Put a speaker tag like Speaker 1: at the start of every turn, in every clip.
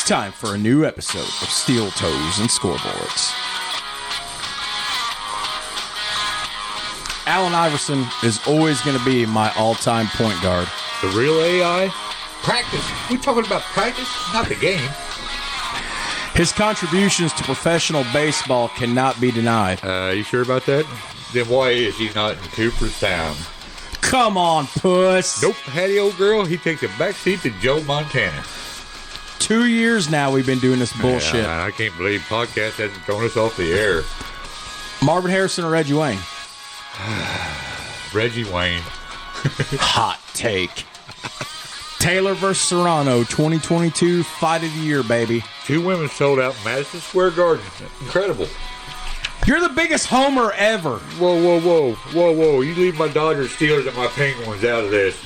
Speaker 1: It's time for a new episode of Steel Toes and Scoreboards. Allen Iverson is always going to be my all-time point guard.
Speaker 2: The real AI? Practice. We're talking about practice, not the game.
Speaker 1: His contributions to professional baseball cannot be denied.
Speaker 2: You sure about that? Then why is he not in Cooperstown?
Speaker 1: Come on, puss.
Speaker 2: Nope, Hattie, old girl, he takes a backseat to Joe Montana.
Speaker 1: 2 years now we've been doing this bullshit.
Speaker 2: I can't believe podcast hasn't thrown us off the air.
Speaker 1: Marvin Harrison or Reggie Wayne?
Speaker 2: Reggie Wayne.
Speaker 1: Hot take. Taylor versus Serrano, 2022 Fight of the Year, baby.
Speaker 2: 2 women sold out in Madison Square Garden. Incredible.
Speaker 1: You're the biggest homer ever.
Speaker 2: Whoa. You leave my Dodgers, Steelers, and my Penguins out of this.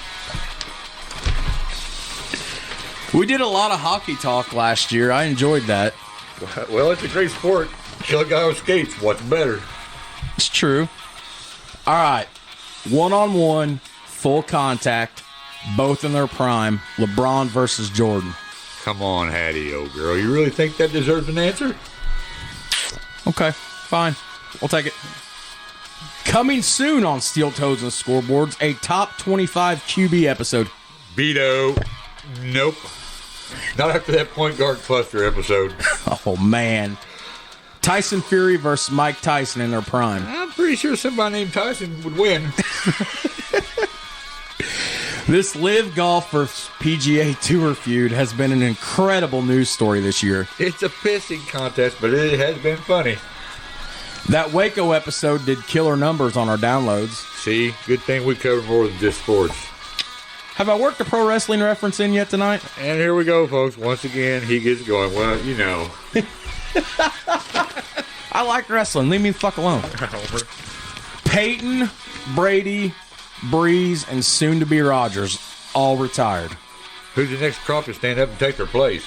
Speaker 1: We did a lot of hockey talk last year. I enjoyed that.
Speaker 2: Well, it's a great sport. Kill a guy with skates. What's better?
Speaker 1: It's true. All right. One-on-one, full contact, both in their prime. LeBron versus Jordan.
Speaker 2: Come on, Hattie, old girl. You really think that deserves an answer?
Speaker 1: Okay, fine. We'll take it. Coming soon on Steel Toes and Scoreboards, a top 25 QB episode.
Speaker 2: Beto. Nope. Not after that point guard cluster episode.
Speaker 1: Oh, man. Tyson Fury versus Mike Tyson in their prime.
Speaker 2: I'm pretty sure somebody named Tyson would win.
Speaker 1: This Live Golf versus PGA Tour feud has been an incredible news story this year.
Speaker 2: It's a pissing contest, but it has been funny.
Speaker 1: That Waco episode did killer numbers on our downloads.
Speaker 2: See, good thing we cover more than just sports.
Speaker 1: Have I worked a pro wrestling reference in yet tonight?
Speaker 2: And here we go, folks. Once again, he gets going. Well, you know.
Speaker 1: I like wrestling. Leave me the fuck alone. Peyton, Brady, Breeze, and soon-to-be Rodgers all retired.
Speaker 2: Who's the next crop to stand up and take their place?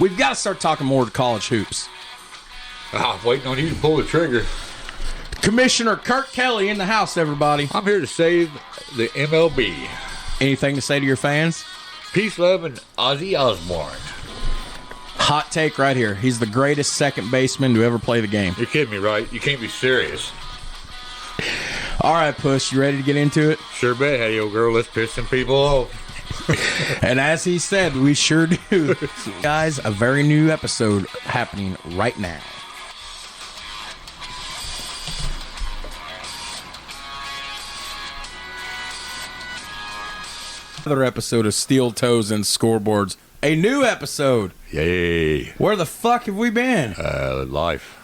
Speaker 1: We've got to start talking more to college hoops.
Speaker 2: Waiting on you to pull the trigger.
Speaker 1: Commissioner Kurt Kelly in the house, everybody.
Speaker 2: I'm here to save the MLB.
Speaker 1: Anything to say to your fans?
Speaker 2: Peace, love, and Ozzy Osbourne.
Speaker 1: Hot take right here. He's the greatest second baseman to ever play the game.
Speaker 2: You're kidding me, right? You can't be serious.
Speaker 1: All right, Puss, you ready to get into it?
Speaker 2: Sure bet, Hattie, old girl. Let's piss some people off.
Speaker 1: And as he said, we sure do. Guys, a very new episode happening right now. Another episode of Steel Toes and Scoreboards. A new episode.
Speaker 2: Yay.
Speaker 1: Where the fuck have we been?
Speaker 2: Life.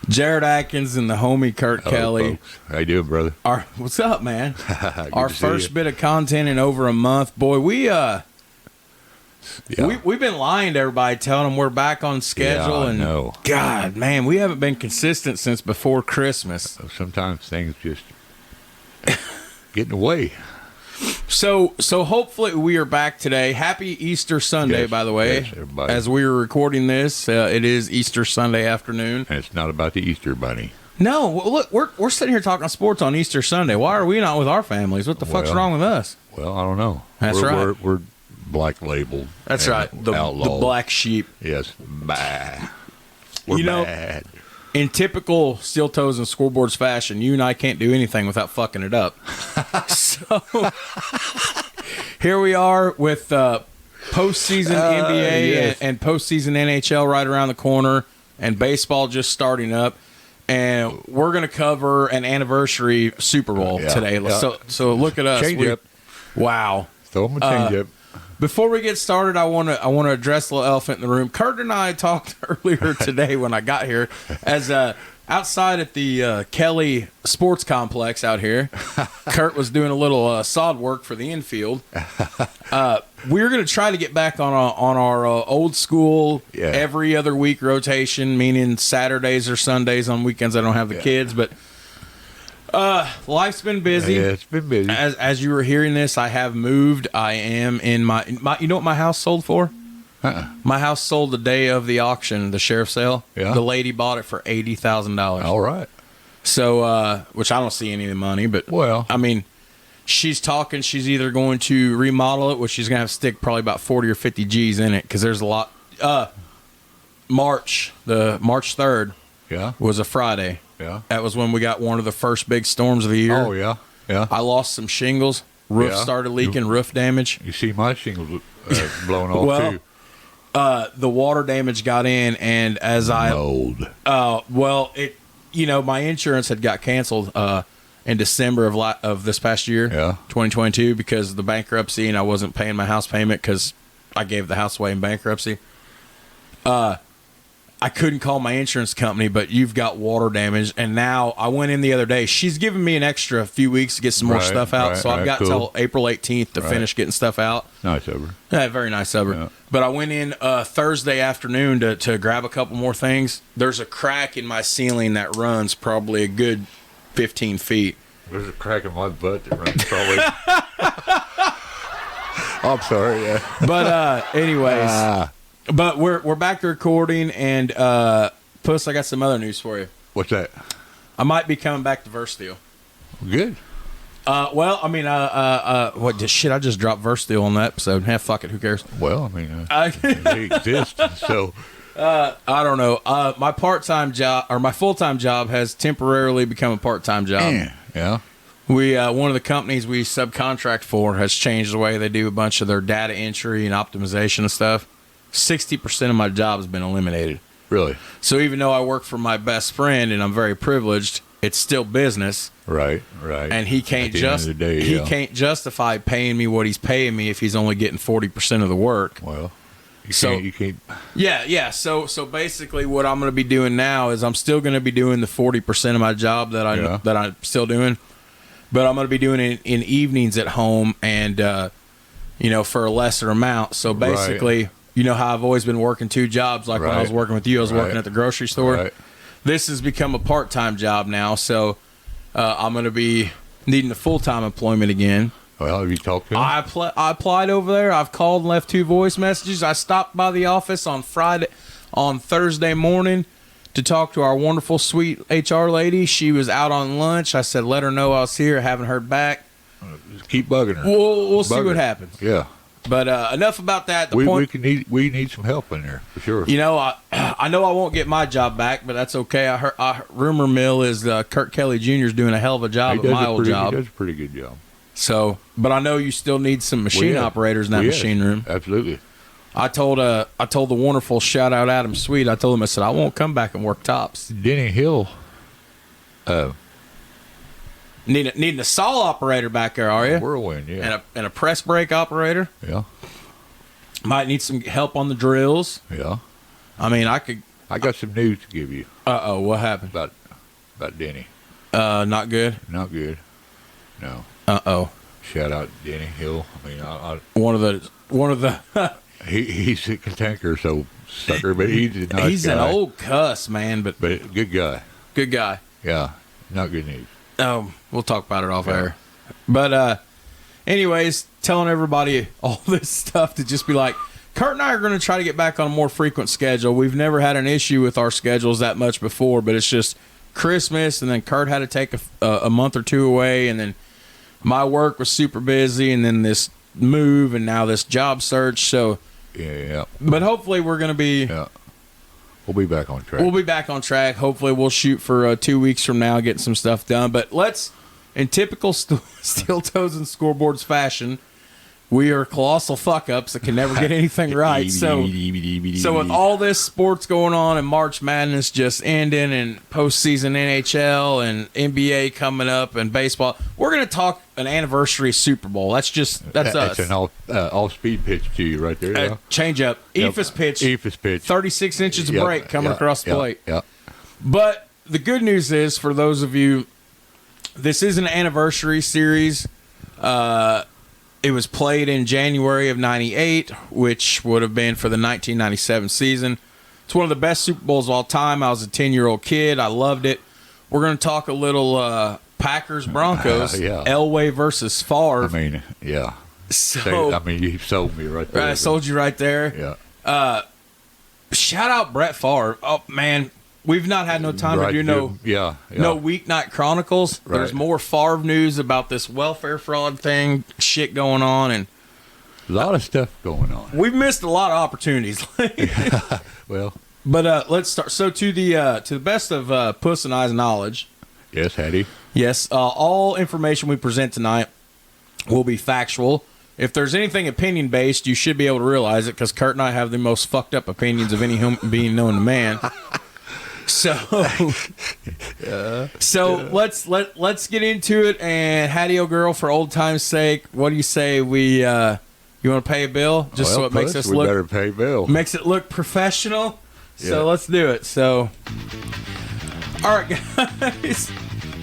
Speaker 1: Jared Atkins and the homie Kurt Kelly.
Speaker 2: Folks. How you doing, brother?
Speaker 1: What's up, man? Our
Speaker 2: to see
Speaker 1: first
Speaker 2: you.
Speaker 1: bit of content in over a month. Boy, we've been lying to everybody, telling them we're back on schedule.
Speaker 2: Yeah, I
Speaker 1: and
Speaker 2: know.
Speaker 1: God, man, we haven't been consistent since before Christmas.
Speaker 2: Sometimes things just get in the way.
Speaker 1: So hopefully we are back today. Happy Easter Sunday,
Speaker 2: Yes,
Speaker 1: by the way.
Speaker 2: yes, everybody.
Speaker 1: As we were recording this, it is Easter Sunday afternoon.
Speaker 2: And it's not about the Easter Bunny.
Speaker 1: No, well, look, we're sitting here talking sports on Easter Sunday. Why are we not with our families? What the fuck's wrong with us?
Speaker 2: Well, I don't know.
Speaker 1: That's right.
Speaker 2: We're black labeled.
Speaker 1: That's
Speaker 2: and
Speaker 1: right. The
Speaker 2: outlawed.
Speaker 1: black sheep.
Speaker 2: Yes. Bah. We're
Speaker 1: You know-
Speaker 2: bad.
Speaker 1: In typical Steel Toes and Scoreboards fashion, you and I can't do anything without fucking it up. So here we are with postseason NBA
Speaker 2: yes.
Speaker 1: and postseason NHL right around the corner, and baseball just starting up. And we're going to cover an anniversary Super Bowl today.
Speaker 2: Yeah.
Speaker 1: So look at us.
Speaker 2: Change up.
Speaker 1: Wow.
Speaker 2: Throw them a change up.
Speaker 1: Before we get started, I want to address the little elephant in the room. Kurt and I talked earlier today when I got here, as outside at the Kelly Sports Complex out here. Kurt was doing a little sod work for the infield. We're going to try to get back on our old school every other week rotation, meaning Saturdays or Sundays. On weekends, I don't have the kids, but. Life's been busy.
Speaker 2: Yeah, it's been busy.
Speaker 1: As you were hearing this, I have moved. I am in my you know what my house sold for? My house sold the day of the auction, the sheriff's sale.
Speaker 2: Yeah.
Speaker 1: The lady bought it for $80,000.
Speaker 2: All right.
Speaker 1: So, which I don't see any of the money, but
Speaker 2: Well.
Speaker 1: I mean, she's talking. She's either going to remodel it, which she's going to have to stick probably about 40 or 50 G's in it because there's a lot. March 3rd was a Friday.
Speaker 2: Yeah.
Speaker 1: That was when we got one of the first big storms of the year.
Speaker 2: Oh, yeah. Yeah.
Speaker 1: I lost some shingles. Roof started leaking, roof damage.
Speaker 2: You see my shingles blowing off, too.
Speaker 1: The water damage got in, and as
Speaker 2: Mold.
Speaker 1: my insurance had got canceled in December of this past year, 2022, because of the bankruptcy, and I wasn't paying my house payment because I gave the house away in bankruptcy. I couldn't call my insurance company, but you've got water damage. And now I went in the other day. She's giving me an extra few weeks to get some more stuff out. So I've got till April 18th to finish getting stuff out.
Speaker 2: Nice of her.
Speaker 1: Yeah, very nice of her. Yeah. But I went in Thursday afternoon to grab a couple more things. There's a crack in my ceiling that runs probably a good 15 feet.
Speaker 2: There's a crack in my butt that runs probably. I'm sorry, yeah.
Speaker 1: But anyways... But we're back to recording, and Puss, I got some other news for you.
Speaker 2: What's that?
Speaker 1: I might be coming back to Versteel.
Speaker 2: Good.
Speaker 1: What shit? I just dropped Versteel on that episode. Fuck it, who cares?
Speaker 2: Well, I mean, they exist, so.
Speaker 1: I don't know. My part-time job or my full-time job has temporarily become a part-time job.
Speaker 2: Yeah.
Speaker 1: We one of the companies we subcontract for has changed the way they do a bunch of their data entry and optimization and stuff. 60% of my job has been eliminated.
Speaker 2: Really?
Speaker 1: So even though I work for my best friend and I'm very privileged, it's still business.
Speaker 2: Right.
Speaker 1: And he can't can't justify paying me what he's paying me if he's only getting 40% of the work.
Speaker 2: Well, you can't.
Speaker 1: Yeah. So basically, what I'm going to be doing now is I'm still going to be doing the 40% of my job that I'm still doing, but I'm going to be doing it in evenings at home and for a lesser amount. So basically. Right. You know how I've always been working two jobs, like when I was working with you, I was working at the grocery store. Right. This has become a part-time job now, so I'm going to be needing a full-time employment again.
Speaker 2: Well, have you talked to him?
Speaker 1: I applied over there. I've called and left 2 voice messages. I stopped by the office on Thursday morning to talk to our wonderful, sweet HR lady. She was out on lunch. I said, let her know I was here. I haven't heard back.
Speaker 2: Just keep bugging her.
Speaker 1: We'll see what happens.
Speaker 2: Yeah.
Speaker 1: But enough about that.
Speaker 2: We need some help in there for sure.
Speaker 1: I know I won't get my job back, but that's okay. I heard rumor mill is Kurt Kelly Jr. is doing a hell of a job at my old job.
Speaker 2: He does a pretty good job.
Speaker 1: So, but I know you still need some machine operators in that machine room.
Speaker 2: Absolutely.
Speaker 1: I told the wonderful shout out Adam Sweet. I told him, I said I won't come back and work tops.
Speaker 2: Denny Hill.
Speaker 1: Needing a saw operator back there, are you?
Speaker 2: Whirlwind, yeah.
Speaker 1: And a press brake operator.
Speaker 2: Yeah.
Speaker 1: Might need some help on the drills.
Speaker 2: Yeah.
Speaker 1: I mean, I
Speaker 2: got some news to give you.
Speaker 1: Uh-oh, what happened?
Speaker 2: About Denny.
Speaker 1: Not good?
Speaker 2: Not good. No.
Speaker 1: Uh-oh.
Speaker 2: Shout out Denny Hill. I mean,
Speaker 1: one of the
Speaker 2: he's a cantanker, so sucker, but he's a nice guy.
Speaker 1: He's an old cuss, man, but
Speaker 2: good guy.
Speaker 1: Good guy.
Speaker 2: Yeah. Not good news.
Speaker 1: Oh, we'll talk about it off air. But anyways, telling everybody all this stuff to just be like, Kurt and I are going to try to get back on a more frequent schedule. We've never had an issue with our schedules that much before, but it's just Christmas, and then Kurt had to take a month or two away, and then my work was super busy, and then this move, and now this job search. So
Speaker 2: yeah.
Speaker 1: But hopefully we're going to be.
Speaker 2: Yeah. We'll be back on track.
Speaker 1: We'll be back on track. Hopefully we'll shoot for 2 weeks from now, getting some stuff done. But let's, in typical Steel Toes and Scoreboards fashion, we are colossal fuck-ups that can never get anything right. So with all this sports going on and March Madness just ending and postseason NHL and NBA coming up and baseball, we're going to talk an anniversary Super Bowl. That's us.
Speaker 2: That's an off-speed pitch to you right there. Yeah.
Speaker 1: Change up. Ephus pitch. 36 inches of break coming across the plate.
Speaker 2: Yeah.
Speaker 1: But the good news is, for those of you, this is an anniversary series. It was played in January of 98, which would have been for the 1997 season. It's one of the best Super Bowls of all time. I was a 10-year-old kid. I loved it. We're going to talk a little Packers-Broncos, Elway versus Farve.
Speaker 2: I mean, yeah.
Speaker 1: So,
Speaker 2: you sold me right there.
Speaker 1: I sold you right there.
Speaker 2: Yeah.
Speaker 1: Shout out Bret Farve. Oh, man. we've not had no time to do no weeknight chronicles.
Speaker 2: Right.
Speaker 1: There's more Farve news about this welfare fraud thing, shit going on, and
Speaker 2: a lot of stuff going on.
Speaker 1: we've missed a lot of opportunities.
Speaker 2: Well,
Speaker 1: but let's start. So to the best of Puss and I's knowledge,
Speaker 2: yes, Hattie.
Speaker 1: yes, all information we present tonight will be factual. If there's anything opinion based, you should be able to realize it because Kurt and I have the most fucked up opinions of any human being known to man. So, let's get into it. And Hattie, girl, for old time's sake, what do you say we? You want to pay a bill just so it makes us look?
Speaker 2: We better pay a bill.
Speaker 1: Makes it look professional.
Speaker 2: Yeah.
Speaker 1: So let's do it. So, all right, guys.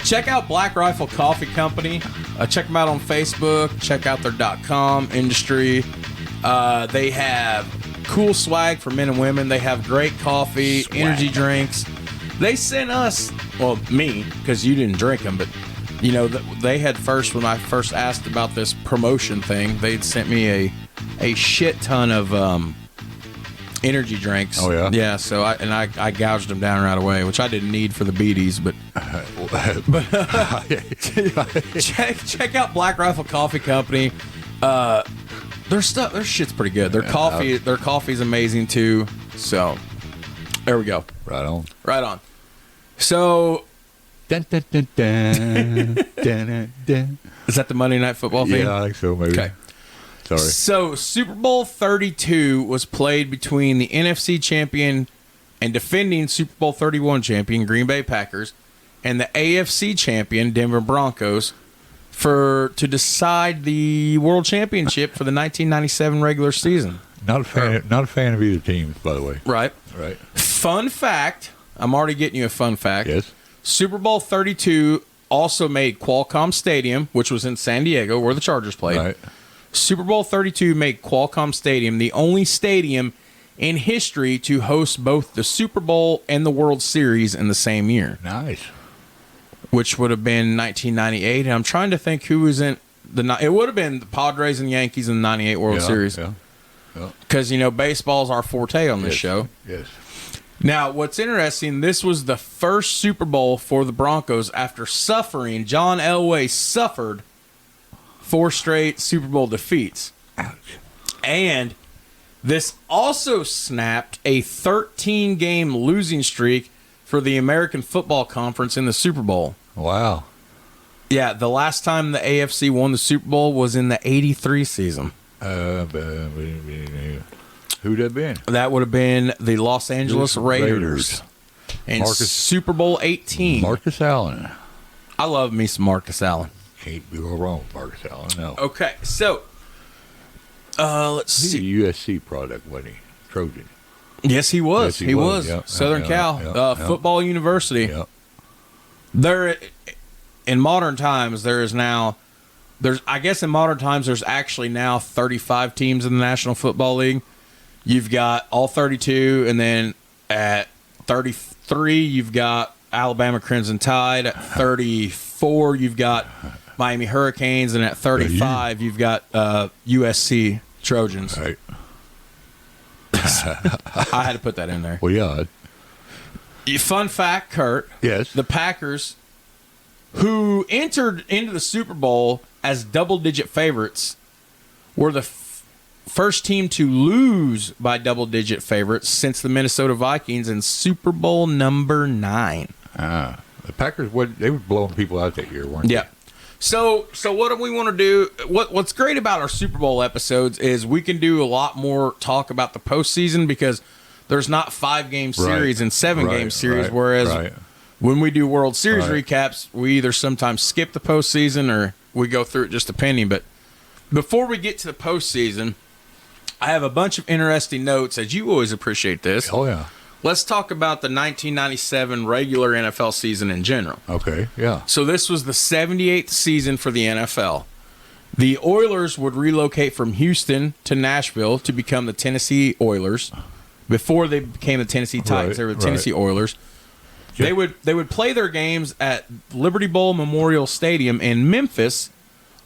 Speaker 1: Check out Black Rifle Coffee Company. Check them out on Facebook. Check out their .com industry. They have cool swag for men and women. They have great coffee, energy drinks. They sent us, well, me, because you didn't drink them, but you know they had first when I first asked about this promotion thing. They'd sent me a shit ton of energy drinks.
Speaker 2: Oh yeah,
Speaker 1: yeah. So I gouged them down right away, which I didn't need for the beaties, but check out Black Rifle Coffee Company. Their shit's pretty good. Their coffee's amazing too. So there we go.
Speaker 2: Right on.
Speaker 1: So
Speaker 2: dun, dun, dun, dun, dun, dun.
Speaker 1: Is that the Monday Night Football thing?
Speaker 2: Yeah, I think so. Maybe.
Speaker 1: Okay.
Speaker 2: Sorry.
Speaker 1: So Super Bowl 32 was played between the NFC champion and defending Super Bowl 31 champion Green Bay Packers and the AFC champion Denver Broncos to decide the world championship for the 1997 regular season.
Speaker 2: Not a fan of either team, by the way.
Speaker 1: Right. Fun fact. I'm already getting you a fun fact.
Speaker 2: Yes.
Speaker 1: Super Bowl 32 also made Qualcomm Stadium, which was in San Diego, where the Chargers played.
Speaker 2: Right.
Speaker 1: Super Bowl 32 made Qualcomm Stadium the only stadium in history to host both the Super Bowl and the World Series in the same year.
Speaker 2: Nice.
Speaker 1: Which would have been 1998. And I'm trying to think who was in it would have been the Padres and Yankees in the 98 World Series.
Speaker 2: Yeah.
Speaker 1: Because, baseball's our forte on this show.
Speaker 2: Yes.
Speaker 1: Now, what's interesting, this was the first Super Bowl for the Broncos after suffering. John Elway suffered 4 straight Super Bowl defeats.
Speaker 2: Ouch.
Speaker 1: And this also snapped a 13-game losing streak for the American Football Conference in the Super Bowl.
Speaker 2: Wow.
Speaker 1: Yeah, the last time the AFC won the Super Bowl was in the 83 season.
Speaker 2: Who'd that been?
Speaker 1: That would have been the Los Angeles Raiders. And Super Bowl 18.
Speaker 2: Marcus Allen.
Speaker 1: I love me some Marcus Allen.
Speaker 2: Can't be wrong with Marcus Allen, no.
Speaker 1: Okay, so let's
Speaker 2: He's
Speaker 1: see.
Speaker 2: a USC product, wasn't he? Trojan.
Speaker 1: Yes, he was.
Speaker 2: Yes, he was.
Speaker 1: Yep,
Speaker 2: Yep,
Speaker 1: Southern
Speaker 2: yep,
Speaker 1: Cal
Speaker 2: yep, yep.
Speaker 1: Football University.
Speaker 2: Yep.
Speaker 1: There, in modern times, there's actually now 35 teams in the National Football League. You've got all 32, and then at 33, you've got Alabama Crimson Tide. At 34, you've got Miami Hurricanes, and at 35, you've got USC Trojans.
Speaker 2: Right.
Speaker 1: I had to put that in there.
Speaker 2: Well, yeah.
Speaker 1: Fun fact, Kurt.
Speaker 2: Yes.
Speaker 1: The Packers, who entered into the Super Bowl as double-digit favorites, were the first team to lose by double-digit favorites since the Minnesota Vikings in Super Bowl number 9.
Speaker 2: The Packers, they were blowing people out that year, weren't they?
Speaker 1: Yeah. So what do we want to do? What's great about our Super Bowl episodes is we can do a lot more talk about the postseason because there's not 5-game series and 7-game series, whereas when we do World Series recaps, we either sometimes skip the postseason or we go through it just depending. But before we get to the postseason, I have a bunch of interesting notes, as you always appreciate this.
Speaker 2: Oh, yeah.
Speaker 1: Let's talk about the 1997 regular NFL season in general.
Speaker 2: Okay, yeah.
Speaker 1: So this was the 78th season for the NFL. The Oilers would relocate from Houston to Nashville to become the Tennessee Oilers. Before they became the Tennessee Titans, they were the Tennessee Oilers. They would play their games at Liberty Bowl Memorial Stadium in Memphis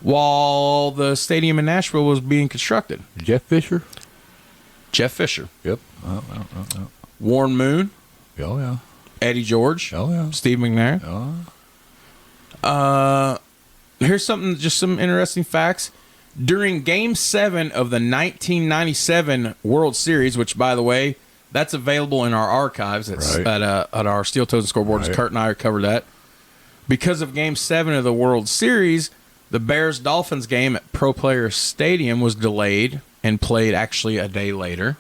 Speaker 1: while the stadium in Nashville was being constructed.
Speaker 2: Jeff Fisher?
Speaker 1: Jeff Fisher.
Speaker 2: Yep.
Speaker 1: Warren Moon.
Speaker 2: Oh, yeah.
Speaker 1: Eddie George.
Speaker 2: Oh, yeah.
Speaker 1: Steve McNair. Here's some interesting facts. During Game 7 of the 1997 World Series, which, by the way, that's available in our archives at our Steel Toes and Scoreboards. Right. Kurt and I covered that. Because of Game 7 of the World Series, the Bears-Dolphins game at Pro Players Stadium was delayed and played actually a day later.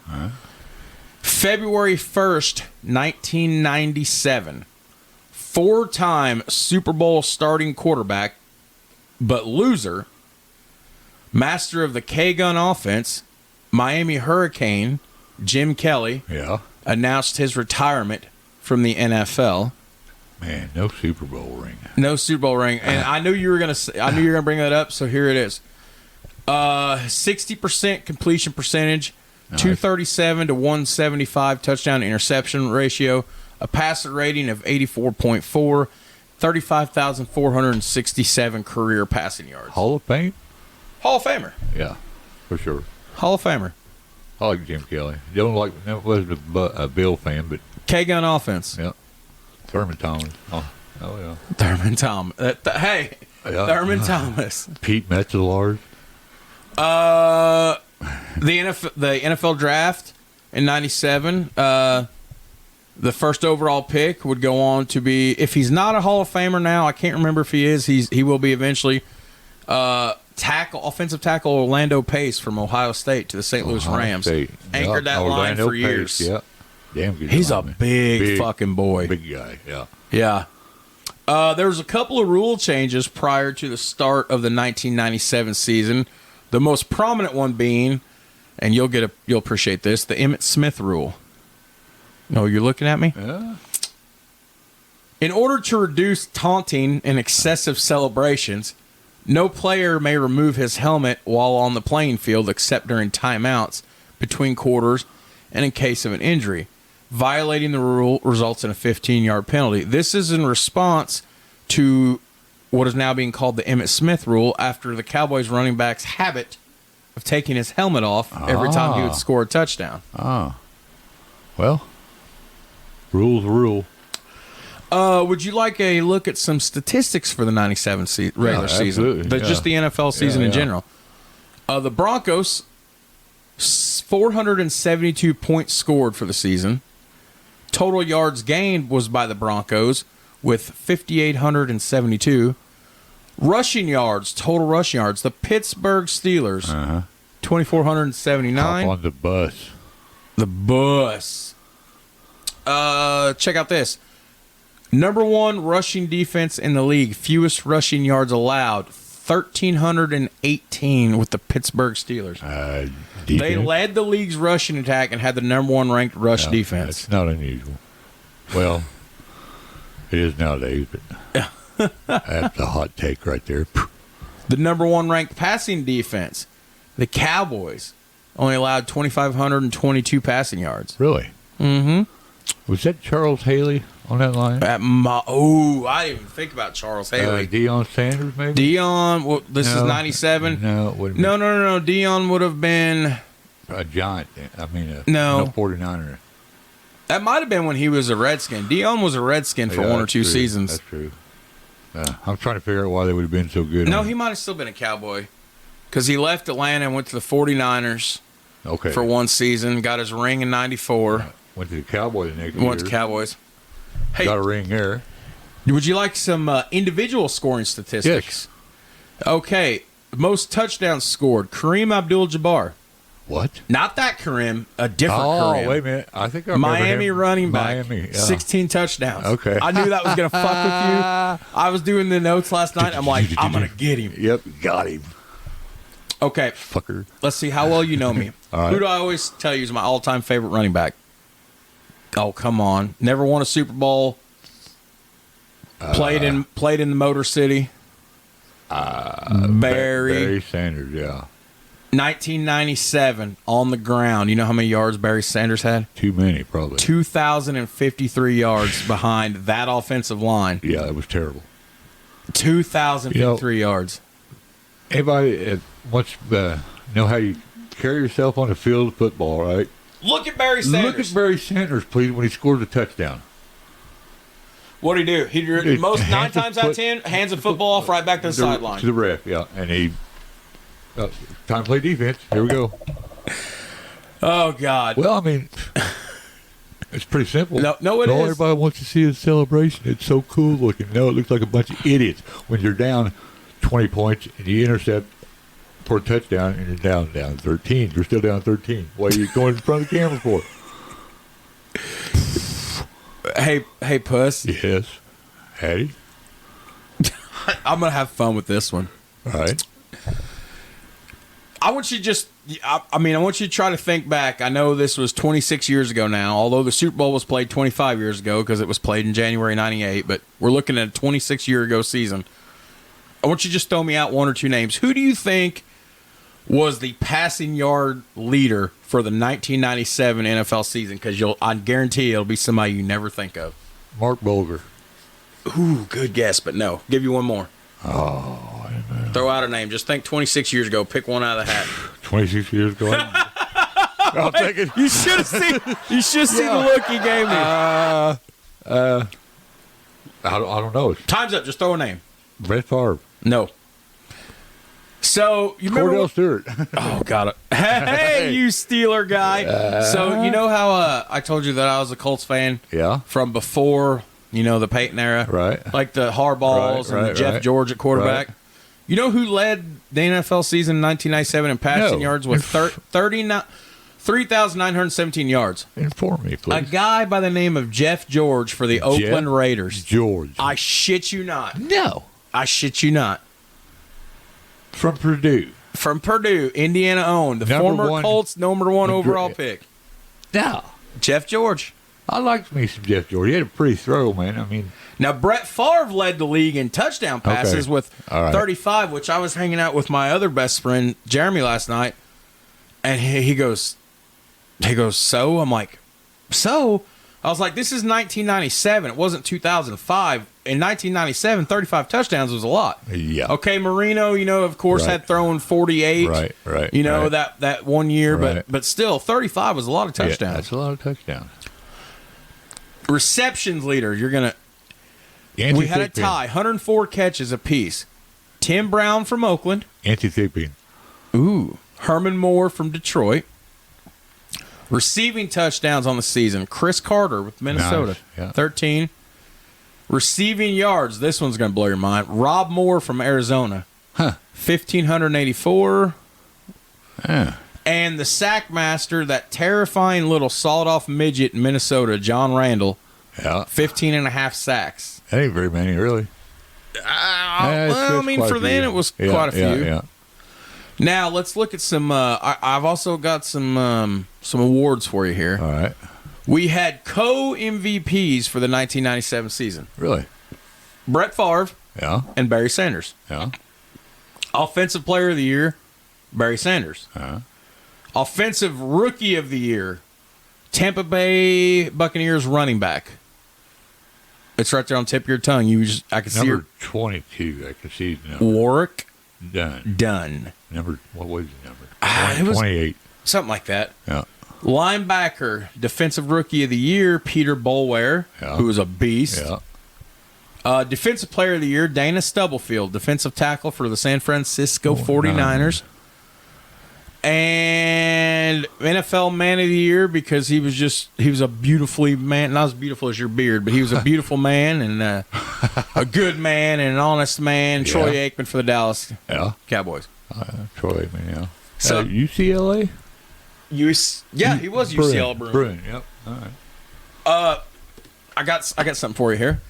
Speaker 1: February 1st, 1997, four-time Super Bowl starting quarterback, but loser, master of the K-Gun offense, Miami Hurricane, Jim Kelly, announced his retirement from the NFL.
Speaker 2: Man, no Super Bowl ring.
Speaker 1: No Super Bowl ring, and I knew you were gonna bring that up. So here it is: 60% completion percentage, 237 to 175 touchdown to interception ratio, a passer rating of 84.4, 35,467 career passing yards.
Speaker 2: Hall of Fame.
Speaker 1: Hall of Famer.
Speaker 2: Yeah, for sure.
Speaker 1: Hall of Famer.
Speaker 2: I like Jim Kelly. Never was a Bill fan, but
Speaker 1: K-Gun offense.
Speaker 2: Yeah. Thurman Thomas. Oh yeah.
Speaker 1: Thurman Thomas. Thurman Thomas.
Speaker 2: Pete Metzelaars.
Speaker 1: The NFL draft in '97. The first overall pick would go on to be, if he's not a Hall of Famer now, I can't remember if he is. He will be eventually. Offensive tackle Orlando Pace from Ohio State to the St. Louis Rams. Anchored that line for years.
Speaker 2: Yeah. Damn good.
Speaker 1: He's a big fucking boy.
Speaker 2: Big guy, yeah.
Speaker 1: Yeah. There was a couple of rule changes prior to the start of the 1997 season. The most prominent one being, and you'll appreciate this, the Emmitt Smith rule. No, you're looking at me?
Speaker 2: Yeah.
Speaker 1: In order to reduce taunting and excessive celebrations, no player may remove his helmet while on the playing field except during timeouts, between quarters, and in case of an injury. Violating the rule results in a 15-yard penalty. This is in response to what is now being called the Emmitt Smith rule after the Cowboys running back's habit of taking his helmet off every time he would score a touchdown.
Speaker 2: Well, rule's a rule.
Speaker 1: Would you like a look at some statistics for the 97 regular season? Just the NFL season in general. The Broncos, 472 points scored for the season. Total yards gained was by the Broncos with 5,872. Rushing yards, total rushing yards, the Pittsburgh Steelers, 2,479.
Speaker 2: Hop on the bus.
Speaker 1: The bus. Check out this. Number one rushing defense in the league. Fewest rushing yards allowed. 1,318 with the Pittsburgh Steelers. They led the league's rushing attack and had the number one ranked rush defense.
Speaker 2: That's not unusual. Well, it is nowadays, but that's a hot take right there.
Speaker 1: The number one ranked passing defense. The Cowboys only allowed 2,522 passing yards.
Speaker 2: Really?
Speaker 1: Mm-hmm.
Speaker 2: Was that Charles Haley on that line?
Speaker 1: I didn't even think about Charles Haley.
Speaker 2: Deion Sanders, maybe?
Speaker 1: Deion, is 97?
Speaker 2: No, it wouldn't
Speaker 1: No. Deion would have been...
Speaker 2: a Giant.
Speaker 1: No
Speaker 2: 49er.
Speaker 1: That might have been when he was a Redskin. Deion was a Redskin for one or two seasons.
Speaker 2: That's true. I'm trying to figure out why they would have been so good.
Speaker 1: No, he might have still been a Cowboy. Because he left Atlanta and went to the 49ers for one season. Got his ring in 94.
Speaker 2: Went to the Cowboys the next year.
Speaker 1: Went to Cowboys. Hey,
Speaker 2: got a ring there.
Speaker 1: Would you like some individual scoring statistics?
Speaker 2: Yes.
Speaker 1: Okay. Most touchdowns scored. Kareem Abdul-Jabbar.
Speaker 2: What?
Speaker 1: Not that Kareem. A different Kareem.
Speaker 2: Oh, wait a minute. I think I remember
Speaker 1: Miami
Speaker 2: him.
Speaker 1: running back.
Speaker 2: Miami, yeah.
Speaker 1: 16 touchdowns.
Speaker 2: Okay.
Speaker 1: I knew that was going to fuck with you. I was doing the notes last night. I'm like, I'm going to get him.
Speaker 2: Yep, got him.
Speaker 1: Okay.
Speaker 2: Fucker.
Speaker 1: Let's see how well you know me.
Speaker 2: All right.
Speaker 1: Who do I always tell you is my all-time favorite running back? Oh, come on. Never won a Super Bowl. Played in the Motor City.
Speaker 2: Barry Sanders, yeah.
Speaker 1: 1997, on the ground. You know how many yards Barry Sanders had?
Speaker 2: Too many, probably.
Speaker 1: 2,053 yards behind that offensive line.
Speaker 2: Yeah, that was terrible.
Speaker 1: 2,053 yards.
Speaker 2: Anybody wants to know how you carry yourself on the field of football, right?
Speaker 1: Look at Barry Sanders.
Speaker 2: Look at Barry Sanders, please, when he scored a touchdown.
Speaker 1: What'd he do? Nine times out of 10, hands the football off right back to the sideline.
Speaker 2: To the ref, yeah. And he, time to play defense. Here we go.
Speaker 1: Oh, God.
Speaker 2: Well, I mean, it's pretty simple.
Speaker 1: No, it
Speaker 2: All
Speaker 1: is.
Speaker 2: everybody wants to see is celebration. It's so cool looking. No, it looks like a bunch of idiots when you're down 20 points and you intercept for a touchdown and you're down 13. You're still down 13. What are you going in front of the camera for?
Speaker 1: Hey, Puss.
Speaker 2: Yes. Hattie?
Speaker 1: I'm going to have fun with this one.
Speaker 2: All right.
Speaker 1: I want you I want you to try to think back. I know this was 26 years ago now, although the Super Bowl was played 25 years ago because it was played in January 98, but we're looking at a 26-year-ago season. I want you to just throw me out one or two names. Who do you think was the passing yard leader for the 1997 NFL season? Because I guarantee it'll be somebody you never think of.
Speaker 2: Mark Bolger.
Speaker 1: Ooh, good guess, but no. Give you one more.
Speaker 2: Oh, I don't know.
Speaker 1: Throw out a name. Just think 26 years ago. Pick one out of the hat.
Speaker 2: 26 years ago. I'll take it.
Speaker 1: You should have seen the look he gave me.
Speaker 2: I don't know.
Speaker 1: Time's up. Just throw a name.
Speaker 2: Bret Farve.
Speaker 1: No. So, you remember...
Speaker 2: Cordell Stewart.
Speaker 1: Oh, got it. Hey, you Steeler guy. So, you know how I told you that I was a Colts fan?
Speaker 2: Yeah.
Speaker 1: From before, the Peyton era?
Speaker 2: Right.
Speaker 1: Like the Harbaughs and the Jeff George at quarterback? Right. You know who led the NFL season in 1997 in passing yards with 3,917 yards?
Speaker 2: Inform me, please.
Speaker 1: A guy by the name of Jeff George for the Oakland Raiders.
Speaker 2: George.
Speaker 1: I shit you not.
Speaker 2: No.
Speaker 1: I shit you not.
Speaker 2: From Purdue.
Speaker 1: From Purdue, Indiana owned. The former Colts number one overall pick.
Speaker 2: No.
Speaker 1: Jeff George.
Speaker 2: I liked me some Jeff George. He had a pretty throw, man. I mean...
Speaker 1: Now, Brett Favre led the league in touchdown passes with 35, which I was hanging out with my other best friend, Jeremy, last night. And he goes, so? I'm like, so? I was like, this is 1997. It wasn't 2005. In 1997, 35 touchdowns was a lot.
Speaker 2: Yeah.
Speaker 1: Okay, Marino, of course, had thrown 48.
Speaker 2: Right.
Speaker 1: That 1 year.
Speaker 2: Right.
Speaker 1: But still, 35 was a lot of touchdowns.
Speaker 2: Yeah, that's a lot of touchdowns.
Speaker 1: Receptions leader, you're going to... We had a tie, 104 catches apiece. Tim Brown from Oakland.
Speaker 2: Anti-Thigpen.
Speaker 1: Ooh. Herman Moore from Detroit. Receiving touchdowns on the season, Chris Carter with Minnesota,
Speaker 2: nice. Yeah.
Speaker 1: 13. Receiving yards, this one's going to blow your mind. Rob Moore from Arizona, 1,584. And the sack master, that terrifying little sawed-off midget in Minnesota, John Randall, 15 and a half sacks.
Speaker 2: That ain't very many, really.
Speaker 1: For then it was quite a few.
Speaker 2: Yeah.
Speaker 1: Now, let's look at some... I've also got some awards for you here.
Speaker 2: All right.
Speaker 1: We had co-MVPs for the 1997 season.
Speaker 2: Really?
Speaker 1: Brett Favre and Barry Sanders.
Speaker 2: Yeah.
Speaker 1: Offensive Player of the Year, Barry Sanders.
Speaker 2: Uh-huh.
Speaker 1: Offensive Rookie of the Year, Tampa Bay Buccaneers running back. It's right there on the tip of your tongue. I can see
Speaker 2: number 22. I can see his number.
Speaker 1: Warwick
Speaker 2: Dunn. Number, what was his number? 28.
Speaker 1: Something like that.
Speaker 2: Yeah.
Speaker 1: Linebacker, Defensive Rookie of the Year, Peter Boulware, who was a beast.
Speaker 2: Yeah.
Speaker 1: Defensive Player of the Year, Dana Stubblefield, defensive tackle for the San Francisco 49ers. And NFL Man of the Year, because he was a beautifully man, not as beautiful as your beard, but he was a beautiful man and a good man and an honest man. Troy Aikman for the Dallas Cowboys.
Speaker 2: Troy Aikman, yeah.
Speaker 1: So
Speaker 2: UCLA?
Speaker 1: He was UCLA Bruin.
Speaker 2: Yep. All right.
Speaker 1: I got something for you here.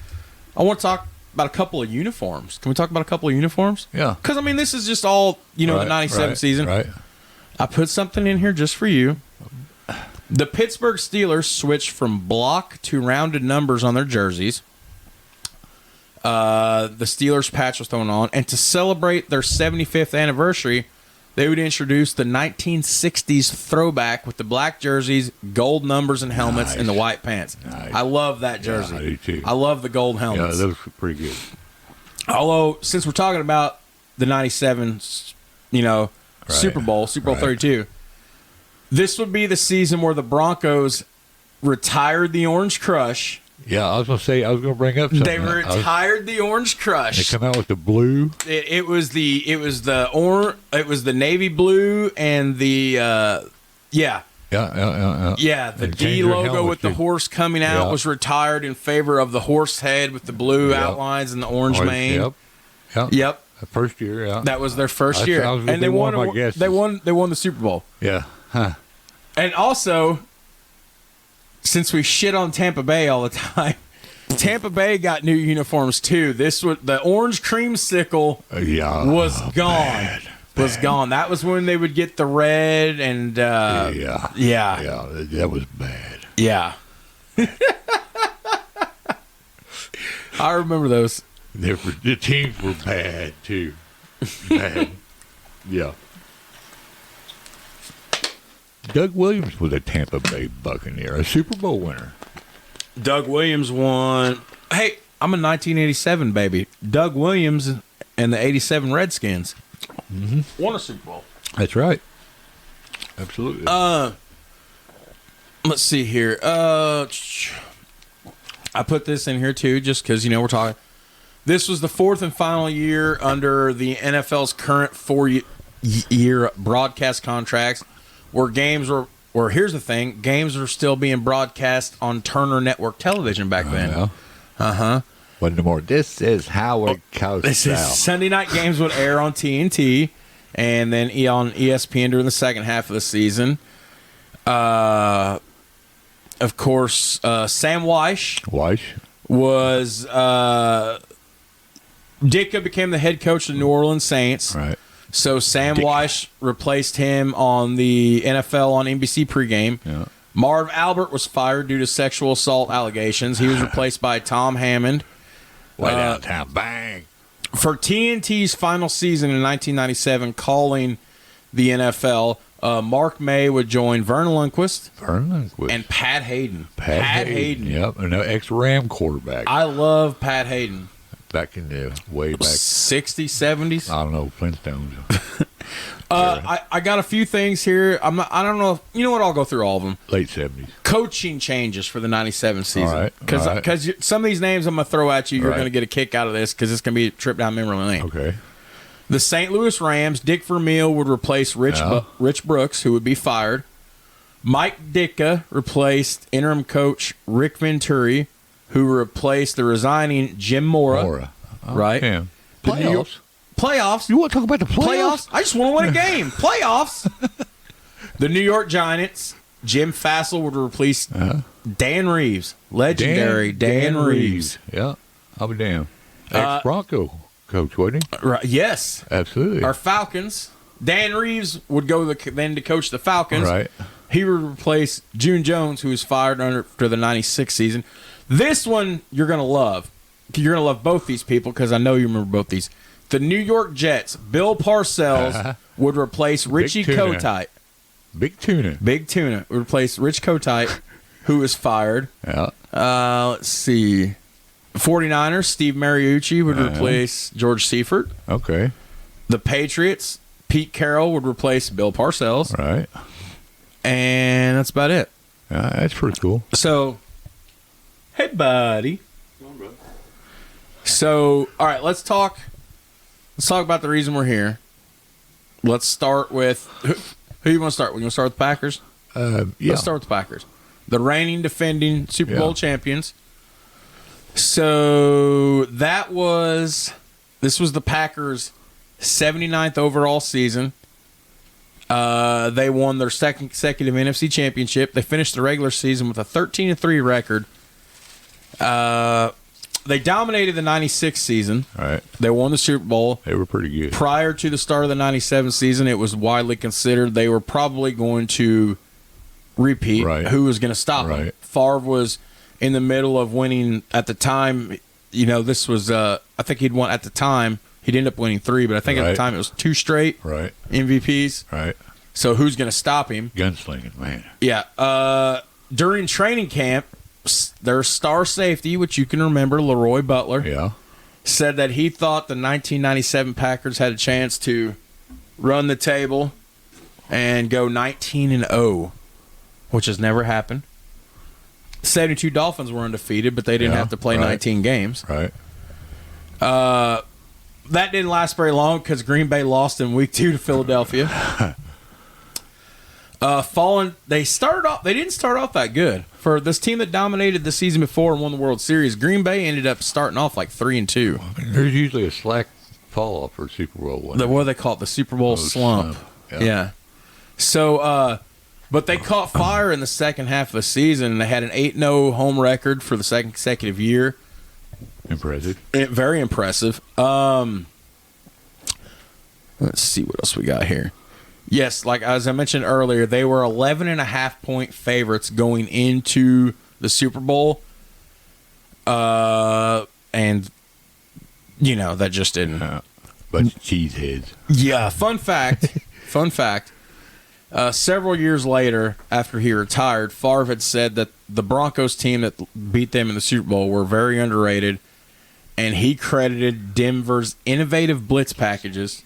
Speaker 1: I want to talk about a couple of uniforms. Can we talk about a couple of uniforms?
Speaker 2: Yeah.
Speaker 1: Because, this is just all, the 97 season.
Speaker 2: Right.
Speaker 1: I put something in here just for you. The Pittsburgh Steelers switched from block to rounded numbers on their jerseys. The Steelers patch was thrown on. And to celebrate their 75th anniversary, they would introduce the 1960s throwback with the black jerseys, gold numbers and helmets, and the white pants.
Speaker 2: Nice.
Speaker 1: I love that jersey.
Speaker 2: Yeah, I do too.
Speaker 1: I love the gold helmets.
Speaker 2: Yeah, those were pretty good.
Speaker 1: Although, since we're talking about the 97, Super Bowl 32, this would be the season where the Broncos retired the Orange Crush
Speaker 2: Yeah, I was going to say, I was going to bring up something.
Speaker 1: They retired the Orange Crush.
Speaker 2: They come out with the blue.
Speaker 1: It was the navy blue and the yeah. Yeah, the D logo with the horse coming out was retired in favor of the horse head with the blue outlines and the orange mane. Yep.
Speaker 2: The first year,
Speaker 1: That was their first year. And they won the Super Bowl.
Speaker 2: Yeah. Huh.
Speaker 1: And also, since we shit on Tampa Bay all the time, Tampa Bay got new uniforms too. This was the orange creamsicle was gone. Was gone. That was when they would get the red and
Speaker 2: that was bad.
Speaker 1: Yeah. I remember those.
Speaker 2: The teams were bad too. Bad. Yeah. Doug Williams was a Tampa Bay Buccaneer, a Super Bowl winner.
Speaker 1: Doug Williams won. Hey, I'm a 1987 baby. Doug Williams and the 87 Redskins won a Super Bowl.
Speaker 2: That's right. Absolutely.
Speaker 1: Let's see here. I put this in here too, just because we're talking. This was the fourth and final year under the NFL's current 4-year broadcast contracts, where here's the thing, games were still being broadcast on Turner Network Television back then.
Speaker 2: Wasn't no more. This is Howard Cosell.
Speaker 1: This is Sunday night games would air on TNT, and then on ESPN during the second half of the season. Of course, Sam Weish was Ditka became the head coach of the New Orleans Saints.
Speaker 2: Right.
Speaker 1: So Sam Weish replaced him on the NFL on NBC pregame.
Speaker 2: Yeah.
Speaker 1: Marv Albert was fired due to sexual assault allegations. He was replaced by Tom Hammond.
Speaker 2: Way downtown, bang.
Speaker 1: For TNT's final season in 1997, calling the NFL, Mark May would join Vern Lundquist and Pat Hayden.
Speaker 2: Pat Hayden. Yep, an ex-Ram quarterback.
Speaker 1: I love Pat Hayden.
Speaker 2: Back in the way back
Speaker 1: 60s, 70s.
Speaker 2: I don't know, Flintstones.
Speaker 1: I got a few things here. I don't know. You know what? I'll go through all of them.
Speaker 2: Late 70s.
Speaker 1: Coaching changes for the 97 season.
Speaker 2: All right.
Speaker 1: Because some of these names I'm going to throw at you, you're going to get a kick out of this because it's going to be a trip down memory lane.
Speaker 2: Okay.
Speaker 1: The St. Louis Rams, Dick Vermeil would replace Rich Brooks, who would be fired. Mike Ditka replaced interim coach Rick Venturi, who replaced the resigning Jim Mora.
Speaker 2: Right? Yeah.
Speaker 1: Playoffs.
Speaker 2: You want to talk about the playoffs?
Speaker 1: I just want to win a game. Playoffs. The New York Giants, Jim Fassel would replace Dan Reeves. Legendary Dan Reeves.
Speaker 2: Yeah. I'll be damned. Ex-Bronco coach, wasn't he?
Speaker 1: Right. Yes.
Speaker 2: Absolutely.
Speaker 1: Our Falcons. Dan Reeves would go then to coach the Falcons.
Speaker 2: Right.
Speaker 1: He would replace June Jones, who was fired after the 96 season. This one you're going to love. You're going to love both these people because I know you remember both these. The New York Jets, Bill Parcells would replace Richie Kotite.
Speaker 2: Big Tuna
Speaker 1: would replace Rich Kotite, who was fired.
Speaker 2: Yeah.
Speaker 1: Let's see. 49ers, Steve Mariucci would replace George Seifert.
Speaker 2: Okay.
Speaker 1: The Patriots, Pete Carroll would replace Bill Parcells.
Speaker 2: Right.
Speaker 1: And that's about it.
Speaker 2: That's pretty cool.
Speaker 1: So, hey, buddy. So, all right, let's talk about the reason we're here. Let's start with who you want to start with? You want to start with the Packers?
Speaker 2: Yeah.
Speaker 1: Let's start with the Packers. The reigning, defending Super Bowl champions. So this was the Packers' 79th overall season. They won their second consecutive NFC championship. They finished the regular season with a 13-3 record. They dominated the 96 season.
Speaker 2: Right.
Speaker 1: They won the Super Bowl.
Speaker 2: They were pretty good.
Speaker 1: Prior to the start of the 97 season, it was widely considered they were probably going to repeat.
Speaker 2: Right.
Speaker 1: Who was going to stop them? Farve was in the middle of winning at the time. This was, I think he'd won at the time. He'd end up winning 3, but I think at the time it was 2 straight MVPs.
Speaker 2: Right.
Speaker 1: So who's going to stop him?
Speaker 2: Gunslinging, man.
Speaker 1: Yeah. During training camp, their star safety, which you can remember, Leroy Butler, said that he thought the 1997 Packers had a chance to run the table and go 19-0, which has never happened. 72 Dolphins were undefeated, but they didn't have to play 19 games.
Speaker 2: Right.
Speaker 1: That didn't last very long because Green Bay lost in week 2 to Philadelphia. They didn't start off that good. For this team that dominated the season before and won the World Series, Green Bay ended up starting off like 3-2.
Speaker 2: There's usually a slack fall off for Super Bowl winner.
Speaker 1: What do they call it? The Super Bowl slump. Yeah. So, but they caught fire in the second half of the season, and they had an 8-0 home record for the second consecutive year.
Speaker 2: Impressive.
Speaker 1: Very impressive. Let's see what else we got here. Yes, like as I mentioned earlier, they were 11.5-point favorites going into the Super Bowl. And, that just didn't.
Speaker 2: Bunch of cheeseheads.
Speaker 1: Yeah, fun fact. Several years later, after he retired, Farve had said that the Broncos team that beat them in the Super Bowl were very underrated, and he credited Denver's innovative blitz packages.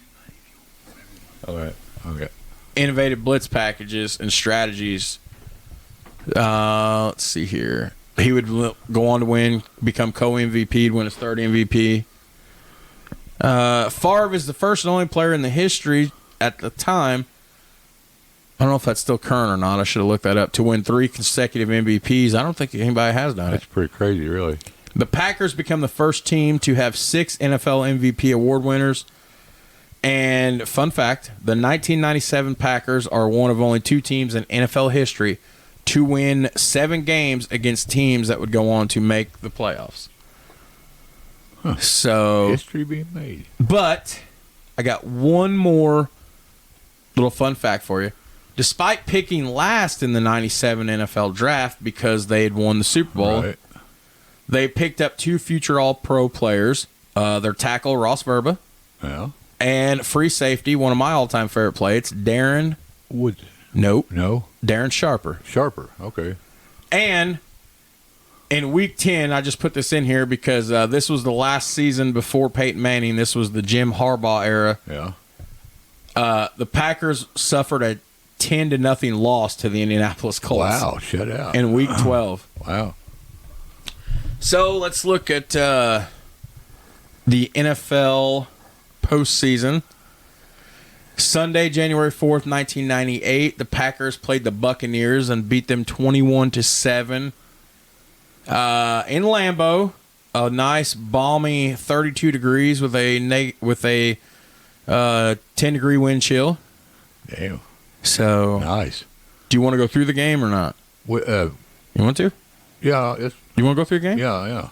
Speaker 2: All right. Okay.
Speaker 1: Innovative blitz packages and strategies. Let's see here. He would go on to become co-MVP, win his third MVP. Farve is the first and only player in the history at the time, I don't know if that's still current or not, I should have looked that up, to win 3 consecutive MVPs. I don't think anybody has done it.
Speaker 2: That's pretty crazy, really.
Speaker 1: The Packers become the first team to have 6 NFL MVP award winners. And fun fact, the 1997 Packers are one of only 2 teams in NFL history to win 7 games against teams that would go on to make the playoffs.
Speaker 2: Huh.
Speaker 1: So
Speaker 2: history being made.
Speaker 1: But I got one more little fun fact for you. Despite picking last in the 97 NFL draft because they had won the Super Bowl,
Speaker 2: right,
Speaker 1: they picked up 2 future All-Pro players, their tackle, Ross Verba, and free safety, one of my all-time favorite plays, Darren
Speaker 2: Woods.
Speaker 1: Nope.
Speaker 2: No.
Speaker 1: Darren Sharper.
Speaker 2: Sharper, okay.
Speaker 1: And in Week 10, I just put this in here because this was the last season before Peyton Manning. This was the Jim Harbaugh era.
Speaker 2: Yeah.
Speaker 1: The Packers suffered a 10-0 loss to the Indianapolis Colts.
Speaker 2: Wow, shut out.
Speaker 1: In Week 12.
Speaker 2: Wow.
Speaker 1: So let's look at the NFL postseason. Sunday, January 4th, 1998, the Packers played the Buccaneers and beat them 21-7. In Lambeau, a nice balmy 32 degrees with a 10-degree wind chill.
Speaker 2: Damn.
Speaker 1: So
Speaker 2: nice.
Speaker 1: Do you want to go through the game or not?
Speaker 2: You
Speaker 1: want to?
Speaker 2: Yeah.
Speaker 1: You want to go through the game?
Speaker 2: Yeah.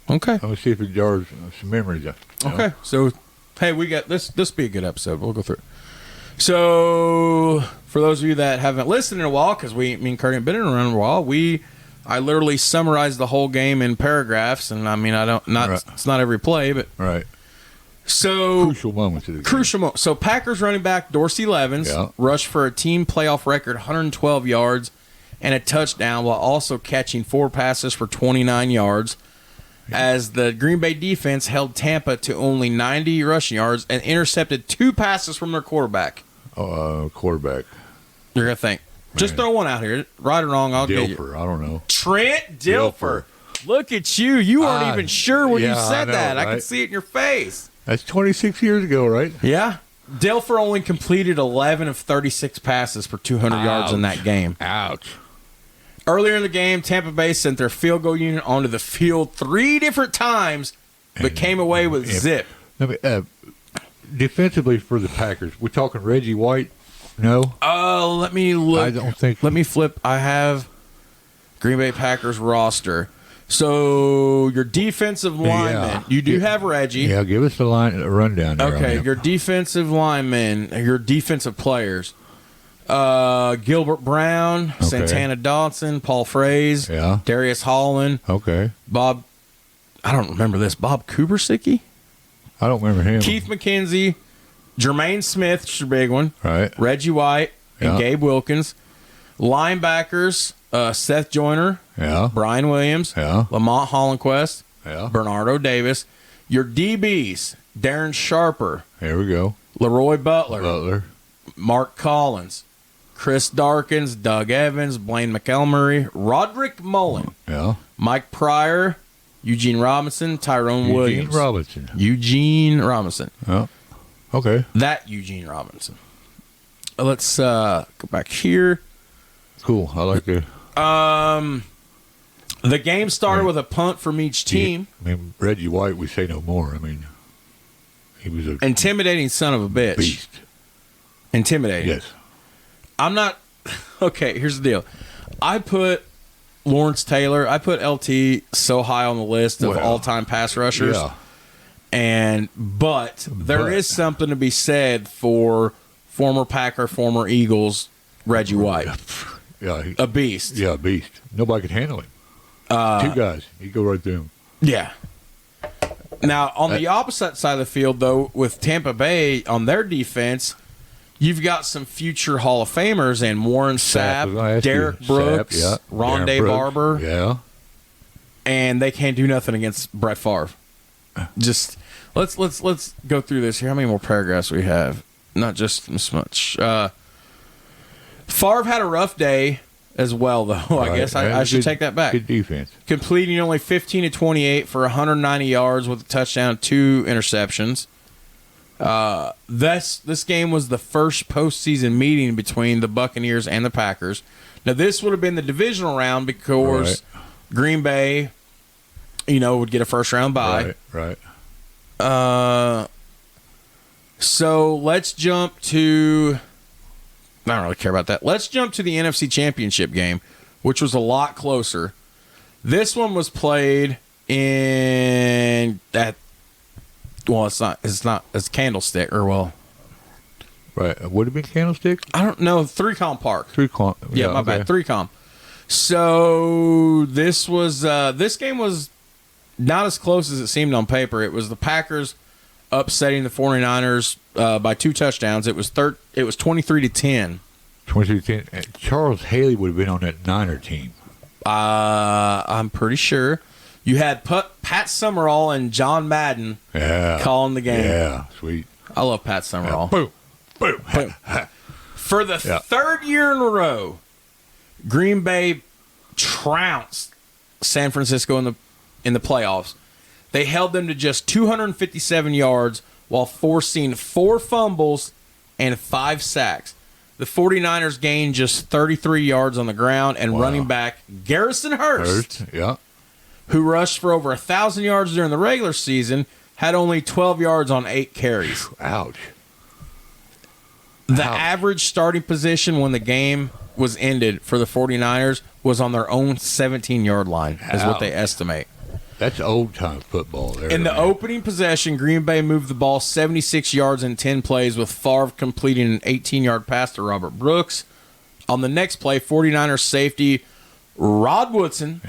Speaker 1: Okay.
Speaker 2: Let me see if it jars some memories.
Speaker 1: Okay. So, hey, we got this. This will be a good episode. We'll go through it. So, for those of you that haven't listened in a while, because me and Kurt have been around a while, I literally summarized the whole game in paragraphs, and I mean,
Speaker 2: right.
Speaker 1: It's not every play, but
Speaker 2: right.
Speaker 1: So
Speaker 2: crucial moments of the game.
Speaker 1: Crucial moment. So Packers running back Dorsey Levens rushed for a team playoff record 112 yards and a touchdown, while also catching 4 passes for 29 yards. As the Green Bay defense held Tampa to only 90 rushing yards and intercepted 2 passes from their quarterback.
Speaker 2: Quarterback.
Speaker 1: You're gonna think. Just throw one out here, right or wrong. I'll get you.
Speaker 2: Dilfer, I don't know.
Speaker 1: Trent Dilfer. Look at you. You weren't even sure when you said that. Right? I could see it in your face.
Speaker 2: That's 26 years ago, right?
Speaker 1: Yeah. Dilfer only completed 11 of 36 passes for 200 yards in that game.
Speaker 2: Ouch.
Speaker 1: Earlier in the game, Tampa Bay sent their field goal unit onto the field 3 different times, but came away with zip.
Speaker 2: Defensively for the Packers, we're talking Reggie White? No?
Speaker 1: Let me look.
Speaker 2: I don't think.
Speaker 1: Let me flip. I have Green Bay Packers roster. So your defensive linemen, you do have Reggie.
Speaker 2: Yeah, give us a rundown there.
Speaker 1: Okay, your defensive linemen, your defensive players. Gilbert Brown, Santana Dotson, Paul Fraze, Darius Holland.
Speaker 2: Okay.
Speaker 1: Bob, I don't remember this. Bob Kubersicki?
Speaker 2: I don't remember him.
Speaker 1: Keith McKenzie, Jermaine Smith, which is a big one.
Speaker 2: Right.
Speaker 1: Reggie White and Gabe Wilkins. Linebackers, Seth Joyner, Brian Williams, Lamont Hollenquest, Bernardo Davis. Your DBs, Darren Sharper.
Speaker 2: There we go.
Speaker 1: Leroy Butler. Mark Collins. Chris Darkins, Doug Evans, Blaine McElmurray, Roderick Mullen,
Speaker 2: Yeah.
Speaker 1: Mike Pryor, Eugene Robinson, Tyrone Williams. Eugene Robinson.
Speaker 2: Oh, okay.
Speaker 1: That Eugene Robinson. Let's go back here.
Speaker 2: Cool. I like it.
Speaker 1: The game started with a punt from each team.
Speaker 2: I mean, Reggie White, we say no more. I mean, he was a
Speaker 1: Intimidating son of a bitch.
Speaker 2: beast.
Speaker 1: Intimidating.
Speaker 2: Yes.
Speaker 1: I'm not. Okay, here's the deal. I put Lawrence Taylor, I put LT so high on the list of all-time pass rushers.
Speaker 2: Yeah.
Speaker 1: But there is something to be said for former Packer, former Eagles, Reggie White.
Speaker 2: Yeah.
Speaker 1: A beast.
Speaker 2: Yeah, a beast. Nobody could handle him. Two guys. He'd go right through him.
Speaker 1: Yeah. Now, on the opposite side of the field, though, with Tampa Bay on their defense, you've got some future Hall of Famers and Warren Sapp, Derek Brooks, Rondé Barber.
Speaker 2: Yeah.
Speaker 1: And they can't do nothing against Brett Farve. Just let's go through this here. How many more paragraphs we have? Not just this much. Favre had a rough day as well, though.
Speaker 2: Right.
Speaker 1: I guess I should take that back.
Speaker 2: Good defense.
Speaker 1: Completing only 15 to 28 for 190 yards with a touchdown, 2 interceptions. This game was the first postseason meeting between the Buccaneers and the Packers. Now, this would have been the divisional round because Green Bay, would get a first-round bye.
Speaker 2: Right.
Speaker 1: So let's jump to... I don't really care about that. Let's jump to the NFC Championship game, which was a lot closer. This one was played in that... Well, it's Candlestick,
Speaker 2: Right. Would it be Candlestick?
Speaker 1: I don't know. 3Com Park.
Speaker 2: 3Com.
Speaker 1: Yeah, my bad. 3Com. So this game was not as close as it seemed on paper. It was the Packers upsetting the 49ers by 2 touchdowns. It was 23-10.
Speaker 2: 23-10. Charles Haley would have been on that Niner team.
Speaker 1: I'm pretty sure. You had Pat Summerall and John Madden calling the game.
Speaker 2: Yeah, sweet.
Speaker 1: I love Pat Summerall.
Speaker 2: Boom. Boom.
Speaker 1: For the third year in a row, Green Bay trounced San Francisco in the playoffs. They held them to just 257 yards while forcing 4 fumbles and 5 sacks. The 49ers gained just 33 yards on the ground, and running back Garrison Hurst, who rushed for over 1,000 yards during the regular season, had only 12 yards on 8 carries.
Speaker 2: Ouch.
Speaker 1: The average starting position when the game was ended for the 49ers was on their own 17-yard line, is what they estimate.
Speaker 2: That's old-time football there.
Speaker 1: In the opening possession, Green Bay moved the ball 76 yards in 10 plays, with Favre completing an 18-yard pass to Robert Brooks. On the next play, 49ers safety Rod Woodson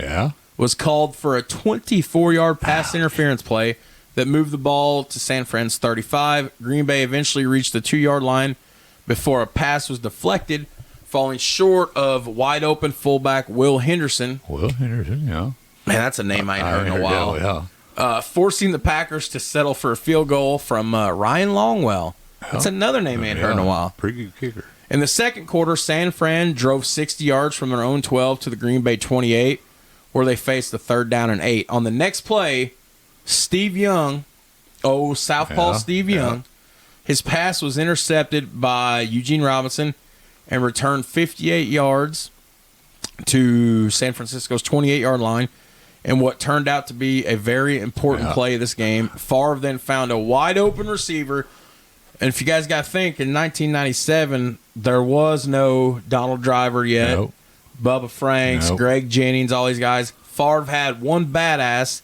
Speaker 1: was called for a 24-yard pass interference play that moved the ball to San Fran's 35. Green Bay eventually reached the 2-yard line before a pass was deflected, falling short of wide-open fullback Will Henderson. Man, that's a name I ain't heard in a while. Forcing the Packers to settle for a field goal from Ryan Longwell. That's another name I ain't heard in a while.
Speaker 2: Pretty good kicker.
Speaker 1: In the second quarter, San Fran drove 60 yards from their own 12 to the Green Bay 28, where they faced the 3rd down and 8. On the next play, Steve Young, Southpaw Steve Young, his pass was intercepted by Eugene Robinson and returned 58 yards to San Francisco's 28-yard line. And what turned out to be a very important play of this game, Favre then found a wide-open receiver. And if you guys got to think, in 1997, there was no Donald Driver yet, Bubba Franks, Greg Jennings, all these guys. Favre had one badass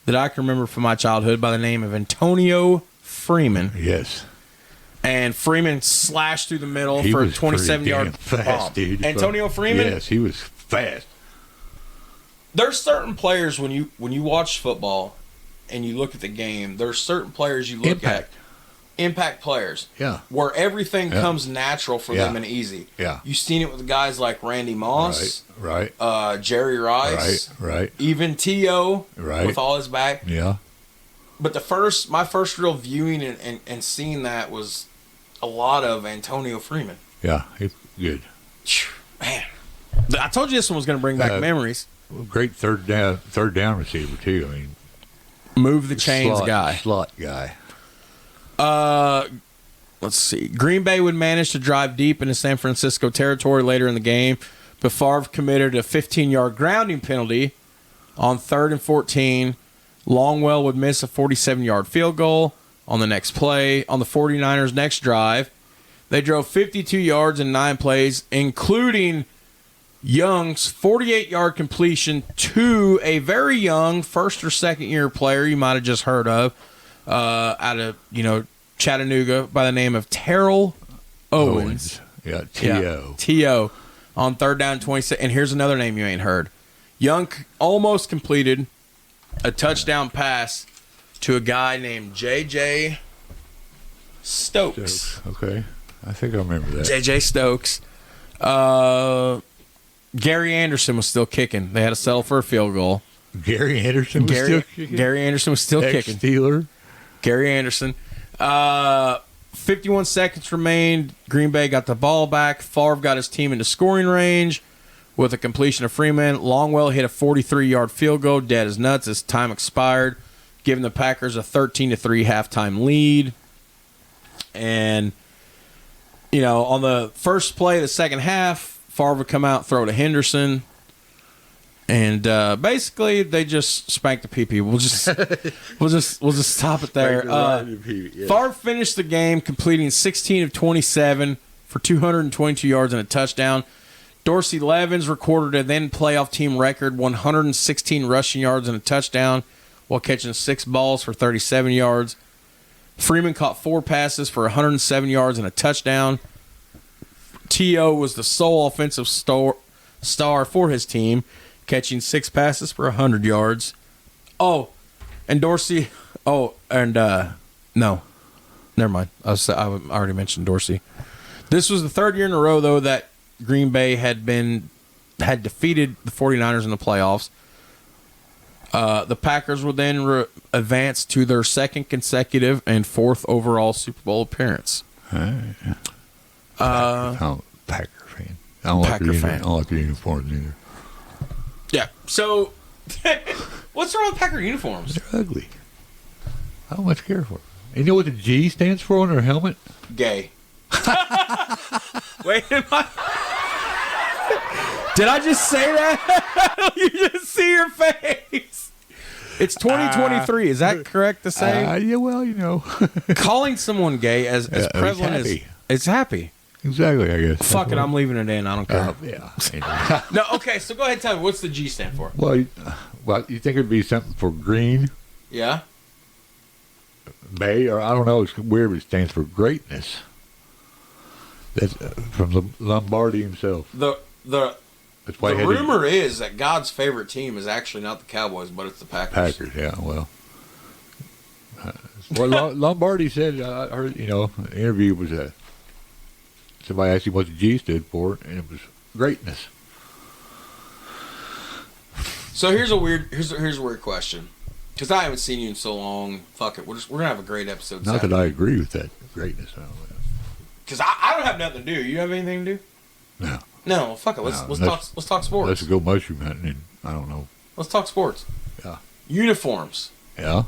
Speaker 1: that I can remember from my childhood by the name of Antonio Freeman.
Speaker 2: Yes.
Speaker 1: And Freeman slashed through the middle for a 27-yard
Speaker 2: fast, dude.
Speaker 1: Antonio Freeman?
Speaker 2: Yes, he was fast.
Speaker 1: There's certain players when you watch football and you look at the game, there's certain players you look at. Impact players.
Speaker 2: Yeah.
Speaker 1: Where everything comes natural for them and easy.
Speaker 2: Yeah.
Speaker 1: You've seen it with guys like Randy Moss.
Speaker 2: Right.
Speaker 1: Jerry Rice.
Speaker 2: Right.
Speaker 1: Even T.O.
Speaker 2: Right.
Speaker 1: with all his back.
Speaker 2: Yeah.
Speaker 1: But my first real viewing and seeing that was a lot of Antonio Freeman.
Speaker 2: Yeah, he's good.
Speaker 1: Man, I told you this one was going to bring back memories.
Speaker 2: Great third down receiver too. I mean,
Speaker 1: move the chains
Speaker 2: slot guy.
Speaker 1: Let's see. Green Bay would manage to drive deep into San Francisco territory later in the game, but Farve committed a 15-yard grounding penalty on 3rd and 14. Longwell would miss a 47-yard field goal on the next play. On the 49ers' next drive, they drove 52 yards in 9 plays, including Young's 48-yard completion to a very young first or second-year player you might have just heard of out of, Chattanooga by the name of Terrell Owens.
Speaker 2: Yeah, T.O.
Speaker 1: T.O. on 3rd down 26. And here's another name you ain't heard. Young almost completed a touchdown pass to a guy named J.J. Stokes.
Speaker 2: Okay. I think I remember that.
Speaker 1: J.J. Stokes. Gary Anderson was still kicking. They had to settle for a field goal.
Speaker 2: Gary Anderson was still kicking?
Speaker 1: Gary Anderson was still kicking.
Speaker 2: Ex-Steeler.
Speaker 1: Gary Anderson. 51 seconds remained. Green Bay got the ball back. Favre got his team into scoring range with a completion of Freeman. Longwell hit a 43-yard field goal, dead as nuts as time expired, giving the Packers a 13-3 halftime lead. And, on the first play of the second half, Favre would come out, throw to Henderson. And basically, they just spanked the PP. We'll just stop it there. Favre finished the game completing 16 of 27 for 222 yards and a touchdown. Dorsey Levens recorded a then playoff team record 116 rushing yards and a touchdown while catching 6 balls for 37 yards. Freeman caught 4 passes for 107 yards and a touchdown. T.O. was the sole offensive star for his team, catching 6 passes for 100 yards. Oh, and Dorsey. Oh, and no, never mind. I already mentioned Dorsey. This was the 3rd year in a row, though, that Green Bay had defeated the 49ers in the playoffs. The Packers would then advance to their 2nd consecutive and 4th overall Super Bowl appearance.
Speaker 2: I'm a Packer fan. I don't like the uniforms either.
Speaker 1: Yeah. So, what's wrong with Packer uniforms?
Speaker 2: They're ugly. I don't much care for them. You know what the G stands for on their helmet?
Speaker 1: Gay. Wait, did I just say that? You just see your face. It's 2023. Is that correct to say?
Speaker 2: Yeah, well,
Speaker 1: Calling someone gay as prevalent as it's happy.
Speaker 2: Exactly, I guess.
Speaker 1: Fuck it, I'm leaving it in. I don't care.
Speaker 2: Yeah.
Speaker 1: No, okay, so go ahead and tell me, what's the G stand for?
Speaker 2: Well, you think it'd be something for green?
Speaker 1: Yeah.
Speaker 2: Bay, or I don't know. It's weird, but it stands for greatness. That's from Lombardi himself.
Speaker 1: The rumor is that God's favorite team is actually not the Cowboys, but it's the Packers.
Speaker 2: Packers, yeah. Well, Lombardi said, I heard, the interview was somebody asked him what the G stood for, and it was greatness.
Speaker 1: So here's a weird question, because I haven't seen you in so long. Fuck it, we're gonna have a great episode.
Speaker 2: Not that I agree with that greatness.
Speaker 1: Because I don't have nothing to do. You have anything to do?
Speaker 2: No.
Speaker 1: No, fuck it. Let's talk sports.
Speaker 2: Let's go mushroom hunting. And I don't know.
Speaker 1: Let's talk sports.
Speaker 2: Yeah.
Speaker 1: Uniforms.
Speaker 2: Yeah.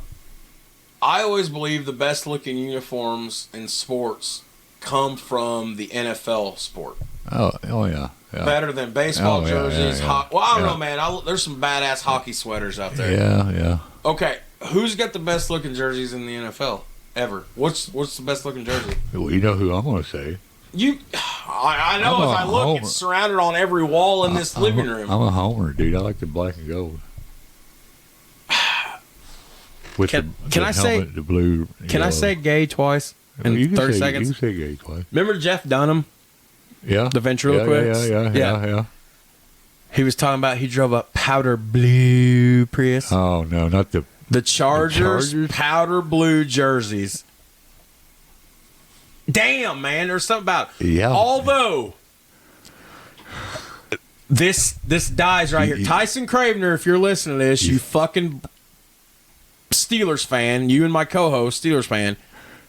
Speaker 1: I always believe the best looking uniforms in sports come from the NFL sport.
Speaker 2: Oh yeah.
Speaker 1: Better than baseball jerseys.
Speaker 2: Yeah.
Speaker 1: Well, I don't know, man. There's some badass hockey sweaters out there.
Speaker 2: Yeah.
Speaker 1: Okay, who's got the best looking jerseys in the NFL ever? What's the best looking jersey?
Speaker 2: Well, you know who I'm going to say.
Speaker 1: I know. As I look, homer. It's surrounded on every wall in this living room.
Speaker 2: I'm a homer, dude. I like the black and gold. With
Speaker 1: can
Speaker 2: the
Speaker 1: I
Speaker 2: helmet,
Speaker 1: say
Speaker 2: the blue?
Speaker 1: Can I say gay twice in 30 seconds?
Speaker 2: You can say gay twice.
Speaker 1: Remember Jeff Dunham?
Speaker 2: Yeah.
Speaker 1: The ventriloquist?
Speaker 2: Yeah.
Speaker 1: He was talking about he drove a powder blue Prius.
Speaker 2: Oh, no, not
Speaker 1: the Chargers powder blue jerseys. Damn, man, there's something about it.
Speaker 2: Yeah.
Speaker 1: Although this dies right here. Tyson Cravener, if you're listening to this, you fucking Steelers fan, you and my co-host Steelers fan,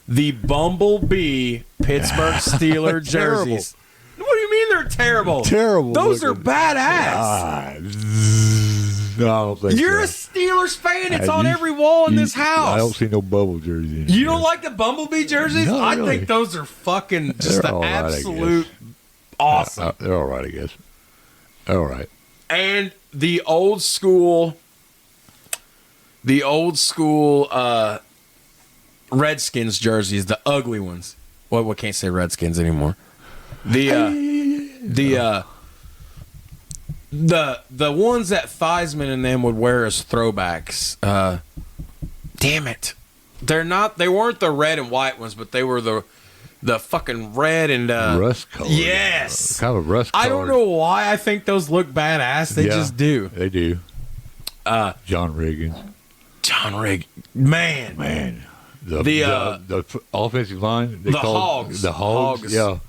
Speaker 1: the Bumblebee Pittsburgh Steelers jerseys. What do you mean they're They're terrible.
Speaker 2: Terrible.
Speaker 1: Those
Speaker 2: looking.
Speaker 1: are badass.
Speaker 2: No, I don't think
Speaker 1: You're a
Speaker 2: so.
Speaker 1: Steelers fan. It's on every wall in this house.
Speaker 2: I don't see no bubble jerseys.
Speaker 1: You don't like the Bumblebee jerseys?
Speaker 2: No,
Speaker 1: I
Speaker 2: really.
Speaker 1: think those are fucking just
Speaker 2: They're
Speaker 1: the
Speaker 2: all right, I
Speaker 1: absolute
Speaker 2: guess.
Speaker 1: awesome.
Speaker 2: They're all right, I guess. All right.
Speaker 1: And the old school Redskins jerseys, the ugly ones. Well, we can't say Redskins anymore. The ones that Theismann and them would wear as throwbacks. Damn it. They weren't the red and white ones, but they were the fucking red and
Speaker 2: Rust color.
Speaker 1: Yes.
Speaker 2: Kind of rust color.
Speaker 1: I don't know why I think those look badass. They just do.
Speaker 2: They do. John Riggins.
Speaker 1: John Rigg. Man.
Speaker 2: The offensive line. They
Speaker 1: The
Speaker 2: called
Speaker 1: Hogs.
Speaker 2: The Hogs.
Speaker 1: Hogs.
Speaker 2: Yeah.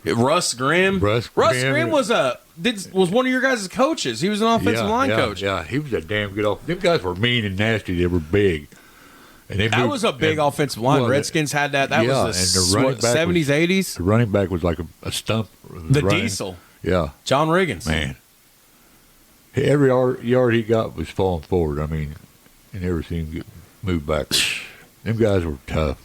Speaker 1: Russ Grimm.
Speaker 2: Russ
Speaker 1: Grimm was one of your guys' coaches. He was an offensive line coach.
Speaker 2: Yeah, he was a damn good offensive. Them guys were mean and nasty. They were big. And
Speaker 1: That was a big offensive line.
Speaker 2: well,
Speaker 1: Redskins had that. That was
Speaker 2: and the running back
Speaker 1: 70s, 80s.
Speaker 2: The running back was like a stump.
Speaker 1: The Diesel.
Speaker 2: Yeah.
Speaker 1: John Riggins.
Speaker 2: Man. Every yard he got was falling forward. I mean, you never seen him get moved backwards. Them guys were tough.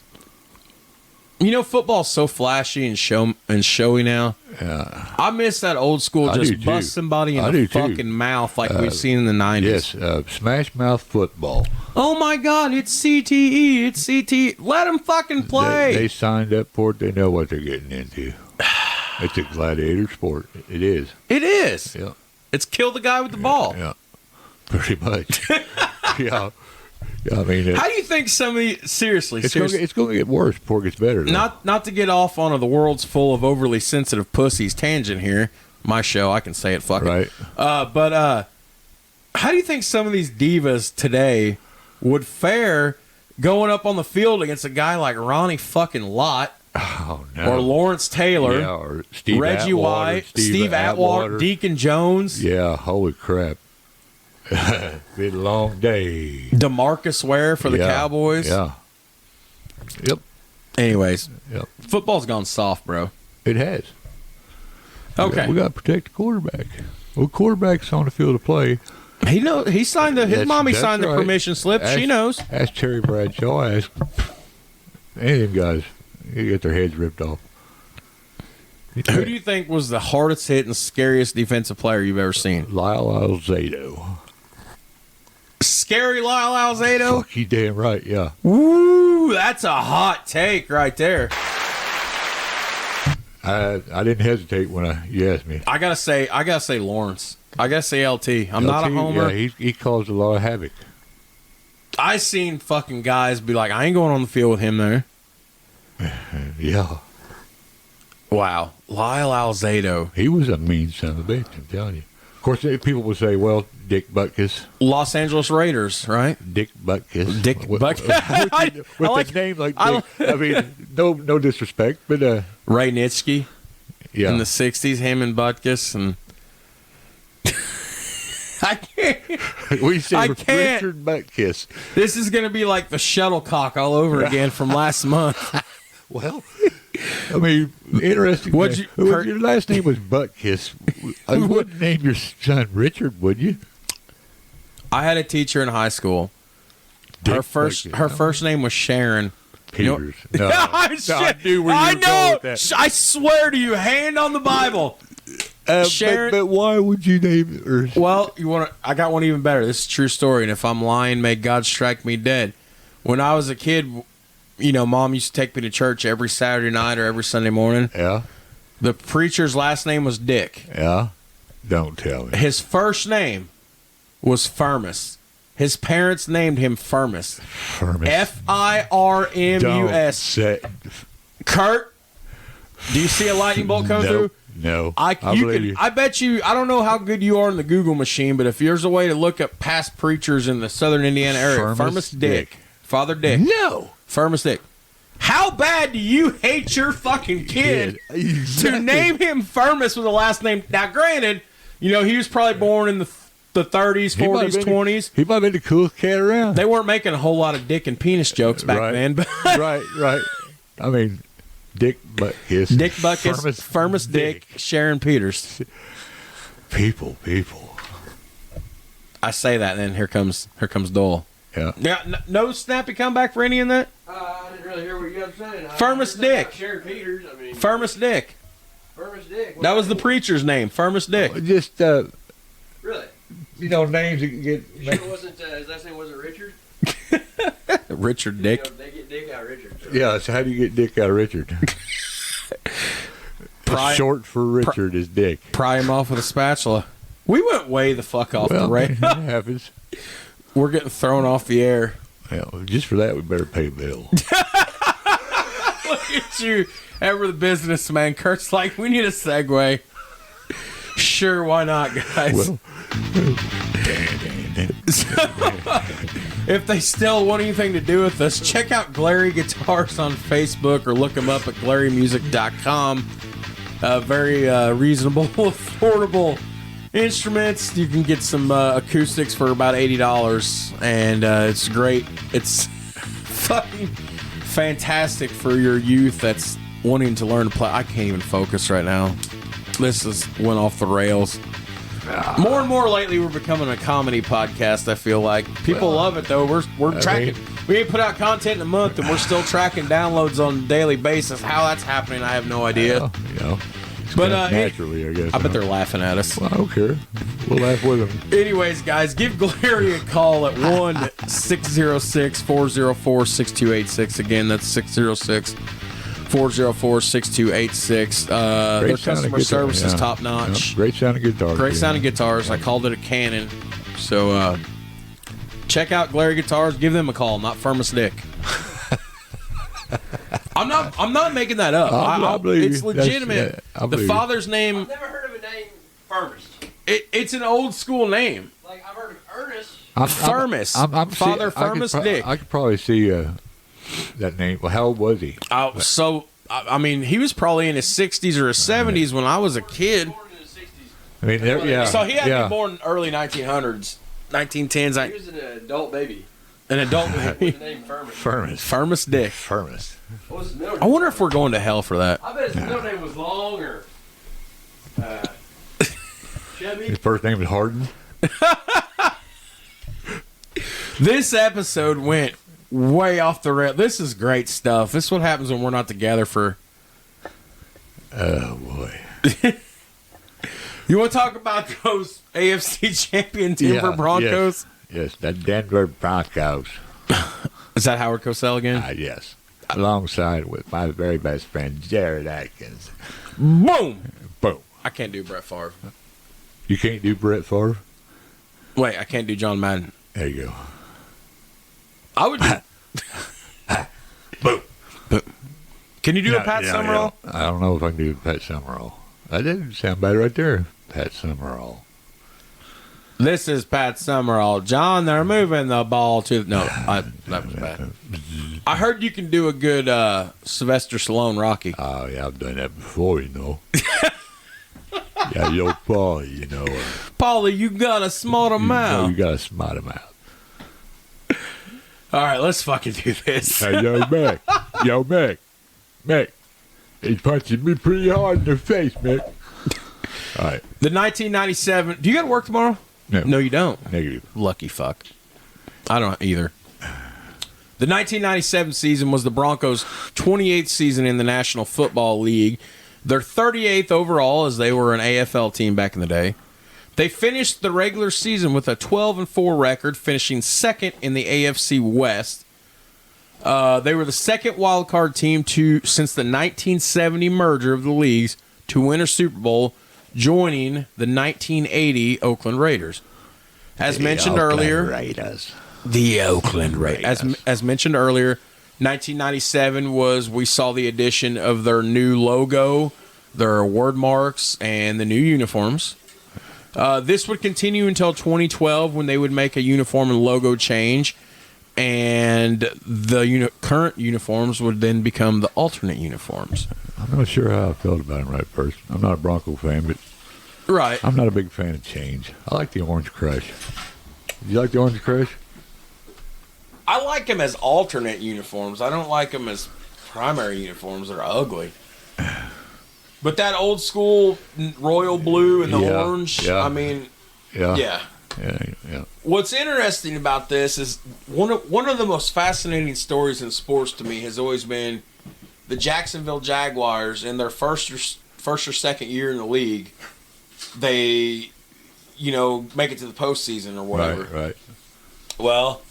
Speaker 1: You know, football's so flashy and showy now.
Speaker 2: Yeah.
Speaker 1: I miss that old school
Speaker 2: I do
Speaker 1: just
Speaker 2: too.
Speaker 1: bust somebody in
Speaker 2: I
Speaker 1: the
Speaker 2: do too.
Speaker 1: fucking mouth like we've seen in the 90s.
Speaker 2: Yes, smash mouth football.
Speaker 1: Oh my God, it's CTE. It's CTE. Let them fucking play.
Speaker 2: They signed up for it. They know what they're getting into. It's a gladiator sport. It is.
Speaker 1: It is.
Speaker 2: Yeah.
Speaker 1: It's kill the guy with the ball.
Speaker 2: Yeah. Pretty much. Yeah. I mean,
Speaker 1: How do you think some of these, seriously,
Speaker 2: it's going to get worse before it gets better. Though.
Speaker 1: not to get off on the world's full of overly sensitive pussies tangent here. My show, I can say it, fuck
Speaker 2: Right.
Speaker 1: it. But how do you think some of these divas today would fare going up on the field against a guy like Ronnie fucking Lott
Speaker 2: Oh, no.
Speaker 1: or Lawrence Taylor,
Speaker 2: Yeah, or Steve
Speaker 1: Reggie
Speaker 2: Atwater,
Speaker 1: White, Steve Atwater, Deacon Jones,
Speaker 2: Yeah, holy crap. Been a long day.
Speaker 1: DeMarcus Ware for the
Speaker 2: Yeah,
Speaker 1: Cowboys?
Speaker 2: Yeah. Yep.
Speaker 1: Anyways,
Speaker 2: Yep.
Speaker 1: football's gone soft, bro.
Speaker 2: It has.
Speaker 1: Okay.
Speaker 2: We got to protect the quarterback. Well, quarterback's on the field to play.
Speaker 1: He signed his mommy signed the
Speaker 2: right.
Speaker 1: permission slip. She knows.
Speaker 2: Ask Terry Bradshaw. Ask any of them guys. You get their heads ripped off.
Speaker 1: Who do you think was the hardest hit and scariest defensive player you've ever seen?
Speaker 2: Lyle Alzado.
Speaker 1: Scary Lyle Alzado?
Speaker 2: Fuck, you damn right, yeah.
Speaker 1: Woo, that's a hot take right there.
Speaker 2: I didn't hesitate when you asked me.
Speaker 1: I gotta say Lawrence. I gotta say LT. I'm not a
Speaker 2: LT,
Speaker 1: homer.
Speaker 2: Yeah, he caused a lot of havoc.
Speaker 1: I seen fucking guys be like, I ain't going on the field with him there.
Speaker 2: Yeah.
Speaker 1: Wow. Lyle Alzado.
Speaker 2: He was a mean son of a bitch, I'm telling you. Of course, people would say, well, Dick Butkus.
Speaker 1: Los Angeles Raiders, right?
Speaker 2: Dick Butkus.
Speaker 1: Dick Butkus.
Speaker 2: With a name like Dick. I mean, no disrespect, but
Speaker 1: Ray Nitschke
Speaker 2: yeah.
Speaker 1: in the 60s, him and Butkus. And I can't.
Speaker 2: We say
Speaker 1: I can't.
Speaker 2: Richard Butkus.
Speaker 1: This is going to be like the shuttlecock all over again from last month.
Speaker 2: Well, I mean, interesting. Your last name was Butkus. I wouldn't name your son Richard, would you?
Speaker 1: I had a teacher in high school. Her first name was Sharon.
Speaker 2: Peters.
Speaker 1: You know,
Speaker 2: No, I knew where you were going with that.
Speaker 1: I swear to you, hand on the Bible. Sharon.
Speaker 2: But why would you name her?
Speaker 1: Well, I got one even better. This is a true story, and if I'm lying, may God strike me dead. When I was a kid, you know, Mom used to take me to church every Saturday night or every Sunday morning.
Speaker 2: Yeah.
Speaker 1: The preacher's last name was Dick.
Speaker 2: Yeah. Don't tell me.
Speaker 1: His first name was Firmus. His parents named him Firmus.
Speaker 2: Firmus.
Speaker 1: Firmus. Kurt, do you see a lightning bolt come through?
Speaker 2: No.
Speaker 1: I bet you. I don't know how good you are in the Google machine, but if there's a way to look up past preachers in the southern Indiana area, Firmus Dick. Father Dick.
Speaker 2: No.
Speaker 1: Firmus Dick. How bad do you hate your fucking kid to name him Firmus with a last name? Now, granted, you know, he was probably born in the 30s, 40s, 20s.
Speaker 2: He might have been the coolest cat around.
Speaker 1: They weren't making a whole lot of dick and penis jokes back then. But
Speaker 2: right. I mean, Dick Butkus.
Speaker 1: Dick Butkus, Firmus Dick, Sharon Peters.
Speaker 2: People.
Speaker 1: I say that, and then here comes Dole.
Speaker 2: Yeah.
Speaker 1: No snappy comeback for any in that?
Speaker 3: I didn't really hear what you guys were saying.
Speaker 1: Firmus Dick.
Speaker 3: Sharon Peters. I mean,
Speaker 1: Firmus Dick.
Speaker 3: Firmus Dick.
Speaker 1: That was the preacher's name, Firmus Dick.
Speaker 2: Just,
Speaker 3: Really?
Speaker 2: names that get...
Speaker 3: You sure it wasn't, his last name wasn't Richard?
Speaker 1: Richard Dick.
Speaker 3: You know, they get Dick out of Richard. So.
Speaker 2: Yeah, so how do you get Dick out of Richard? Short for Richard is Dick.
Speaker 1: Pry him off with a spatula. We went way the fuck off the rail.
Speaker 2: That happens.
Speaker 1: We're getting thrown off the air.
Speaker 2: Well, just for that, we better pay a bill.
Speaker 1: Look at you, ever the businessman. Kurt's like, we need a segue. Sure, why not, guys?
Speaker 2: Well,
Speaker 1: If they still want anything to do with us, check out Glary Guitars on Facebook or look them up at glarymusic.com. Very reasonable, affordable instruments. You can get some acoustics for about $80, and it's great. It's fucking fantastic for your youth that's wanting to learn to play. I can't even focus right now. This went off the rails. More and more lately, we're becoming a comedy podcast. I feel like people love it though. We're tracking. We ain't put out content in a month, and we're still tracking downloads on a daily basis. How that's happening, I have no idea. But
Speaker 2: naturally, I guess.
Speaker 1: I bet they're laughing at us.
Speaker 2: Well, I don't care. We'll laugh with them.
Speaker 1: Anyways, guys, give Glary a call at 1-606-404-6286. Again, that's 606-404-6286. Their customer service is top notch.
Speaker 2: Great sounding guitars.
Speaker 1: Great sounding guitars. I called it a Canon. So check out Glary Guitars. Give them a call, not Firmus Dick. I'm not making that up.
Speaker 2: I believe
Speaker 1: it's legitimate. The father's name.
Speaker 3: I've never heard of a name Firmus.
Speaker 1: It's an old school name.
Speaker 3: Like I've heard of Ernest.
Speaker 1: Firmus. Father Firmus Dick.
Speaker 2: I could probably see that name. Well, how old was he?
Speaker 1: I mean, he was probably in his 60s or his 70s when I was a kid.
Speaker 3: Born in the 60s.
Speaker 2: I mean, yeah.
Speaker 1: So he had to be born early 1900s, 1910s.
Speaker 3: He was an adult baby.
Speaker 1: An adult
Speaker 3: What's his name? Firmus.
Speaker 1: Firmus Dick.
Speaker 2: Firmus.
Speaker 3: What was his middle name?
Speaker 1: I wonder if we're going to hell for that.
Speaker 3: I bet his middle name was long or Chevy.
Speaker 2: His first name was Harden.
Speaker 1: This episode went way off the rail. This is great stuff. This is what happens when we're not together for...
Speaker 2: Oh, boy.
Speaker 1: You want to talk about those AFC champion Denver Broncos?
Speaker 2: Yes, the Denver Broncos.
Speaker 1: Is that Howard Cosell again?
Speaker 2: Yes. Alongside with my very best friend, Jared Atkins.
Speaker 1: Boom!
Speaker 2: Boom.
Speaker 1: I can't do Brett Favre.
Speaker 2: You can't do Brett Favre?
Speaker 1: Wait, I can't do John Madden.
Speaker 2: There you go.
Speaker 1: I would do...
Speaker 2: Boom.
Speaker 1: Can you do a Pat Summerall?
Speaker 2: I don't know if I can do Pat Summerall. That didn't sound bad right there. Pat Summerall.
Speaker 1: This is Pat Summerall. John, they're moving the ball to... No, that was bad. I heard you can do a good Sylvester Stallone Rocky.
Speaker 2: Oh, yeah, I've done that before, you know. Yeah, yo, Paul, you know.
Speaker 1: Paulie, you got a smart amount.
Speaker 2: You got a smart amount.
Speaker 1: All right, let's fucking do this.
Speaker 2: Hey, yo, Mac. Yo, Mac. Mac. He's punching me pretty hard in the face, Mac. All right.
Speaker 1: The 1997... Do you got to work tomorrow?
Speaker 2: No.
Speaker 1: No, you don't.
Speaker 2: Negative.
Speaker 1: Lucky fuck. I don't either. The 1997 season was the Broncos' 28th season in the National Football League. Their 38th overall, as they were an AFL team back in the day. They finished the regular season with a 12-4 record, finishing second in the AFC West. They were the second wildcard team since the 1970 merger of the leagues to win a Super Bowl, joining the 1980 Oakland Raiders. As mentioned earlier, the Oakland Raiders. As mentioned earlier, 1997 we saw the addition of their new logo, their word marks, and the new uniforms. This would continue until 2012 when they would make a uniform and logo change, and the current uniforms would then become the alternate uniforms.
Speaker 2: I'm not sure how I felt about him right first. I'm not a Bronco fan, but
Speaker 1: right.
Speaker 2: I'm not a big fan of change. I like the Orange Crush. You like the Orange Crush?
Speaker 1: I like them as alternate uniforms. I don't like them as primary uniforms are ugly. But that old school royal blue and the orange, I mean, yeah. What's interesting about this is one of the most fascinating stories in sports to me has always been the Jacksonville Jaguars in their first or second year in the league. They, make it to the postseason or whatever.
Speaker 2: Right.
Speaker 1: Well,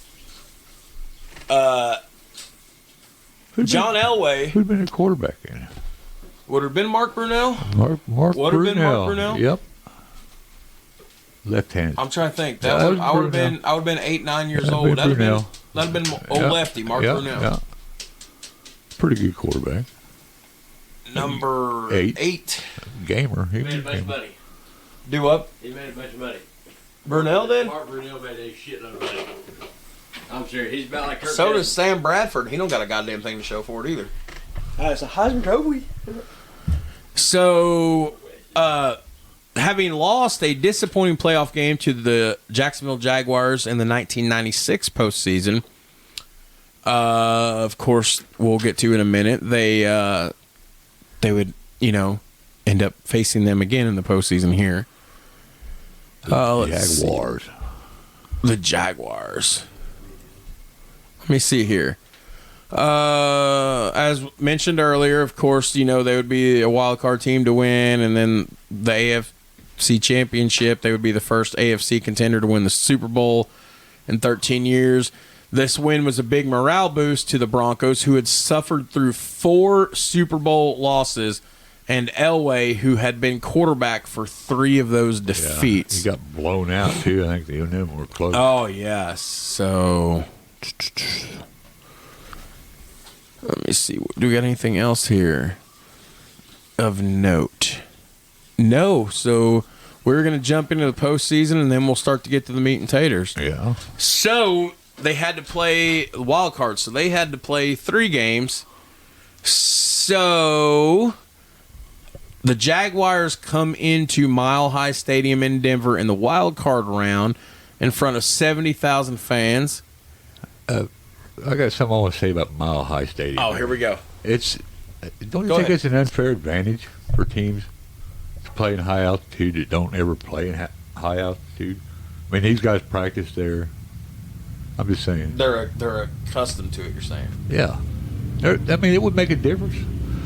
Speaker 1: John Elway.
Speaker 2: Who'd been a quarterback in?
Speaker 1: Would have been Mark Brunell?
Speaker 2: Mark
Speaker 1: Would have been Mark Brunell?
Speaker 2: Yep. Left-handed.
Speaker 1: I'm trying to think. I would have been 8, 9 years old. That'd have been old lefty, Mark Brunell.
Speaker 2: Yeah. Pretty good quarterback.
Speaker 1: Number 8.
Speaker 2: Gamer.
Speaker 3: He made a bunch of money.
Speaker 1: Do what?
Speaker 3: He made a bunch of money.
Speaker 1: Brunell did?
Speaker 3: Mark Brunell made a shitload of money. I'm serious. He's about like Kirk
Speaker 1: So
Speaker 3: Cousins.
Speaker 1: does Sam Bradford. He don't got a goddamn thing to show for it either.
Speaker 4: It's a Heisman Trophy.
Speaker 1: So, having lost a disappointing playoff game to the Jacksonville Jaguars in the 1996 postseason, of course, we'll get to in a minute. They would, end up facing them again in the postseason here.
Speaker 2: Jaguars.
Speaker 1: The Jaguars. Let me see here. As mentioned earlier, of course, they would be a wild card team to win, and then the AFC Championship. They would be the first AFC contender to win the Super Bowl in 13 years. This win was a big morale boost to the Broncos, who had suffered through 4 Super Bowl losses, and Elway, who had been quarterback for 3 of those defeats.
Speaker 2: He got blown out, too. I think the them were close.
Speaker 1: Oh, yeah. So, let me see. Do we got anything else here of note? No. So, we're going to jump into the postseason, and then we'll start to get to the meat and taters.
Speaker 2: Yeah.
Speaker 1: So, they had to play wild card. So, they had to play 3 games. So, the Jaguars come into Mile High Stadium in Denver in the wild card round in front of 70,000 fans.
Speaker 2: I got something I want to say about Mile High Stadium.
Speaker 1: Oh, here we go.
Speaker 2: Don't you think it's an unfair advantage for teams to play in high altitude that don't ever play in high altitude? I mean, these guys practice there. I'm just saying.
Speaker 1: They're accustomed to it, you're saying.
Speaker 2: Yeah. It would make a difference.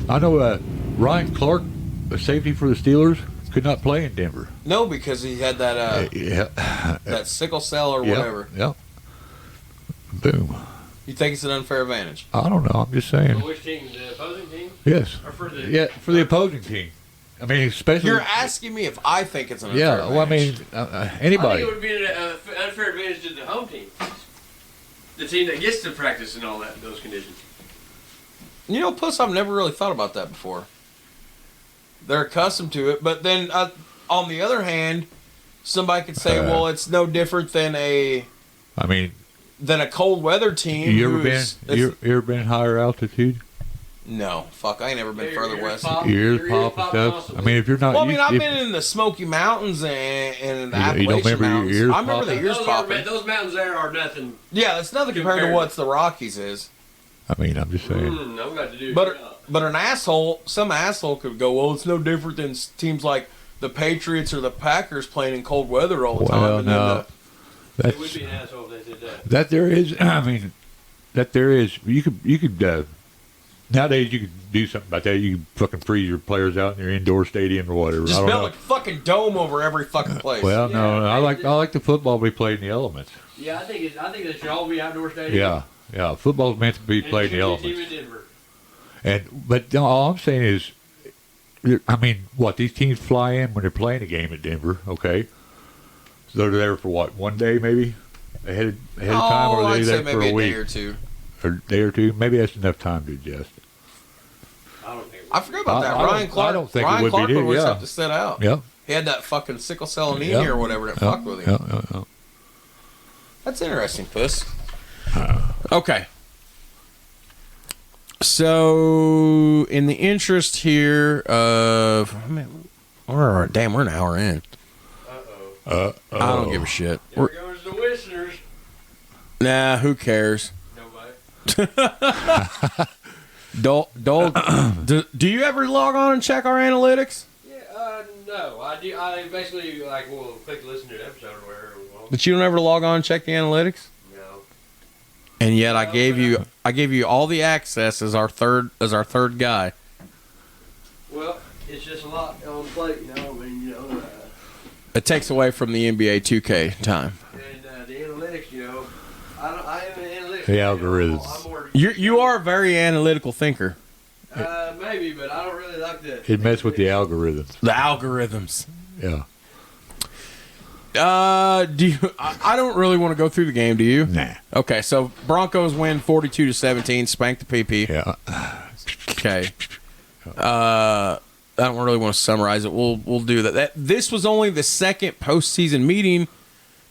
Speaker 2: I know Ryan Clark, the safety for the Steelers, could not play in Denver.
Speaker 1: No, because he had that that sickle cell or whatever.
Speaker 2: Yep. Boom.
Speaker 1: You think it's an unfair advantage?
Speaker 2: I don't know. I'm just saying.
Speaker 3: For which team? The opposing team?
Speaker 2: Yes.
Speaker 3: Or for the
Speaker 2: for the opposing team. I mean, especially.
Speaker 1: You're asking me if I think it's an unfair advantage.
Speaker 2: Well, I mean,
Speaker 3: I
Speaker 2: anybody.
Speaker 3: think it would be an unfair advantage to the home team. The team that gets to practice in all those conditions.
Speaker 1: Plus I've never really thought about that before. They're accustomed to it, but then on the other hand, somebody could say, well, it's no different than a cold weather team.
Speaker 2: You ever been higher altitude?
Speaker 1: No, fuck, I ain't never been further west.
Speaker 2: Ears pop and stuff.
Speaker 3: Constantly.
Speaker 2: I mean, if you're not.
Speaker 1: Well, I've been in the Smoky Mountains and the
Speaker 2: You don't
Speaker 1: Appalachian
Speaker 2: remember your
Speaker 1: Mountains.
Speaker 2: ears
Speaker 1: I remember the ears popping.
Speaker 3: Those mountains there are nothing.
Speaker 1: Yeah, that's nothing compared to what the Rockies is.
Speaker 2: I mean, I'm just saying.
Speaker 3: I'm glad to do.
Speaker 1: But some asshole could go, well, it's no different than teams like the Patriots or the Packers playing in cold weather all the time.
Speaker 2: Well, no.
Speaker 3: It would be an asshole if they did that.
Speaker 2: That there is. I mean, that there is. You could. Nowadays, you could do something about that. You could fucking freeze your players out in your indoor stadium or whatever.
Speaker 1: Just build a fucking dome over every fucking place.
Speaker 2: Well, no, I like the football to be played in the elements.
Speaker 3: Yeah, I think that should all be outdoor stadium.
Speaker 2: Yeah. Football's meant to be played in the elements.
Speaker 3: Team in Denver.
Speaker 2: But all I'm saying is, I mean, these teams fly in when they're playing a game at Denver, okay? So they're there for what, 1 day maybe ahead of time, or are they there for a week?
Speaker 1: Day or two.
Speaker 2: Or a day or two? Maybe that's enough time to adjust.
Speaker 1: I forgot about that.
Speaker 2: Ryan Clark
Speaker 1: would always have to sit out.
Speaker 2: Yep.
Speaker 1: He had that fucking sickle cell anemia or whatever that fucked with him.
Speaker 2: Yeah.
Speaker 1: That's interesting, Puss. Okay. So, in the interest here of... we're an hour in.
Speaker 3: Uh-oh.
Speaker 1: I don't give a shit.
Speaker 3: There goes the listeners.
Speaker 1: Nah, who cares?
Speaker 3: Nobody.
Speaker 1: Dole, do you ever log on and check our analytics?
Speaker 3: Yeah, no. I do. I basically will click listen to an episode or whatever.
Speaker 1: But you don't ever log on and check the analytics?
Speaker 3: No.
Speaker 1: And yet I gave you all the access as our third guy.
Speaker 3: Well, it's just a lot on the plate, I mean,
Speaker 1: It takes away from the NBA 2K time.
Speaker 3: and the analytics, I am an analytics.
Speaker 2: The algorithms.
Speaker 3: I'm more,
Speaker 1: You are a very analytical thinker.
Speaker 3: maybe, but I don't really like that.
Speaker 2: It messed with the algorithms.
Speaker 1: The algorithms.
Speaker 2: Yeah.
Speaker 1: Do you? I don't really want to go through the game. Do you?
Speaker 2: Nah.
Speaker 1: Okay, so Broncos win 42-17, spank the PP.
Speaker 2: Yeah.
Speaker 1: Okay. I don't really want to summarize it. We'll do that. This was only the second postseason meeting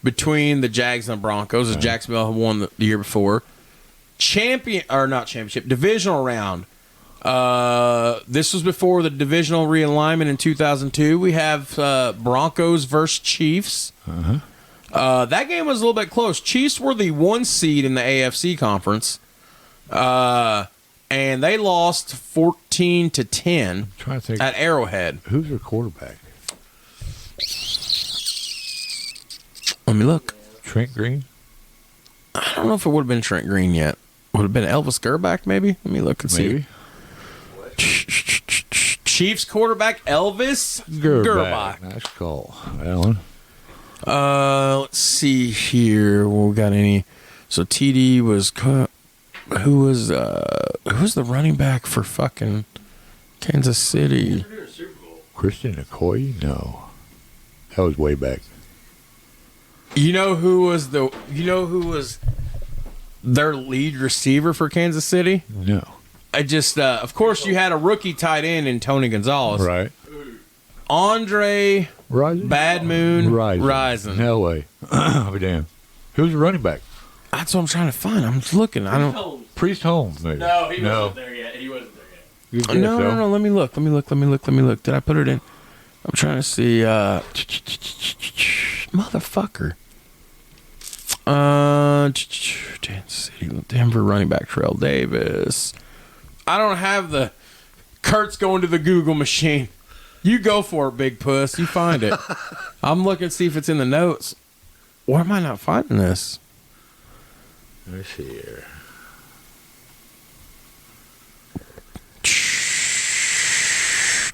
Speaker 1: between the Jags and the Broncos, as Jacksonville had won the year before. Divisional round. This was before the divisional realignment in 2002. We have Broncos versus Chiefs. That game was a little bit close. Chiefs were the 1 seed in the AFC conference, and they lost 14-10
Speaker 2: Trying to think.
Speaker 1: at Arrowhead.
Speaker 2: Who's their quarterback?
Speaker 1: Let me look.
Speaker 2: Trent Green?
Speaker 1: I don't know if it would have been Trent Green yet. Would have been Elvis Gerback, maybe? Let me look and
Speaker 2: Maybe.
Speaker 1: see. Chiefs quarterback Elvis Gerback.
Speaker 2: Nice call, Alan.
Speaker 1: Let's see here. We got any? So TD was who was the running back for fucking Kansas City?
Speaker 3: We're doing a Super Bowl.
Speaker 2: Christian Okoye? No. That was way back.
Speaker 1: You know who was their lead receiver for Kansas City?
Speaker 2: No.
Speaker 1: I just of course you had a rookie tight end in Tony Gonzalez.
Speaker 2: Right.
Speaker 1: Andre
Speaker 2: Rising?
Speaker 1: Bad Moon
Speaker 2: Rising. No way. I'll be damned. Who's the running back?
Speaker 1: That's what I'm trying to find. I'm just looking. I don't.
Speaker 3: Holmes.
Speaker 2: Priest Holmes, maybe.
Speaker 3: No, he wasn't there yet. He wasn't there yet.
Speaker 2: You guess
Speaker 1: No,
Speaker 2: so?
Speaker 1: no. Let me look. Did I put it in? I'm trying to see. Motherfucker. Denver running back Terrell Davis. I don't have the. Kurt's going to the Google machine. You go for it, big puss. You find it. I'm looking to see if it's in the notes. Why am I not finding this?
Speaker 2: Let's see here.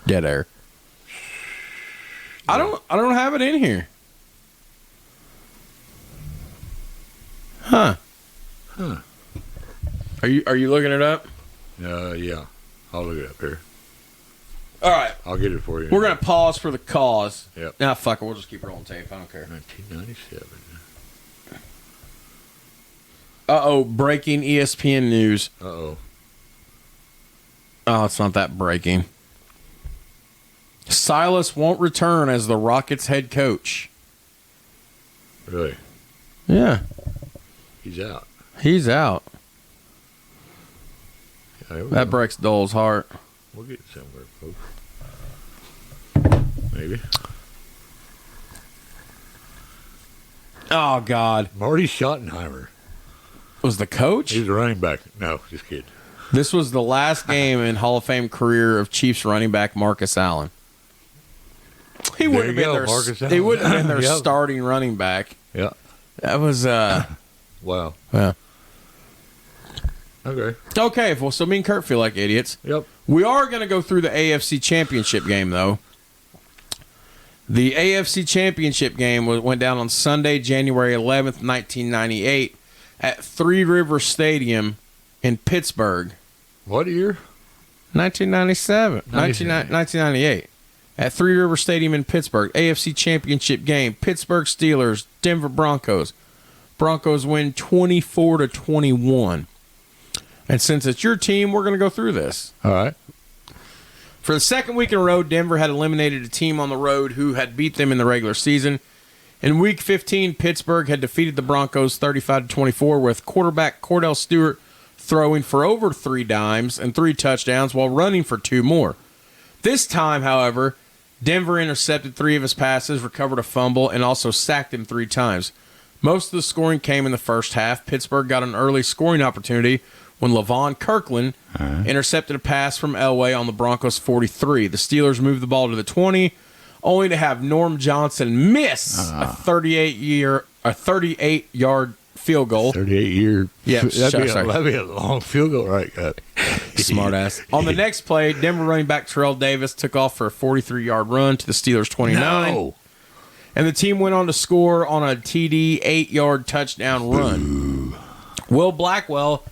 Speaker 1: Dead air. I don't have it in here. Huh. Are you looking it up?
Speaker 2: Yeah. I'll look it up here.
Speaker 1: All right.
Speaker 2: I'll get it for you.
Speaker 1: We're gonna pause for the cause.
Speaker 2: Yep.
Speaker 1: Nah, fuck it. We'll just keep rolling tape. I don't care.
Speaker 2: 1997.
Speaker 1: Breaking ESPN news.
Speaker 2: Uh-oh.
Speaker 1: Oh, it's not that breaking. Silas won't return as the Rockets head coach.
Speaker 2: Really?
Speaker 1: Yeah,
Speaker 2: He's out.
Speaker 1: he's out.
Speaker 2: Yeah, there we
Speaker 1: That
Speaker 2: go.
Speaker 1: breaks Dole's heart.
Speaker 2: We'll get somewhere, folks. Maybe.
Speaker 1: Oh, God.
Speaker 2: Marty Schottenheimer.
Speaker 1: Was the coach?
Speaker 2: He's a running back. No, just kidding.
Speaker 1: This was the last game in Hall of Fame career of Chiefs running back Marcus Allen. He wouldn't have
Speaker 2: you
Speaker 1: been
Speaker 2: go,
Speaker 1: their.
Speaker 2: Marcus
Speaker 1: He
Speaker 2: Allen.
Speaker 1: wouldn't have been their
Speaker 2: Yep.
Speaker 1: starting running back.
Speaker 2: Yeah.
Speaker 1: That was
Speaker 2: Wow.
Speaker 1: yeah.
Speaker 2: Okay.
Speaker 1: Okay. Well, so me and Kurt feel like idiots.
Speaker 2: Yep.
Speaker 1: We are going to go through the AFC Championship game, though. The AFC Championship game went down on Sunday, January 11th, 1998, at Three River Stadium in Pittsburgh.
Speaker 2: What year?
Speaker 1: 1997. 1998. At Three River Stadium in Pittsburgh. AFC Championship game. Pittsburgh Steelers, Denver Broncos. Broncos win 24-21. And since it's your team, we're going to go through this.
Speaker 2: All right.
Speaker 1: For the second week in a row, Denver had eliminated a team on the road who had beat them in the regular season. In Week 15, Pittsburgh had defeated the Broncos 35-24 with quarterback Cordell Stewart throwing for over 3 dimes and 3 touchdowns while running for 2 more. This time, however, Denver intercepted 3 of his passes, recovered a fumble, and also sacked him 3 times. Most of the scoring came in the first half. Pittsburgh got an early scoring opportunity when LaVon Kirkland intercepted a pass from Elway on the Broncos 43. The Steelers moved the ball to the 20, only to have Norm Johnson miss a 38-yard field goal.
Speaker 2: 38-year.
Speaker 1: Yeah,
Speaker 2: that'd be a long field goal, right?
Speaker 1: Smart ass. On the next play, Denver running back Terrell Davis took off for a 43-yard run to the Steelers 29.
Speaker 2: No.
Speaker 1: And the team went on to score on a TD 8-yard touchdown run. Will Blackwell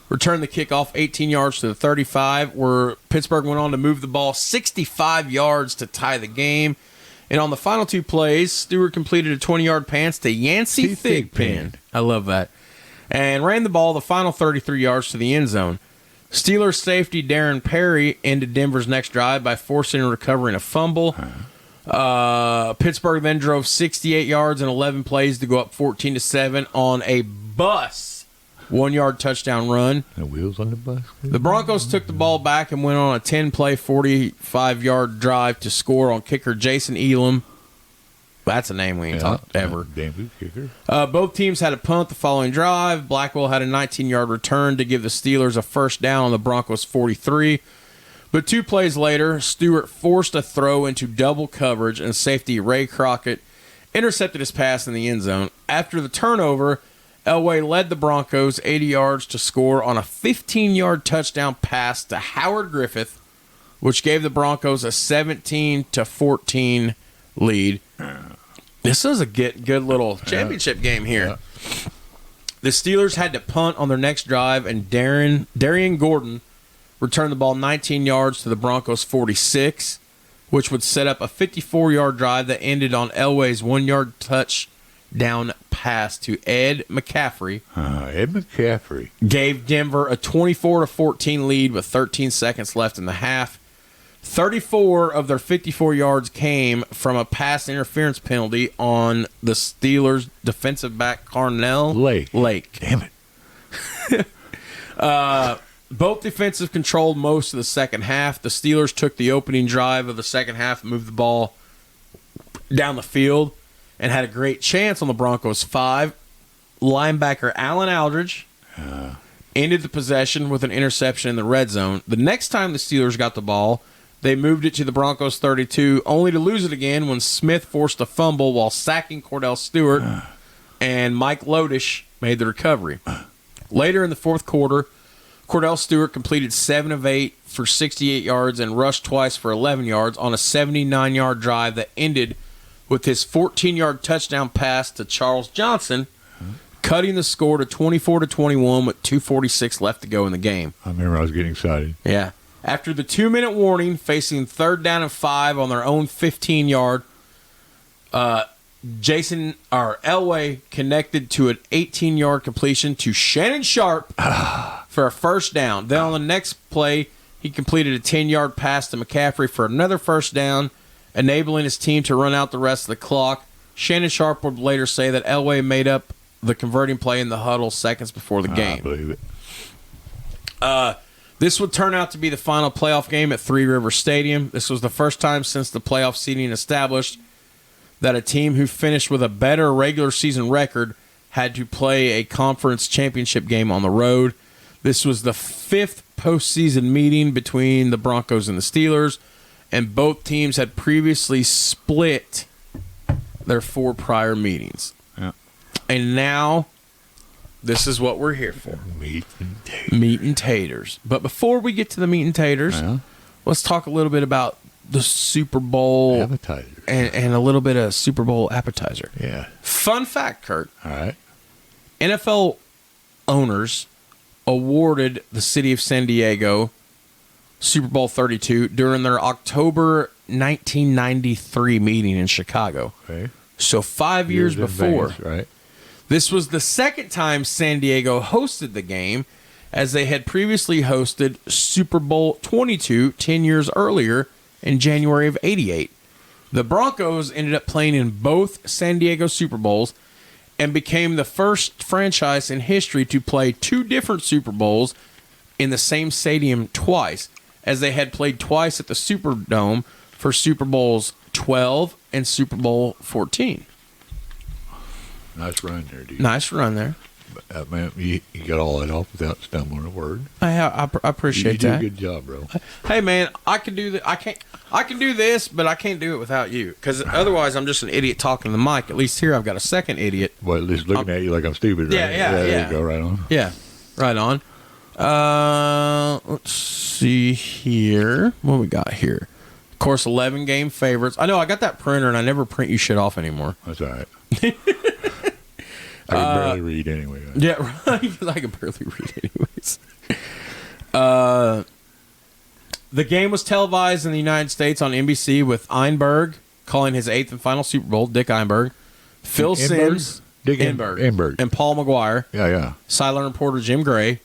Speaker 1: returned the kickoff 18 yards to the 35, where Pittsburgh went on to move the ball 65 yards to tie the game. And on the final two plays, Stewart completed a 20-yard pass to Yancey Thigpen. I love that. And ran the ball the final 33 yards to the end zone. Steelers safety Darren Perry ended Denver's next drive by forcing and recovering a fumble. Pittsburgh then drove 68 yards and 11 plays to go up 14-7 on a bus 1-yard touchdown run.
Speaker 2: The wheels on the bus.
Speaker 1: The Broncos took the ball back and went on a 10-play, 45-yard drive to score on kicker Jason Elam. That's a name we ain't talked ever.
Speaker 2: Damn good kicker.
Speaker 1: Both teams had a punt the following drive. Blackwell had a 19-yard return to give the Steelers a first down on the Broncos 43. But 2 plays later, Stewart forced a throw into double coverage, and safety Ray Crockett intercepted his pass in the end zone. After the turnover, Elway led the Broncos 80 yards to score on a 15-yard touchdown pass to Howard Griffith, which gave the Broncos a 17-14 lead. This is a good little championship game here.
Speaker 2: Yeah.
Speaker 1: The Steelers had to punt on their next drive, and Darian Gordon returned the ball 19 yards to the Broncos 46, which would set up a 54-yard drive that ended on Elway's 1-yard touchdown pass to Ed McCaffrey.
Speaker 2: Ed McCaffrey
Speaker 1: Gave Denver a 24-14 lead with 13 seconds left in the half. 34 of their 54 yards came from a pass interference penalty on the Steelers' defensive back Carnell Lake.
Speaker 2: Damn it.
Speaker 1: Both defensive controlled most of the second half. The Steelers took the opening drive of the second half and moved the ball down the field and had a great chance on the Broncos 5. Linebacker Alan Aldridge ended the possession with an interception in the red zone. The next time the Steelers got the ball, they moved it to the Broncos 32, only to lose it again when Smith forced a fumble while sacking Cordell Stewart, and Mike Lodish made the recovery. Later in the fourth quarter, Cordell Stewart completed 7 of 8 for 68 yards and rushed twice for 11 yards on a 79-yard drive that ended with his 14-yard touchdown pass to Charles Johnson, cutting the score to 24-21 with 2:46 left to go in the game.
Speaker 2: I remember I was getting excited.
Speaker 1: Yeah. After the 2-minute warning, facing 3rd down and 5 on their own 15-yard, Elway connected to an 18-yard completion to Shannon Sharp for a first down. Then on the next play, he completed a 10-yard pass to McCaffrey for another first down, enabling his team to run out the rest of the clock. Shannon Sharp would later say that Elway made up the converting play in the huddle seconds before the game.
Speaker 2: I believe it.
Speaker 1: This would turn out to be the final playoff game at Three Rivers Stadium. This was the first time since the playoff seeding established that a team who finished with a better regular season record had to play a conference championship game on the road. This was the 5th postseason meeting between the Broncos and the Steelers, and both teams had previously split their 4 prior meetings.
Speaker 2: Yeah.
Speaker 1: And now, this is what we're here for.
Speaker 2: Meat and taters.
Speaker 1: Meat and taters. But before we get to the meat and taters, let's talk a little bit about the Super Bowl
Speaker 2: Appetizer.
Speaker 1: and a little bit of Super Bowl appetizer.
Speaker 2: Yeah.
Speaker 1: Fun fact, Kurt.
Speaker 2: All right.
Speaker 1: NFL owners awarded the city of San Diego Super Bowl 32 during their October 1993 meeting in Chicago.
Speaker 2: Okay.
Speaker 1: So 5 years before.
Speaker 2: Advance, right.
Speaker 1: This was the second time San Diego hosted the game, as they had previously hosted Super Bowl 22 10 years earlier in January of '88. The Broncos ended up playing in both San Diego Super Bowls and became the first franchise in history to play 2 different Super Bowls in the same stadium twice, as they had played twice at the Superdome for Super Bowls 12 and Super Bowl 14.
Speaker 2: Nice run there, dude.
Speaker 1: Nice run there.
Speaker 2: Man, you got all that off without stumbling a word.
Speaker 1: I appreciate
Speaker 2: You do a
Speaker 1: that.
Speaker 2: good job, bro.
Speaker 1: Hey man, I can do that. I can do this, but I can't do it without you. Because otherwise, I'm just an idiot talking to the mic. At least here, I've got a second idiot.
Speaker 2: Well, at least looking at you like I'm stupid, right?
Speaker 1: Yeah.
Speaker 2: There you go, right on.
Speaker 1: Yeah, right on. Let's see here. What we got here? Of course, 11 game favorites. I know I got that printer, and I never print you shit off anymore.
Speaker 2: That's all right. I can barely read anyway. Right?
Speaker 1: Yeah, right. Because I can barely read anyways. The game was televised in the United States on NBC with Einberg calling his 8th and final Super Bowl, Dick Einberg, Phil Simms,
Speaker 2: Dick
Speaker 1: Enberg, and Paul McGuire,
Speaker 2: Yeah.
Speaker 1: sideline reporter Jim Gray.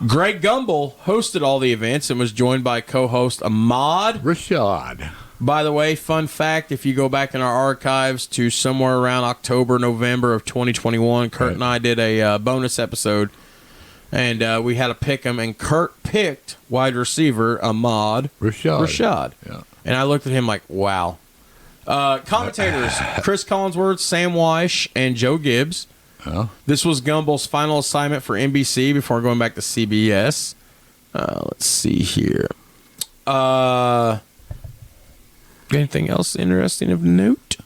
Speaker 1: Greg Gumbel hosted all the events and was joined by co-host Ahmad
Speaker 2: Rashad.
Speaker 1: By the way, fun fact, if you go back in our archives to somewhere around October, November of 2021, Kurt and I did a bonus episode, and we had to pick him, and Kurt picked wide receiver Ahmad Rashad.
Speaker 2: Yeah.
Speaker 1: And I looked at him like, wow. Commentators, Chris Collinsworth, Sam Weish, and Joe Gibbs.
Speaker 2: Oh.
Speaker 1: This was Gumbel's final assignment for NBC before going back to CBS. Let's see here. Anything else interesting of note?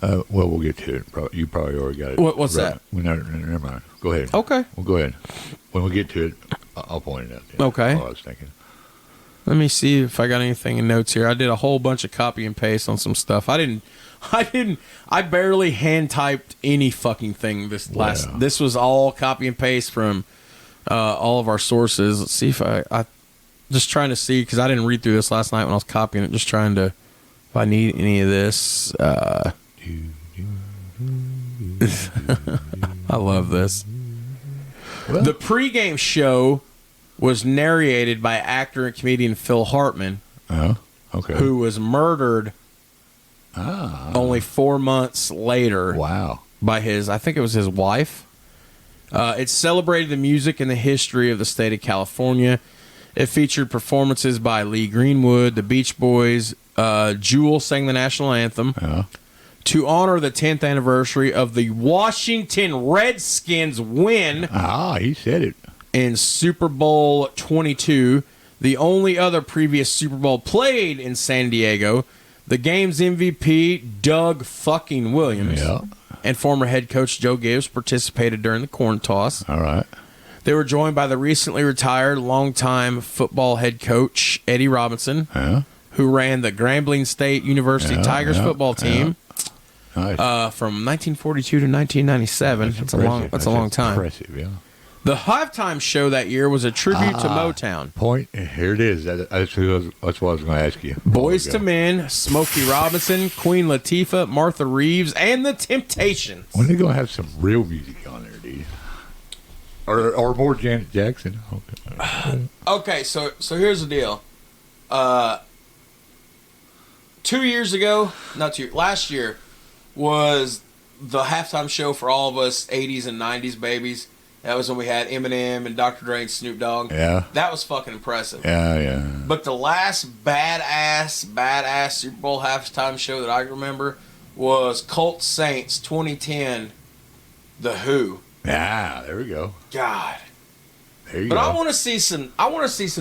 Speaker 2: Well, we'll get to it. You probably already got it.
Speaker 1: What's that?
Speaker 2: Never mind. Go ahead.
Speaker 1: Okay.
Speaker 2: Well, go ahead. When we get to it, I'll point it out. Then.
Speaker 1: Okay.
Speaker 2: That's what I was thinking.
Speaker 1: Let me see if I got anything in notes here. I did a whole bunch of copy and paste on some stuff. I barely hand typed any fucking thing this was all copy and paste from all of our sources. Let's see if I just trying to see, because I didn't read through this last night when I was copying it, just trying to, if I need any of this. I love this.
Speaker 2: Well,
Speaker 1: The pregame show was narrated by actor and comedian Phil Hartman,
Speaker 2: okay.
Speaker 1: who was murdered only 4 months later
Speaker 2: Wow.
Speaker 1: by I think it was his wife. It celebrated the music and the history of the state of California. It featured performances by Lee Greenwood, the Beach Boys. Jewel sang the national anthem. To honor the 10th anniversary of the Washington Redskins win
Speaker 2: He said it.
Speaker 1: in Super Bowl 22, the only other previous Super Bowl played in San Diego. The game's MVP, Doug fucking Williams, and former head coach Joe Gibbs participated during the coin toss.
Speaker 2: All right.
Speaker 1: They were joined by the recently retired longtime football head coach Eddie Robinson, who ran the Grambling State University Tigers football team
Speaker 2: Nice.
Speaker 1: from 1942 to 1997. That's a long time.
Speaker 2: Impressive, yeah.
Speaker 1: The halftime show that year was a tribute to Motown.
Speaker 2: Point. Here it is. That's what I was going to ask you.
Speaker 1: Boys to Men, Smokey Robinson, Queen Latifah, Martha Reeves, and the Temptations.
Speaker 2: When are they going to have some real music on there, dude? Or more Janet Jackson?
Speaker 1: Okay, so here's the deal. 2 years ago, last year was the halftime show for all of us 80s and 90s babies. That was when we had Eminem and Dr. Dre and Snoop Dogg.
Speaker 2: Yeah.
Speaker 1: That was fucking impressive.
Speaker 2: Yeah.
Speaker 1: But the last badass Super Bowl halftime show that I remember was Cult Saints 2010, The Who.
Speaker 2: Yeah, there we go.
Speaker 1: God.
Speaker 2: There you
Speaker 1: But
Speaker 2: go.
Speaker 1: I want to see some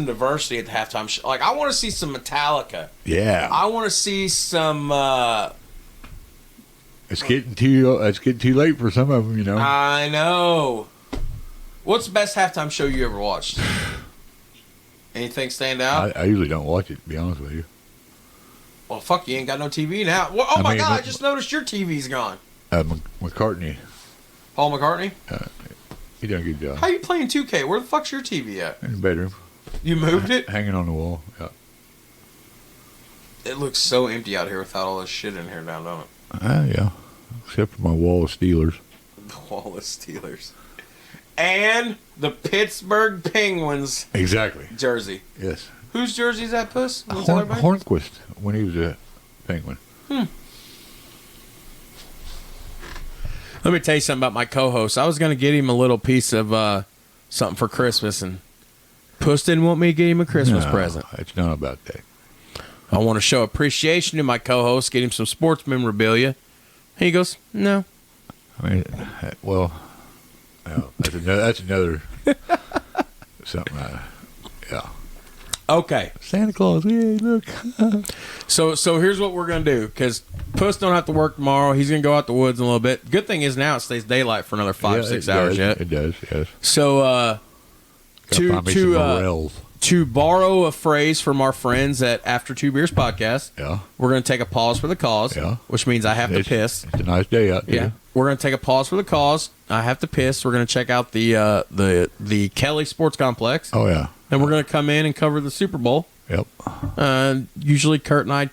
Speaker 1: diversity at the halftime show. Like, I want to see some Metallica.
Speaker 2: Yeah.
Speaker 1: I want to see some
Speaker 2: It's getting too late for some of them, you know.
Speaker 1: I know. What's the best halftime show you ever watched? Anything stand out?
Speaker 2: I usually don't watch it, to be honest with you.
Speaker 1: Well, fuck, you ain't got no TV now. Well,
Speaker 2: I mean,
Speaker 1: God, I just noticed your TV's gone.
Speaker 2: McCartney,
Speaker 1: Paul McCartney?
Speaker 2: he done a good job.
Speaker 1: How you playing 2K? Where the fuck's your TV at?
Speaker 2: In the bedroom.
Speaker 1: You moved it?
Speaker 2: Hanging on the wall. Yeah.
Speaker 1: It looks so empty out here without all this shit in here now, don't it?
Speaker 2: Yeah. Except for my wall of Steelers.
Speaker 1: The wall of Steelers. And the Pittsburgh Penguins
Speaker 2: Exactly.
Speaker 1: jersey.
Speaker 2: Yes.
Speaker 1: Whose jersey is that, Puss? Wanna tell everybody?
Speaker 2: Hornquist, when he was a Penguin.
Speaker 1: Let me tell you something about my co-host. I was going to get him a little piece of something for Christmas, and Puss didn't want me to get him a Christmas present.
Speaker 2: It's not about that.
Speaker 1: I want to show appreciation to my co-host, get him some sports memorabilia. He goes, no.
Speaker 2: I mean, well, that's another something. Yeah.
Speaker 1: Okay.
Speaker 2: Santa Claus, yay, look.
Speaker 1: So here's what we're gonna do, because Puss don't have to work tomorrow. He's gonna go out the woods in a little bit. Good thing is now it stays daylight for another 5-6 hours yet.
Speaker 2: It does, yes.
Speaker 1: So to borrow a phrase from our friends at After Two Beers podcast, we're gonna take a pause for the cause, which means I have to piss.
Speaker 2: It's a nice day out there.
Speaker 1: Yeah, we're gonna take a pause for the cause. I have to piss. We're gonna check out the Kelly Sports Complex.
Speaker 2: Oh yeah.
Speaker 1: And we're gonna come in and cover the Super Bowl.
Speaker 2: Yep.
Speaker 1: Usually Kurt and I.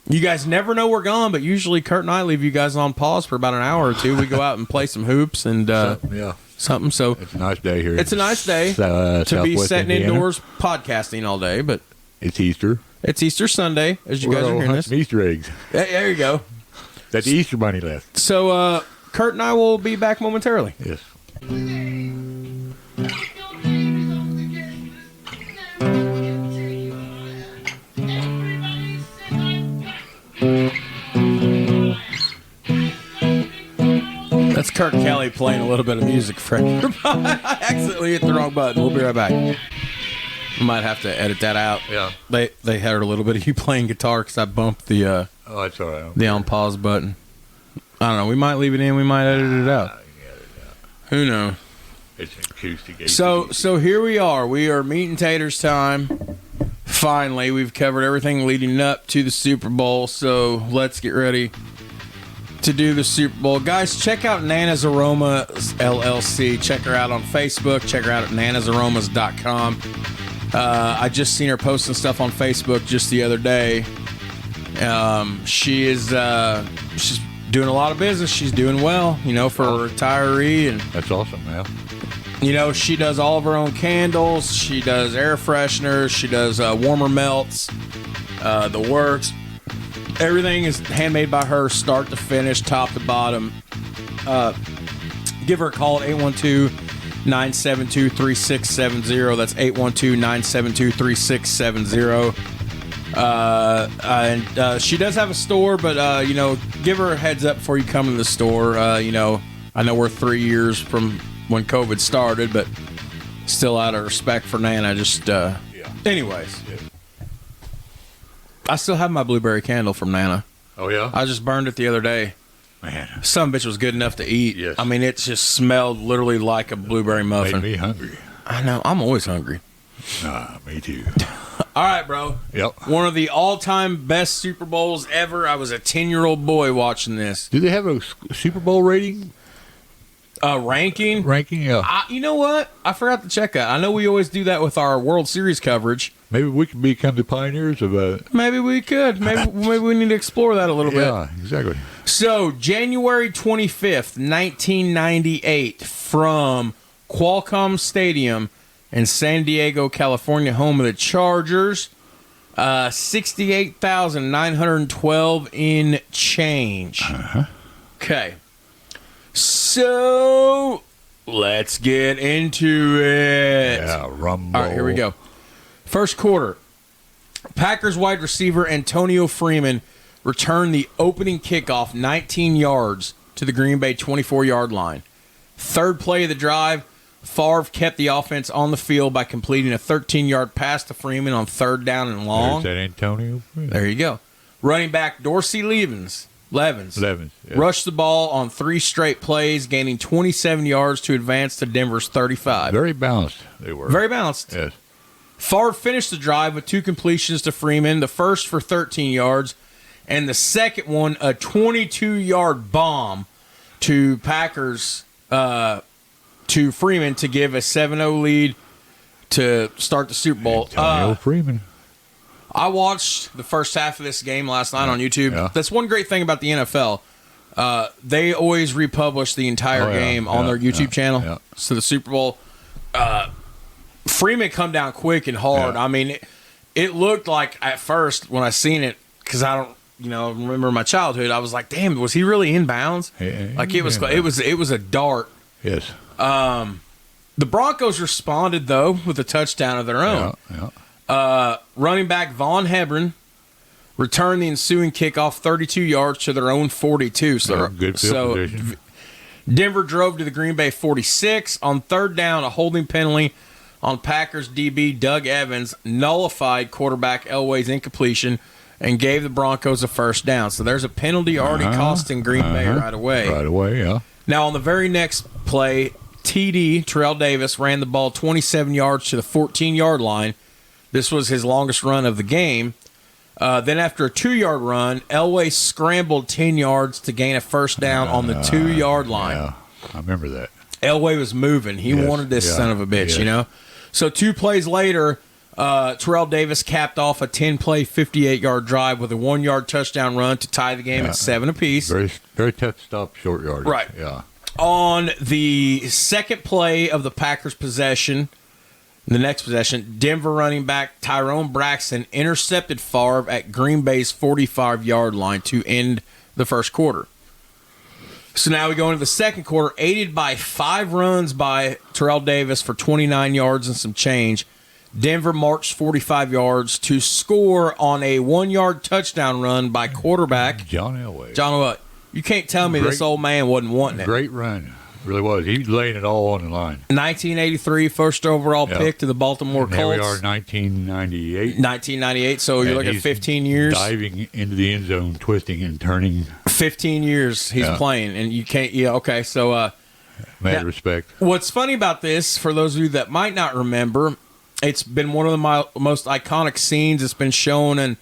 Speaker 1: You guys never know we're gone, but usually Kurt and I leave you guys on pause for about an hour or two. We go out and play some hoops and something. So
Speaker 2: it's a nice day here.
Speaker 1: It's a nice day to be sitting indoors podcasting all day. But
Speaker 2: it's Easter.
Speaker 1: It's Easter Sunday, as you guys are hearing this.
Speaker 2: Some Easter eggs.
Speaker 1: There you go.
Speaker 2: That the Easter bunny left.
Speaker 1: So Kurt and I will be back momentarily.
Speaker 2: Yes.
Speaker 1: That's Kurt Kelly playing a little bit of music for I accidentally hit the wrong button. We'll be right back. We might have to edit that out.
Speaker 2: Yeah.
Speaker 1: They heard a little bit of you playing guitar because I bumped the
Speaker 2: that's all right.
Speaker 1: The on pause button. I don't know. We might leave it in. We might edit it out. Who knows?
Speaker 2: It's acoustic.
Speaker 1: So here we are. We are meat and taters time. Finally, we've covered everything leading up to the Super Bowl. So let's get ready to do the Super Bowl. Guys, check out Nana's Aromas LLC. Check her out on Facebook. Check her out at nanasaromas.com. I just seen her posting stuff on Facebook just the other day. She's doing a lot of business. She's doing well, for a retiree. And
Speaker 2: that's awesome, man.
Speaker 1: She does all of her own candles. She does air fresheners. She does warmer melts, the works. Everything is handmade by her, start to finish, top to bottom. Give her a call at 812-972-3670. That's 812-972-3670. And she does have a store, but, give her a heads up before you come to the store. I know we're 3 years from when COVID started, but still out of respect for Nana, anyways. Yeah. I still have my blueberry candle from Nana.
Speaker 2: Oh, yeah?
Speaker 1: I just burned it the other day.
Speaker 2: Man.
Speaker 1: Some bitch was good enough to eat.
Speaker 2: Yes.
Speaker 1: I mean, it just smelled literally like a blueberry muffin.
Speaker 2: Made me hungry.
Speaker 1: I know. I'm always hungry.
Speaker 2: Me too.
Speaker 1: All right, bro.
Speaker 2: Yep.
Speaker 1: One of the all-time best Super Bowls ever. I was a 10-year-old boy watching this.
Speaker 2: Do they have a Super Bowl rating?
Speaker 1: Ranking?
Speaker 2: Ranking, yeah.
Speaker 1: You know what? I forgot to check that. I know we always do that with our World Series coverage.
Speaker 2: Maybe we can become the pioneers of
Speaker 1: Maybe we could. Maybe we need to explore that a little bit.
Speaker 2: Yeah, exactly.
Speaker 1: So, January 25th, 1998, from Qualcomm Stadium in San Diego, California, home of the Chargers. 68,912 in change.
Speaker 2: Uh-huh.
Speaker 1: Okay. So, let's get into it.
Speaker 2: Yeah, rumble.
Speaker 1: All right, here we go. First quarter. Packers wide receiver Antonio Freeman returned the opening kickoff 19 yards to the Green Bay 24-yard line. Third play of the drive, Farve kept the offense on the field by completing a 13-yard pass to Freeman on third down and long.
Speaker 2: There's that Antonio Freeman.
Speaker 1: There you go. Running back Dorsey Levens
Speaker 2: yeah.
Speaker 1: rushed the ball on 3 straight plays, gaining 27 yards to advance to Denver's 35.
Speaker 2: Very balanced they were.
Speaker 1: Very balanced.
Speaker 2: Yes.
Speaker 1: Favre finished the drive with 2 completions to Freeman, the first for 13 yards, and the second one a 22-yard bomb to Packers, to Freeman to give a 7-0 lead to start the Super Bowl.
Speaker 2: Antonio Freeman.
Speaker 1: I watched the first half of this game last night on YouTube.
Speaker 2: Yeah.
Speaker 1: That's one great thing about the NFL. They always republish the entire game on their YouTube channel.
Speaker 2: Yeah.
Speaker 1: So the Super Bowl, Freeman come down quick and hard.
Speaker 2: Yeah.
Speaker 1: I mean, it looked like at first when I seen it, because I don't, remember my childhood. I was like, damn, was he really in bounds? Like it was a dart.
Speaker 2: Yes.
Speaker 1: The Broncos responded though with a touchdown of their own.
Speaker 2: Yeah.
Speaker 1: Running back Von Hebron returned the ensuing kickoff 32 yards to their own 42. So,
Speaker 2: good field position.
Speaker 1: Denver drove to the Green Bay 46. On third down, a holding penalty on Packers DB Doug Evans nullified quarterback Elway's incompletion and gave the Broncos a first down. So there's a penalty already costing Green Bay right away.
Speaker 2: Right away, yeah.
Speaker 1: Now, on the very next play, TD, Terrell Davis, ran the ball 27 yards to the 14-yard line. This was his longest run of the game. Then after a 2-yard run, Elway scrambled 10 yards to gain a first down on the 2-yard line.
Speaker 2: Yeah, I remember that.
Speaker 1: Elway was moving. He wanted this son of a bitch, you know. So 2 plays later, Terrell Davis capped off a 10-play, 58-yard drive with a 1-yard touchdown run to tie the game at 7 apiece.
Speaker 2: Very, very tough stop, short yardage.
Speaker 1: Right.
Speaker 2: Yeah.
Speaker 1: On the second play of the Packers' possession, the next possession, Denver running back Tyrone Braxton intercepted Farve at Green Bay's 45-yard line to end the first quarter. So now we go into the second quarter, aided by 5 runs by Terrell Davis for 29 yards and some change. Denver marched 45 yards to score on a 1-yard touchdown run by quarterback
Speaker 2: John Elway.
Speaker 1: John Elway. You can't tell me this old man wasn't wanting it.
Speaker 2: Great run. Really was. He was laying it all on the line.
Speaker 1: 1983 first overall pick to the Baltimore Colts.
Speaker 2: Here we are, 1998.
Speaker 1: 1998, so you're looking at 15 years.
Speaker 2: Diving into the end zone, twisting and turning.
Speaker 1: 15 years he's playing, and you can't, okay, so.
Speaker 2: Mad respect.
Speaker 1: What's funny about this, for those of you that might not remember, it's been one of the most iconic scenes. It's been shown in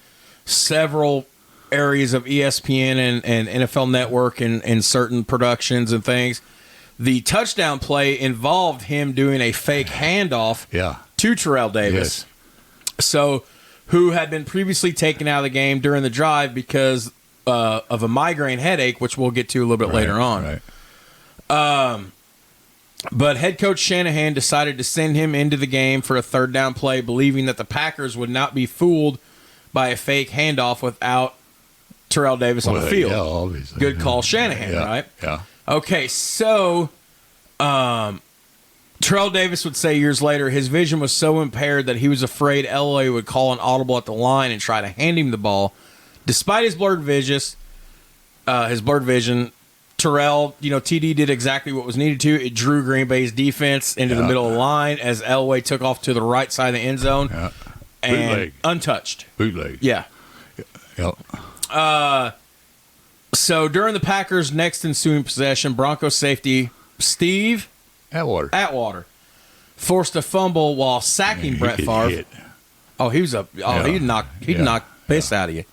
Speaker 1: several areas of ESPN and NFL Network and certain productions and things. The touchdown play involved him doing a fake handoff to Terrell Davis, who had been previously taken out of the game during the drive because of a migraine headache, which we'll get to a little bit later on. Right. But head coach Shanahan decided to send him into the game for a third down play, believing that the Packers would not be fooled by a fake handoff without Terrell Davis on the field.
Speaker 2: Yeah, obviously.
Speaker 1: Good call, Shanahan, right?
Speaker 2: Yeah.
Speaker 1: Okay, so Terrell Davis would say years later his vision was so impaired that he was afraid Elway would call an audible at the line and try to hand him the ball. Despite his blurred vision, Terrell, TD did exactly what was needed to. It drew Green Bay's defense into the middle of the line as Elway took off to the right side of the end zone and
Speaker 2: Bootleg.
Speaker 1: untouched.
Speaker 2: Bootleg.
Speaker 1: Yeah.
Speaker 2: Yep.
Speaker 1: So during the Packers' next ensuing possession, Broncos safety Steve Atwater forced a fumble while sacking Bret Farve.
Speaker 2: Hit.
Speaker 1: Oh, he'd knock piss out of you.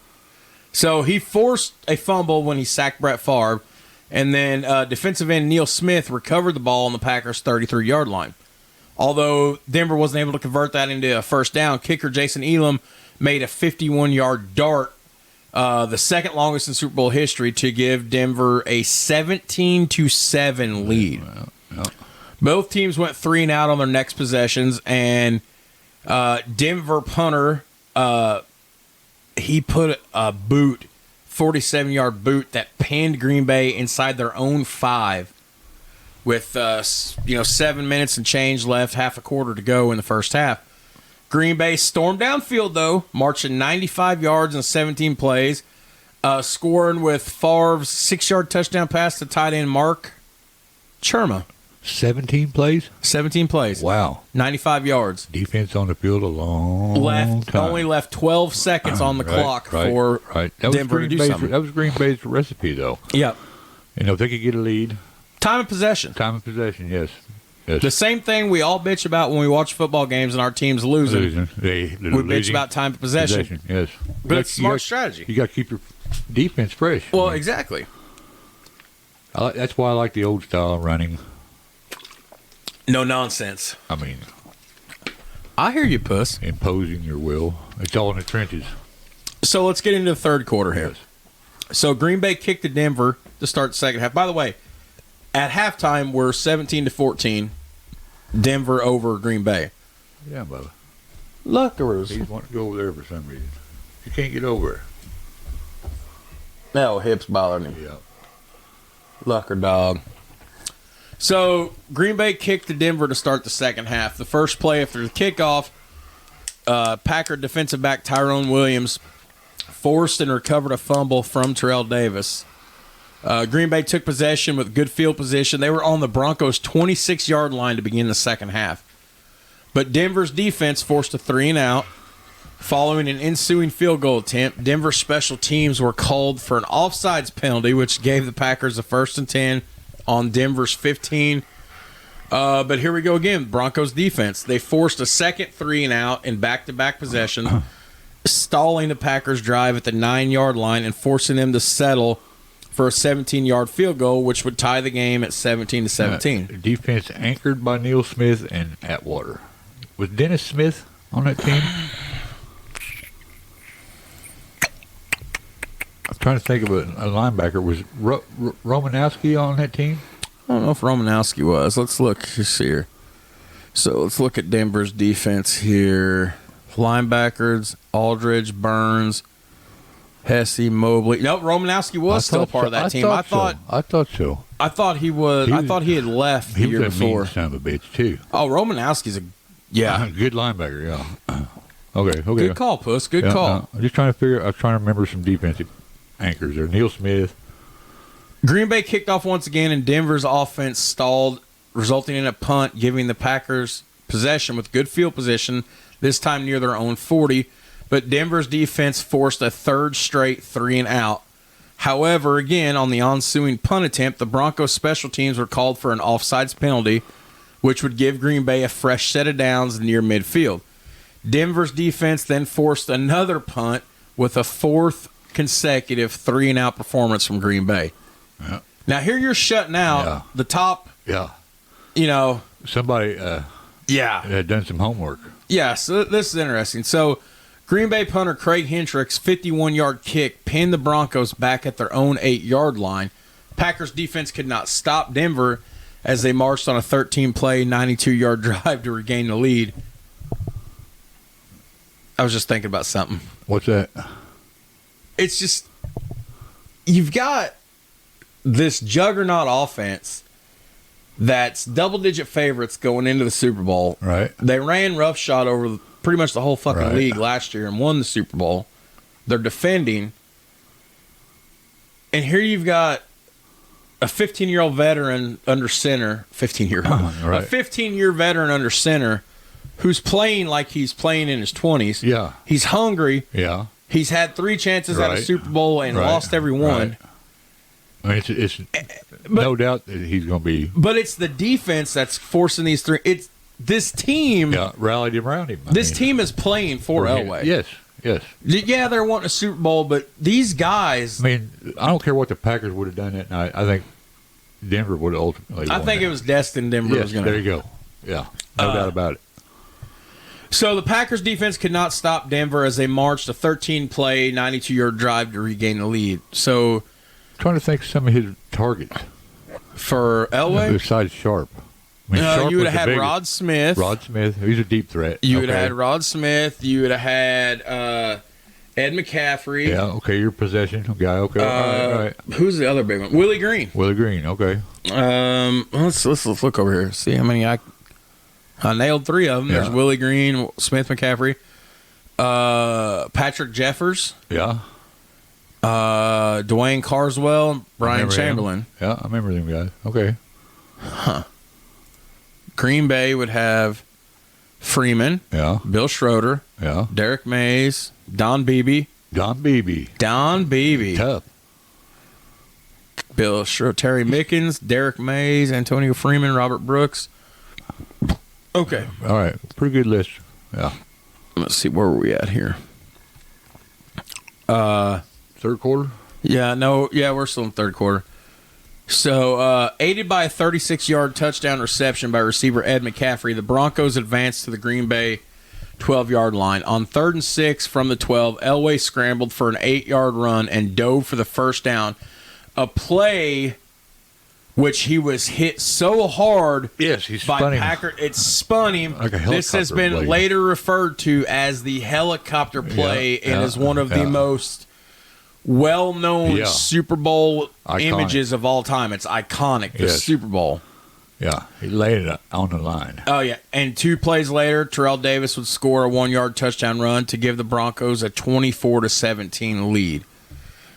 Speaker 1: So he forced a fumble when he sacked Bret Farve, and then defensive end Neil Smith recovered the ball on the Packers' 33-yard line. Although Denver wasn't able to convert that into a first down, kicker Jason Elam made a 51-yard dart, the second longest in Super Bowl history, to give Denver a 17-7 lead. Both teams went 3 and out on their next possessions, and Denver punter, he put a 47-yard boot that pinned Green Bay inside their own 5 with 7 minutes and change left, half a quarter to go in the first half. Green Bay stormed downfield, though, marching 95 yards in 17 plays, scoring with Favre's 6-yard touchdown pass to tight end Mark Churma.
Speaker 2: 17 plays?
Speaker 1: 17 plays.
Speaker 2: Wow.
Speaker 1: 95 yards.
Speaker 2: Defense on the field a long time.
Speaker 1: Only left 12 seconds on the clock for Denver to do something.
Speaker 2: That was Green Bay's recipe, though.
Speaker 1: Yep.
Speaker 2: If they could get a lead.
Speaker 1: Time of possession.
Speaker 2: Yes.
Speaker 1: The same thing we all bitch about when we watch football games and our team's losing.
Speaker 2: We
Speaker 1: bitch about time of possession.
Speaker 2: Yes.
Speaker 1: But it's smart strategy.
Speaker 2: You got to keep your defense fresh.
Speaker 1: Well, exactly.
Speaker 2: That's why I like the old style of running.
Speaker 1: No nonsense.
Speaker 2: I mean,
Speaker 1: I hear you, puss.
Speaker 2: Imposing your will. It's all in the trenches.
Speaker 1: So let's get into the third quarter here.
Speaker 2: Yes.
Speaker 1: So Green Bay kicked to Denver to start the second half. By the way, at halftime, we're 17-14. Denver over Green Bay.
Speaker 2: Yeah, Bubba.
Speaker 1: Luckaroos.
Speaker 2: He wants to go over there for some reason. You can't get over it.
Speaker 1: No, hips bothering him.
Speaker 2: Yeah.
Speaker 1: Lucker dog. So Green Bay kicked to Denver to start the second half. The first play after the kickoff, Packer defensive back Tyrone Williams forced and recovered a fumble from Terrell Davis. Green Bay took possession with good field position. They were on the Broncos' 26-yard line to begin the second half. But Denver's defense forced a 3-and-out. Following an ensuing field goal attempt, Denver special teams were called for an offsides penalty, which gave the Packers a 1st and 10 on Denver's 15. But here we go again. Broncos defense. They forced a second 3-and-out in back-to-back possession, stalling the Packers' drive at the 9-yard line and forcing them to settle for a 17-yard field goal, which would tie the game at 17-17.
Speaker 2: Defense anchored by Neil Smith and Atwater. Was Dennis Smith on that team? I'm trying to think of a linebacker. Was Romanowski on that team?
Speaker 1: I don't know if Romanowski was. Let's look here. So let's look at Denver's defense here. Linebackers, Aldridge, Burns, Hesse, Mobley. No, Romanowski was still part of that team. I thought
Speaker 2: so.
Speaker 1: I thought he was. I thought he had left the year before.
Speaker 2: He was a mean son of a bitch too.
Speaker 1: Oh, Romanowski's a
Speaker 2: good linebacker. Yeah. Okay.
Speaker 1: Good call, Puss. Good call.
Speaker 2: I'm just trying to remember some defensive anchors there. Neil Smith.
Speaker 1: Green Bay kicked off once again, and Denver's offense stalled, resulting in a punt, giving the Packers possession with good field position, this time near their own 40. But Denver's defense forced a third straight 3-and-out. However, again, on the ensuing punt attempt, the Broncos special teams were called for an offsides penalty, which would give Green Bay a fresh set of downs near midfield. Denver's defense then forced another punt with a fourth consecutive 3-and-out performance from Green Bay.
Speaker 2: Yeah.
Speaker 1: Now, here you're shutting out the top.
Speaker 2: Yeah.
Speaker 1: Somebody
Speaker 2: Somebody had done some homework.
Speaker 1: Yeah, so this is interesting. So, Green Bay punter Craig Hendricks' 51-yard kick pinned the Broncos back at their own 8-yard line. Packers defense could not stop Denver as they marched on a 13-play, 92-yard drive to regain the lead. I was just thinking about something.
Speaker 2: What's that?
Speaker 1: It's just, you've got this juggernaut offense that's double-digit favorites going into the Super Bowl.
Speaker 2: Right.
Speaker 1: They ran roughshod over pretty much the whole fucking league last year and won the Super Bowl. They're defending. And here you've got a 15-year-old veteran under center. 15-year-old.
Speaker 2: Right.
Speaker 1: A 15-year veteran under center who's playing like he's playing in his 20s.
Speaker 2: Yeah.
Speaker 1: He's hungry.
Speaker 2: Yeah.
Speaker 1: He's had 3 chances at a Super Bowl and lost every one.
Speaker 2: Right. I mean, it's no doubt that he's going to be.
Speaker 1: But it's the defense that's forcing these 3. It's this team.
Speaker 2: Yeah, rallied around him.
Speaker 1: This team is playing for Elway.
Speaker 2: Yes.
Speaker 1: Yeah, they're wanting a Super Bowl, but these guys.
Speaker 2: I mean, I don't care what the Packers would have done that night. I think Denver would have ultimately won.
Speaker 1: I think it was destined Denver was going to.
Speaker 2: There you go. Yeah, no doubt about it.
Speaker 1: So the Packers defense could not stop Denver as they marched a 13-play, 92-yard drive to regain the lead. So.
Speaker 2: Trying to think of some of his targets
Speaker 1: for Elway.
Speaker 2: Besides Sharp, I mean, Sharp
Speaker 1: you would have had
Speaker 2: biggest.
Speaker 1: Rod Smith.
Speaker 2: Rod Smith, he's a deep threat.
Speaker 1: You would have had Rod Smith. You would have had Ed McCaffrey.
Speaker 2: Yeah, okay, your possession guy. Okay, all right.
Speaker 1: Who's the other big one? Willie Green.
Speaker 2: Willie Green. Okay.
Speaker 1: Let's look over here. See how many I nailed 3 of them.
Speaker 2: Yeah.
Speaker 1: There's Willie Green, Smith, McCaffrey, Patrick Jeffers.
Speaker 2: Yeah.
Speaker 1: Dwayne Carswell, Brian Chamberlain.
Speaker 2: Yeah, I remember them guys. Okay.
Speaker 1: Green Bay would have Freeman.
Speaker 2: Yeah.
Speaker 1: Bill Schroeder.
Speaker 2: Yeah.
Speaker 1: Derek Mays. Don Beebe.
Speaker 2: Don Beebe.
Speaker 1: Tough. Bill Schroeder. Terry Mickens. Derek Mays. Antonio Freeman. Robert Brooks. Okay.
Speaker 2: All right. Pretty good list. Yeah.
Speaker 1: Let's see. Where were we at here?
Speaker 2: Third quarter?
Speaker 1: Yeah, we're still in third quarter. So, aided by a 36-yard touchdown reception by receiver Ed McCaffrey, the Broncos advanced to the Green Bay 12-yard line. On 3rd and 6 from the 12, Elway scrambled for an 8-yard run and dove for the first down. A play which he was hit so hard by Packer, it spun him.
Speaker 2: Like
Speaker 1: this has been later referred to as the helicopter play and is one of the most well-known Super Bowl images of all time. It's iconic, the Super Bowl.
Speaker 2: Yeah, he laid it on the line.
Speaker 1: Oh, yeah. And 2 plays later, Terrell Davis would score a 1-yard touchdown run to give the Broncos a 24-17 lead.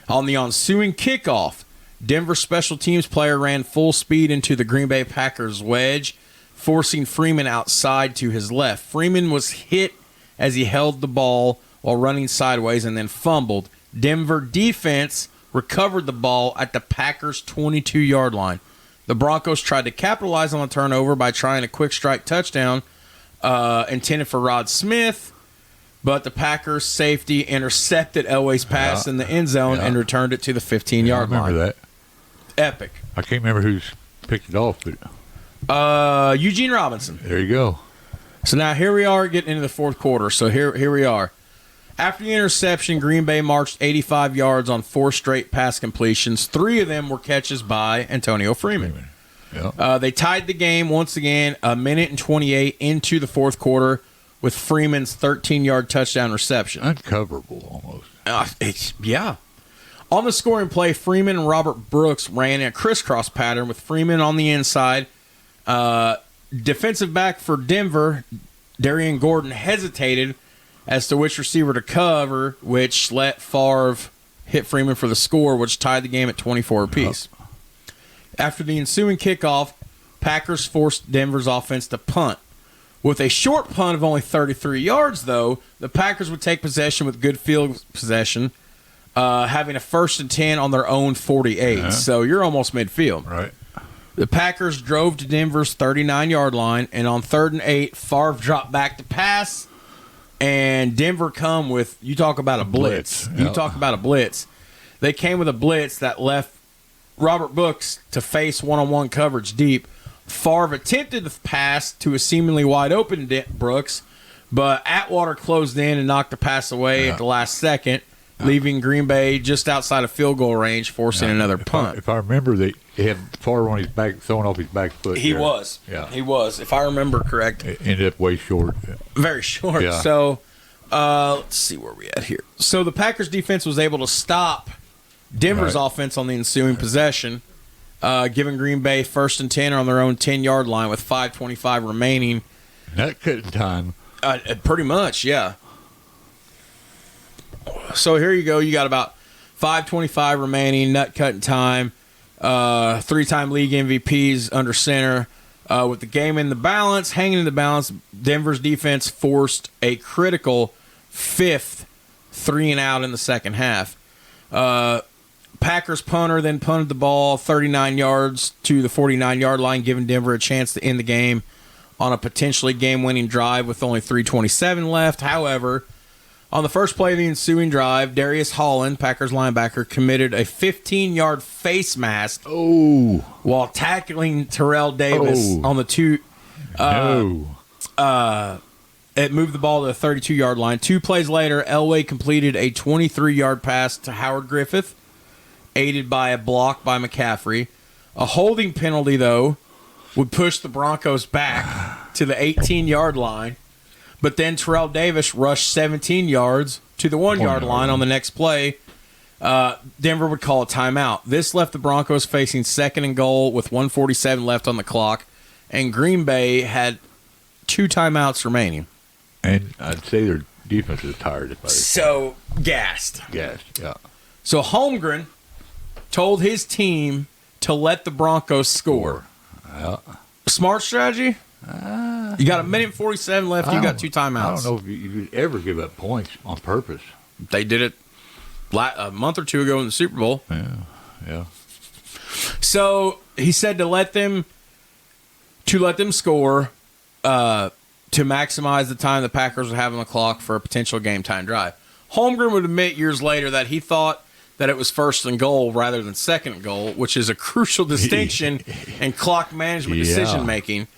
Speaker 1: On the ensuing kickoff, Denver special teams player ran full speed into the Green Bay Packers wedge, forcing Freeman outside to his left. Freeman was hit as he held the ball while running sideways and then fumbled. Denver defense recovered the ball at the Packers' 22-yard line. The Broncos tried to capitalize on the turnover by trying a quick strike touchdown intended for Rod Smith, but the Packers' safety intercepted Elway's pass in the end zone and returned it to the 15-yard line.
Speaker 2: I remember that.
Speaker 1: Epic.
Speaker 2: I can't remember who's picked it off, but
Speaker 1: Eugene Robinson.
Speaker 2: there you go.
Speaker 1: So now here we are getting into the fourth quarter. So here we are. After the interception, Green Bay marched 85 yards on 4 straight pass completions. 3 of them were catches by Antonio Freeman.
Speaker 2: Yeah.
Speaker 1: They tied the game once again, a minute and 28 into the fourth quarter, with Freeman's 13-yard touchdown reception.
Speaker 2: Uncoverable almost.
Speaker 1: Yeah. On the scoring play, Freeman and Robert Brooks ran in a crisscross pattern with Freeman on the inside. Defensive back for Denver, Darian Gordon, hesitated as to which receiver to cover, which let Farve hit Freeman for the score, which tied the game at 24 apiece. After the ensuing kickoff, Packers forced Denver's offense to punt. With a short punt of only 33 yards, though, the Packers would take possession with good field possession, having a 1st and 10 on their own 48. So you're almost midfield.
Speaker 2: Right.
Speaker 1: The Packers drove to Denver's 39-yard line, and on 3rd and 8, Farve dropped back to pass, and Denver come with, you talk about a blitz. You talk about a blitz. They came with a blitz that left Robert Brooks to face one-on-one coverage deep. Farve attempted to pass to a seemingly wide-open Brooks, but Atwater closed in and knocked the pass away at the last second, leaving Green Bay just outside of field goal range, forcing another punt.
Speaker 2: If I remember, they had Farve on his back, throwing off his back foot.
Speaker 1: He was.
Speaker 2: Yeah.
Speaker 1: He was, if I remember correct.
Speaker 2: It ended up way short.
Speaker 1: Very short.
Speaker 2: Yeah.
Speaker 1: So, let's see where we at here. So the Packers defense was able to stop Denver's offense on the ensuing possession, giving Green Bay 1st and 10 on their own 10-yard line with 5:25 remaining.
Speaker 2: Nut cutting time.
Speaker 1: Pretty much, yeah. So here you go. You got about 5:25 remaining, nut cutting time. 3-time league MVPs under center. With the game in the balance, hanging in the balance, Denver's defense forced a critical 5th 3-and-out in the second half. Packers punter then punted the ball 39 yards to the 49-yard line, giving Denver a chance to end the game on a potentially game-winning drive with only 3:27 left. However, on the first play of the ensuing drive, Darius Holland, Packers linebacker, committed a 15-yard face mask while tackling Terrell Davis on the 2. It moved the ball to the 32-yard line. 2 plays later, Elway completed a 23-yard pass to Howard Griffith, aided by a block by McCaffrey. A holding penalty, though, would push the Broncos back to the 18-yard line. But then Terrell Davis rushed 17 yards to the 1-yard line on the next play. Denver would call a timeout. This left the Broncos facing 2nd and goal with 1:47 left on the clock, and Green Bay had 2 timeouts remaining.
Speaker 2: And I'd say their defense is tired.
Speaker 1: So, gassed.
Speaker 2: Yeah.
Speaker 1: So Holmgren told his team to let the Broncos score.
Speaker 2: Yeah.
Speaker 1: Smart strategy? You got a minute and 47 left. You got 2 timeouts.
Speaker 2: I don't know if you could ever give up points on purpose.
Speaker 1: They did it a month or 2 ago in the Super Bowl.
Speaker 2: Yeah.
Speaker 1: So he said to let them score to maximize the time the Packers would have on the clock for a potential game time drive. Holmgren would admit years later that he thought that it was 1st and goal rather than 2nd and goal, which is a crucial distinction in clock management decision making.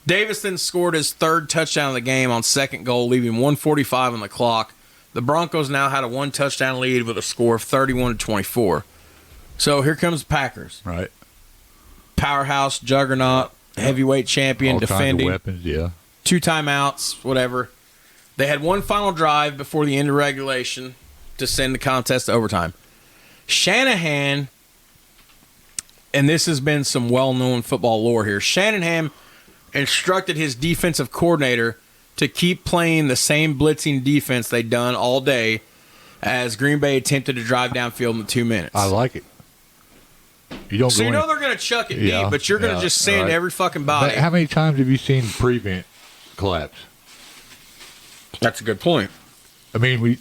Speaker 1: Davis then scored his 3rd touchdown of the game on 2nd goal, leaving 1:45 on the clock. The Broncos now had a 1-touchdown lead with a score of 31-24. So here comes the Packers.
Speaker 2: Right.
Speaker 1: Powerhouse, juggernaut, heavyweight champion,
Speaker 2: All
Speaker 1: defending.
Speaker 2: kinds of weapons, yeah.
Speaker 1: 2 timeouts, whatever. They had 1 final drive before the end of regulation to send the contest to overtime. Shanahan, and this has been some well-known football lore here, Shanahan instructed his defensive coordinator to keep playing the same blitzing defense they'd done all day as Green Bay attempted to drive downfield in the 2 minutes.
Speaker 2: I like it. You don't
Speaker 1: So
Speaker 2: go
Speaker 1: you know
Speaker 2: in.
Speaker 1: they're going to chuck it
Speaker 2: Yeah,
Speaker 1: deep, but you're going to just sand
Speaker 2: right.
Speaker 1: every fucking body.
Speaker 2: But how many times have you seen prevent collapse?
Speaker 1: That's a good point.
Speaker 2: I mean,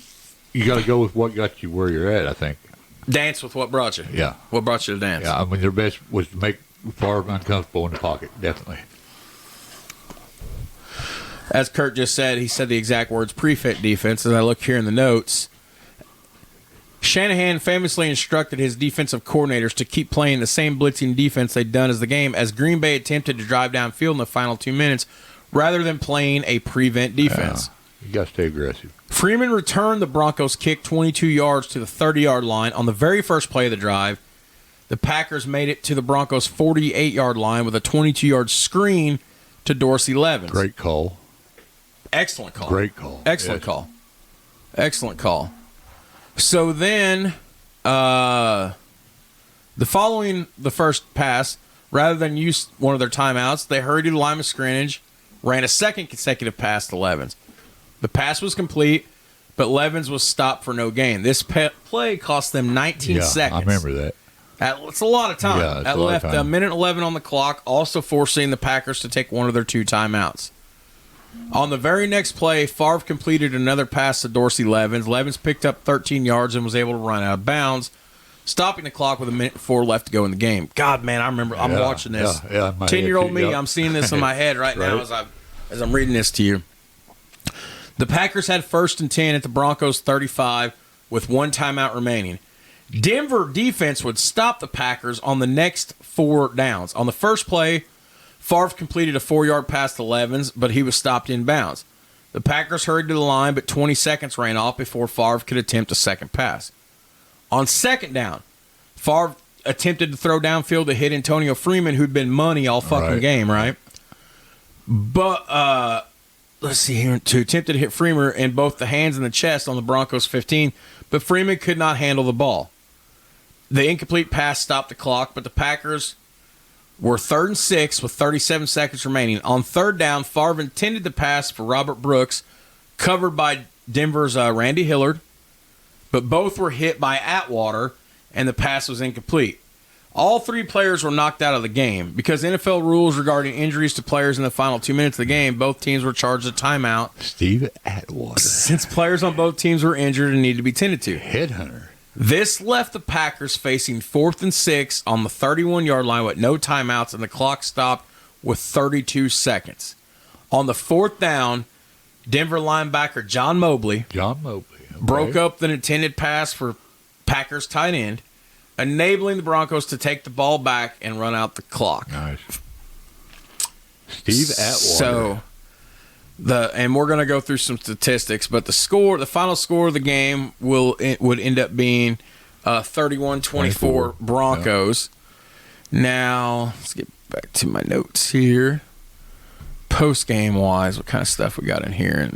Speaker 2: you got to go with what got you where you're at, I think.
Speaker 1: Dance with what brought you.
Speaker 2: Yeah.
Speaker 1: What brought you to dance?
Speaker 2: Yeah, I mean, their best was to make Farve uncomfortable in the pocket, definitely.
Speaker 1: As Kurt just said, he said the exact words, prefit defense. As I look here in the notes, Shanahan famously instructed his defensive coordinators to keep playing the same blitzing defense they'd done as the game, as Green Bay attempted to drive downfield in the final 2 minutes rather than playing a prevent defense.
Speaker 2: Yeah, you got to stay aggressive.
Speaker 1: Freeman returned the Broncos' kick 22 yards to the 30-yard line on the very first play of the drive. The Packers made it to the Broncos' 48-yard line with a 22-yard screen to Dorsey Levens.
Speaker 2: Great call.
Speaker 1: Excellent call.
Speaker 2: Great call.
Speaker 1: Excellent
Speaker 2: Yes.
Speaker 1: call. Excellent call. So then, the following the first pass, rather than use one of their timeouts, they hurried to the line of scrimmage, ran a second consecutive pass to Levens. The pass was complete, but Levens was stopped for no gain. This play cost them 19 seconds.
Speaker 2: I remember that.
Speaker 1: That's a lot of time.
Speaker 2: Yeah, it's
Speaker 1: That
Speaker 2: a lot of
Speaker 1: left a
Speaker 2: time.
Speaker 1: minute 11 on the clock, also forcing the Packers to take one of their 2 timeouts. On the very next play, Favre completed another pass to Dorsey Levens. Levens picked up 13 yards and was able to run out of bounds, stopping the clock with a minute 4 left to go in the game. God, man, I remember. I'm watching this.
Speaker 2: Yeah, in my
Speaker 1: 10-year-old
Speaker 2: head,
Speaker 1: me,
Speaker 2: yep.
Speaker 1: I'm seeing this in my head right now as I'm reading this to you. The Packers had 1st and 10 at the Broncos' 35 with 1 timeout remaining. Denver defense would stop the Packers on the next 4 downs. On the first play, Favre completed a 4-yard pass to Levens, but he was stopped in bounds. The Packers hurried to the line, but 20 seconds ran off before Favre could attempt a second pass. On 2nd down, Favre attempted to throw downfield to hit Antonio Freeman, who'd been money all fucking game, right? But, let's see here, attempted to hit Freeman in both the hands and the chest on the Broncos 15, but Freeman could not handle the ball. The incomplete pass stopped the clock, but the Packers were 3rd and 6 with 37 seconds remaining. On 3rd down, Favre intended to pass for Robert Brooks, covered by Denver's Randy Hillard, but both were hit by Atwater, and the pass was incomplete. All 3 players were knocked out of the game. Because NFL rules regarding injuries to players in the final 2 minutes of the game, both teams were charged a timeout.
Speaker 2: Steve Atwater.
Speaker 1: Since players on both teams were injured and needed to be tended to.
Speaker 2: Headhunter.
Speaker 1: This left the Packers facing 4th and 6 on the 31-yard line with no timeouts, and the clock stopped with 32 seconds. On the 4th down, Denver linebacker John Mobley
Speaker 2: Okay.
Speaker 1: broke up the intended pass for Packers tight end, enabling the Broncos to take the ball back and run out the clock.
Speaker 2: Nice. Steve Atwater.
Speaker 1: So, and we're going to go through some statistics, but the final score of the game would end up being 31-24 Broncos. Yeah. Now, let's get back to my notes here. Post-game wise, what kind of stuff we got in here?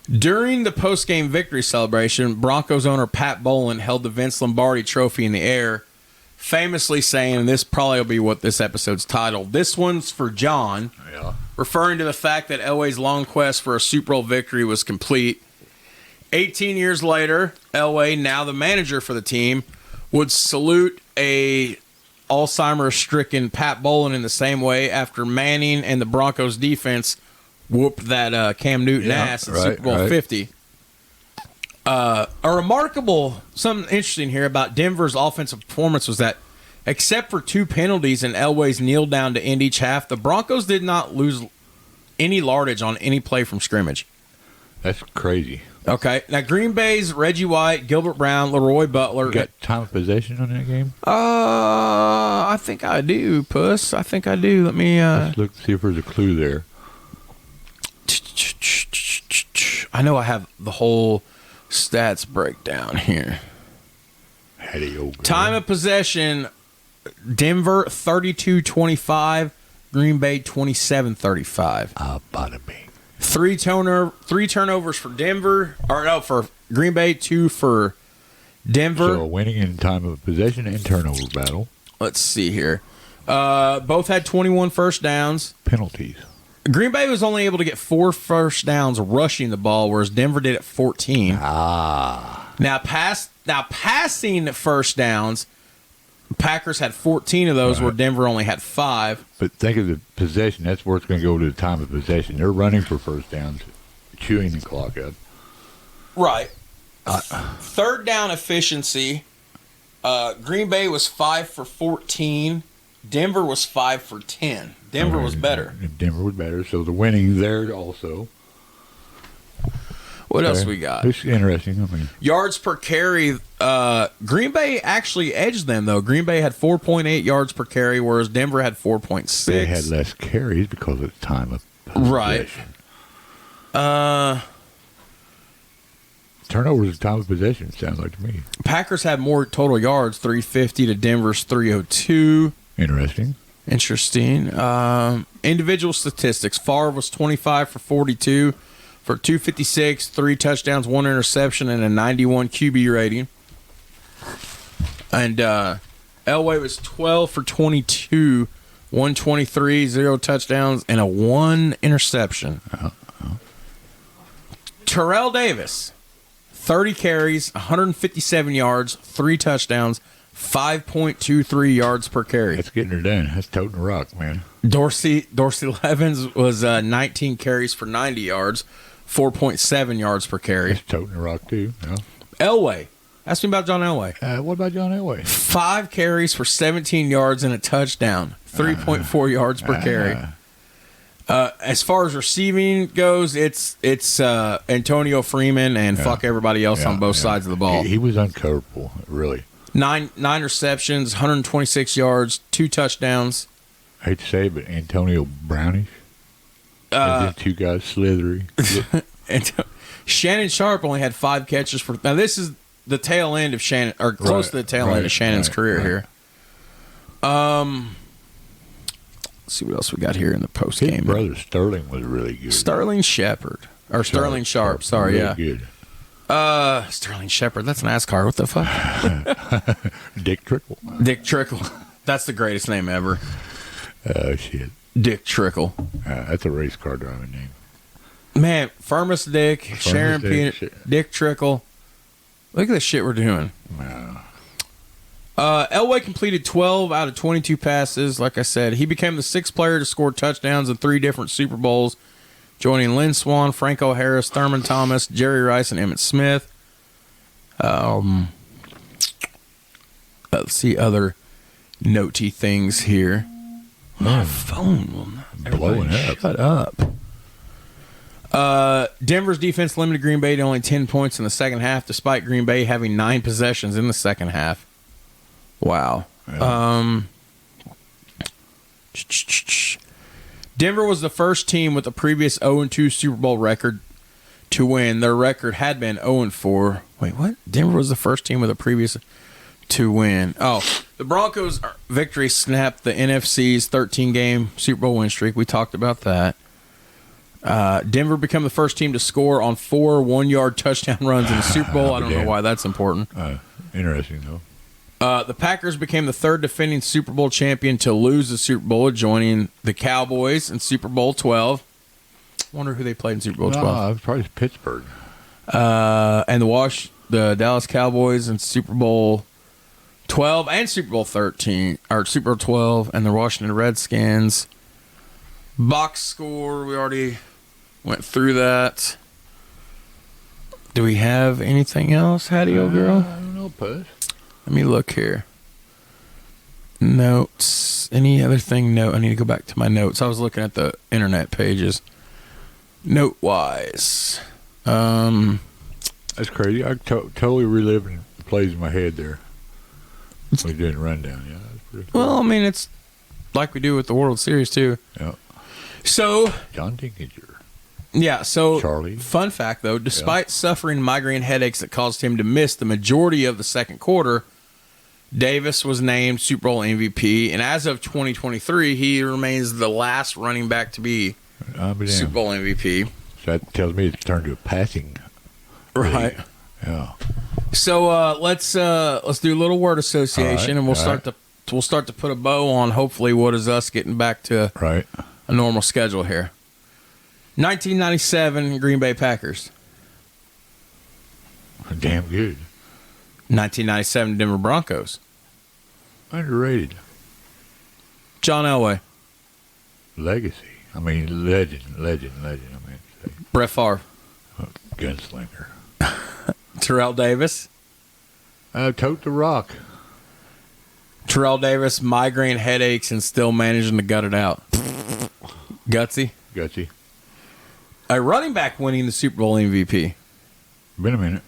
Speaker 1: During the post-game victory celebration, Broncos owner Pat Bowlen held the Vince Lombardi trophy in the air, famously saying, and this probably will be what this episode's titled, "This one's for John," referring to the fact that Elway's long quest for a Super Bowl victory was complete. 18 years later, Elway, now the manager for the team, would salute a Alzheimer's-stricken Pat Bowlen in the same way after Manning and the Broncos defense whooped that Cam Newton ass in Super Bowl 50. Something interesting here about Denver's offensive performance was that, except for 2 penalties and Elway's kneel down to end each half, the Broncos did not lose any yardage on any play from scrimmage.
Speaker 2: That's crazy.
Speaker 1: Okay, now Green Bay's Reggie White, Gilbert Brown, Leroy Butler.
Speaker 2: You got time of possession on that game?
Speaker 1: I think I do, Puss. I think I do. Let me
Speaker 2: Let's look, see if there's a clue there.
Speaker 1: I know I have the whole stats breakdown here. Time of possession, Denver 32-25, Green Bay 27-35.
Speaker 2: Bada bing.
Speaker 1: 3 turnovers for Denver, for Green Bay, 2 for Denver.
Speaker 2: So winning in time of possession and turnover battle.
Speaker 1: Let's see here. Both had 21 first downs.
Speaker 2: Penalties.
Speaker 1: Green Bay was only able to get 4 first downs rushing the ball, whereas Denver did it 14. Now passing first downs, Packers had 14 of those, where Denver only had 5.
Speaker 2: But think of the possession. That's where it's going to go to the time of possession. They're running for first downs, chewing the clock up.
Speaker 1: Right. Third down efficiency, Green Bay was 5 for 14. Denver was 5 for 10. Denver was better.
Speaker 2: Denver was better, so the winning there also.
Speaker 1: What else we got?
Speaker 2: It's interesting. I mean,
Speaker 1: Yards per carry. Green Bay actually edged them, though. Green Bay had 4.8 yards per carry, whereas Denver had 4.6.
Speaker 2: they had less carries because of the time of possession.
Speaker 1: Right.
Speaker 2: Turnovers at time of possession, sounds like to me.
Speaker 1: Packers had more total yards, 350 to Denver's 302.
Speaker 2: Interesting.
Speaker 1: Individual statistics. Farve was 25 for 42 for 256, 3 touchdowns, 1 interception, and a 91 QB rating. And Elway was 12 for 22, 123, 0 touchdowns, and a 1 interception. Terrell Davis, 30 carries, 157 yards, 3 touchdowns, 5.23 yards per carry.
Speaker 2: That's getting her done. That's toting the rock, man.
Speaker 1: Dorsey Levens was 19 carries for 90 yards, 4.7 yards per carry.
Speaker 2: That's toting the rock, too. Yeah.
Speaker 1: Elway. Ask me about John Elway.
Speaker 2: What about John Elway?
Speaker 1: 5 carries for 17 yards and a touchdown, 3.4 yards per carry. As far as receiving goes, it's Antonio Freeman and fuck everybody else on both sides of the ball.
Speaker 2: He was uncoverable, really.
Speaker 1: 9 receptions, 126 yards, 2 touchdowns.
Speaker 2: I hate to say it, but Antonio Brownish. And then 2 guys slithery.
Speaker 1: And Shannon Sharp only had 5 catches for. Now this is the tail end of Shannon, or close to the tail end of Shannon's career here. Let's see what else we got here in the post game.
Speaker 2: His brother Sterling was really good.
Speaker 1: Sterling Sharp. Sorry,
Speaker 2: really
Speaker 1: yeah.
Speaker 2: Good.
Speaker 1: Sterling Shepard. That's NASCAR. What the fuck?
Speaker 2: Dick Trickle.
Speaker 1: Dick Trickle. That's the greatest name ever.
Speaker 2: Oh, shit.
Speaker 1: Dick Trickle.
Speaker 2: That's a race car driving name.
Speaker 1: Man, Firmus Dick, Sharon Peanut, Dick Trickle. Look at the shit we're doing.
Speaker 2: Wow.
Speaker 1: Elway completed 12 out of 22 passes. Like I said, he became the 6th player to score touchdowns in 3 different Super Bowls, joining Lynn Swann, Franco Harris, Thurman Thomas, Jerry Rice, and Emmitt Smith. Let's see other notey things here. My phone will not.
Speaker 2: Blowing up.
Speaker 1: Shut up. Denver's defense limited Green Bay to only 10 points in the second half, despite Green Bay having 9 possessions in the second half. Wow. Yeah. Denver was the first team with a previous 0-2 Super Bowl record to win. Their record had been 0-4. Wait, what? Denver was the first team with a previous to win. Oh, the Broncos' victory snapped the NFC's 13-game Super Bowl win streak. We talked about that. Denver became the first team to score on 4 one-yard touchdown runs in the Super Bowl. I don't know why that's important.
Speaker 2: Interesting, though.
Speaker 1: The Packers became the 3rd defending Super Bowl champion to lose the Super Bowl, joining the Cowboys in Super Bowl 12. I wonder who they played in Super Bowl 12.
Speaker 2: Probably Pittsburgh.
Speaker 1: And the Dallas Cowboys in Super Bowl 12 and Super Bowl 13, or Super Bowl 12, and the Washington Redskins. Box score, we already went through that. Do we have anything else, Hattie, old girl?
Speaker 2: I don't know, Puss.
Speaker 1: Let me look here. Notes. Any other thing? No, I need to go back to my notes. I was looking at the internet pages. Note-wise.
Speaker 2: That's crazy. I totally reliving the plays in my head there. We did a rundown, yeah. That's pretty cool.
Speaker 1: Well, I mean, it's like we do with the World Series, too.
Speaker 2: Yeah.
Speaker 1: So.
Speaker 2: John Dinkinger.
Speaker 1: Yeah, so.
Speaker 2: Charlie.
Speaker 1: Fun fact, though. Despite suffering migraine headaches that caused him to miss the majority of the second quarter, Davis was named Super Bowl MVP, and as of 2023, he remains the last running back to be Super Bowl MVP.
Speaker 2: So that tells me it's turned to a passing.
Speaker 1: Right.
Speaker 2: League. Yeah.
Speaker 1: So let's do a little word association, and we'll start to put a bow on hopefully what is us getting back to a normal schedule here. 1997 Green Bay Packers.
Speaker 2: Damn good.
Speaker 1: 1997 Denver Broncos.
Speaker 2: Underrated.
Speaker 1: John Elway.
Speaker 2: Legacy. I mean, legend. I mean, say.
Speaker 1: Bret Farve.
Speaker 2: Gunslinger.
Speaker 1: Terrell Davis.
Speaker 2: Tote the rock.
Speaker 1: Terrell Davis, migraine headaches and still managing to gut it out. Gutsy. A running back winning the Super Bowl MVP.
Speaker 2: Been a minute.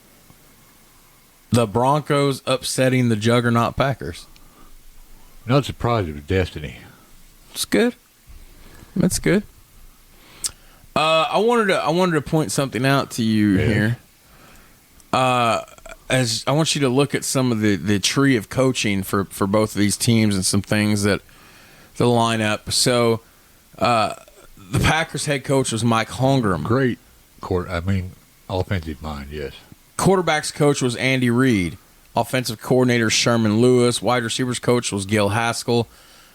Speaker 1: The Broncos upsetting the juggernaut Packers.
Speaker 2: Not surprised it was destiny.
Speaker 1: It's good. That's good. I wanted to point something out to you here. As I want you to look at some of the tree of coaching for both of these teams and some things that line up. So, the Packers head coach was Mike Holmgren.
Speaker 2: Great offensive mind, yes.
Speaker 1: Quarterbacks coach was Andy Reid. Offensive coordinator Sherman Lewis. Wide receivers coach was Gil Haskell.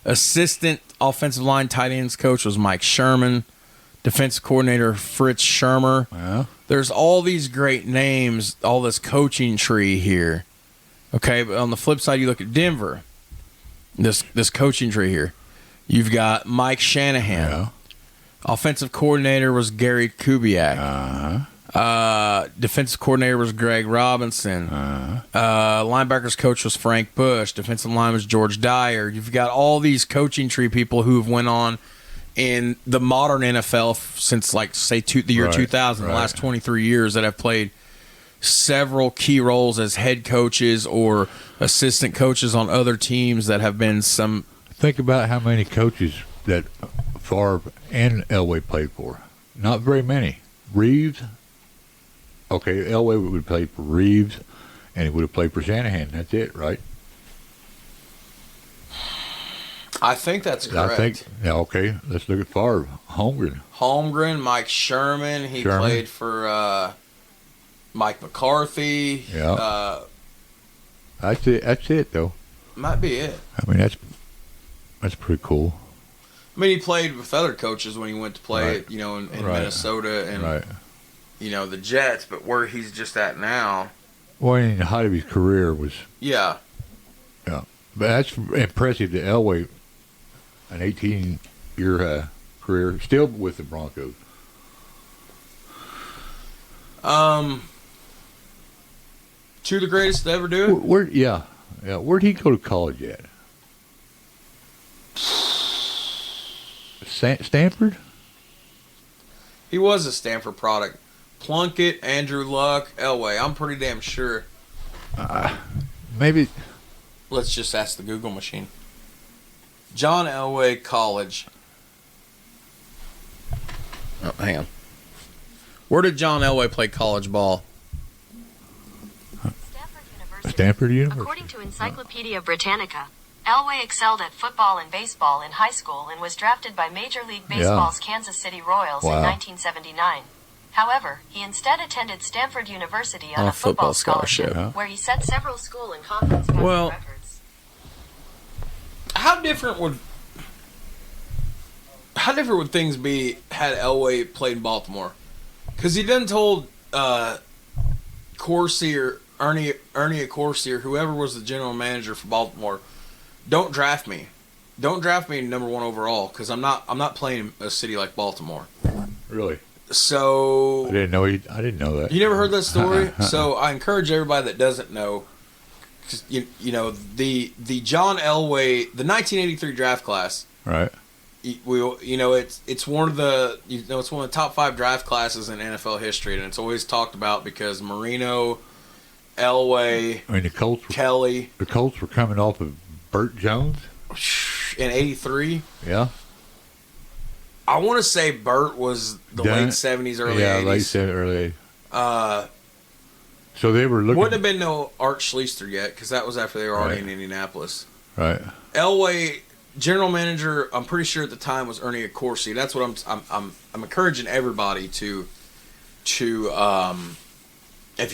Speaker 1: Assistant offensive line tight ends coach was Mike Sherman. Defensive coordinator Fritz Shermer.
Speaker 2: Yeah.
Speaker 1: There's all these great names, all this coaching tree here. Okay, but on the flip side, you look at Denver. This coaching tree here. You've got Mike Shanahan.
Speaker 2: Yeah.
Speaker 1: Offensive coordinator was Gary Kubiak. Defensive coordinator was Greg Robinson. Linebackers coach was Frank Bush. Defensive line was George Dyer. You've got all these coaching tree people who have went on in the modern NFL since, the year 2000, the last 23 years, that have played several key roles as head coaches or assistant coaches on other teams that have been some.
Speaker 2: Think about how many coaches that Farve and Elway played for. Not very many. Reeves. Okay, Elway would play for Reeves, and he would have played for Shanahan. That's it, right?
Speaker 1: I think that's correct.
Speaker 2: Okay. Let's look at Farve.
Speaker 1: Holmgren, Mike Sherman. He played for Mike McCarthy.
Speaker 2: Yeah. That's it, though.
Speaker 1: Might be it.
Speaker 2: I mean, that's pretty cool.
Speaker 1: I mean, he played with other coaches when he went to play, in Minnesota and, the Jets, but where he's just at now.
Speaker 2: Well, in the height of his career was.
Speaker 1: Yeah.
Speaker 2: Yeah. But that's impressive that Elway, an 18-year career, still with the Broncos.
Speaker 1: Two of the greatest to ever do it?
Speaker 2: Yeah. Where'd he go to college at? Stanford?
Speaker 1: He was a Stanford product. Plunkett, Andrew Luck, Elway. I'm pretty damn sure.
Speaker 2: Maybe.
Speaker 1: Let's just ask the Google machine. John Elway College. Oh, hang on. Where did John Elway play college ball?
Speaker 2: Stanford University.
Speaker 5: According to Encyclopedia Britannica, Elway excelled at football and baseball in high school and was drafted by Major League Baseball's Kansas City Royals in 1979. However, he instead attended Stanford University on a football scholarship, where he set several school and conference records.
Speaker 1: How different would things be had Elway played in Baltimore? Because he done told Corsi or Ernie Corsi or whoever was the general manager for Baltimore, don't draft me. Don't draft me number one overall because I'm not playing in a city like Baltimore.
Speaker 2: Really?
Speaker 1: So
Speaker 2: I didn't know that.
Speaker 1: You never heard that story? So I encourage everybody that doesn't know, cause the John Elway, the 1983 draft class.
Speaker 2: Right.
Speaker 1: It's one of the it's one of the top 5 draft classes in NFL history, and it's always talked about because Marino, Elway, Kelly.
Speaker 2: The Colts were coming off of Burt Jones
Speaker 1: in '83.
Speaker 2: Yeah.
Speaker 1: I want to say Burt was the late 70s, early 80s.
Speaker 2: Yeah, late 70s, early 80s. So they were looking.
Speaker 1: Wouldn't have been no Art Schlichter yet because that was after they were already in Indianapolis.
Speaker 2: Right.
Speaker 1: Elway, general manager, I'm pretty sure at the time was Ernie Accorsi. That's what I'm encouraging everybody to if you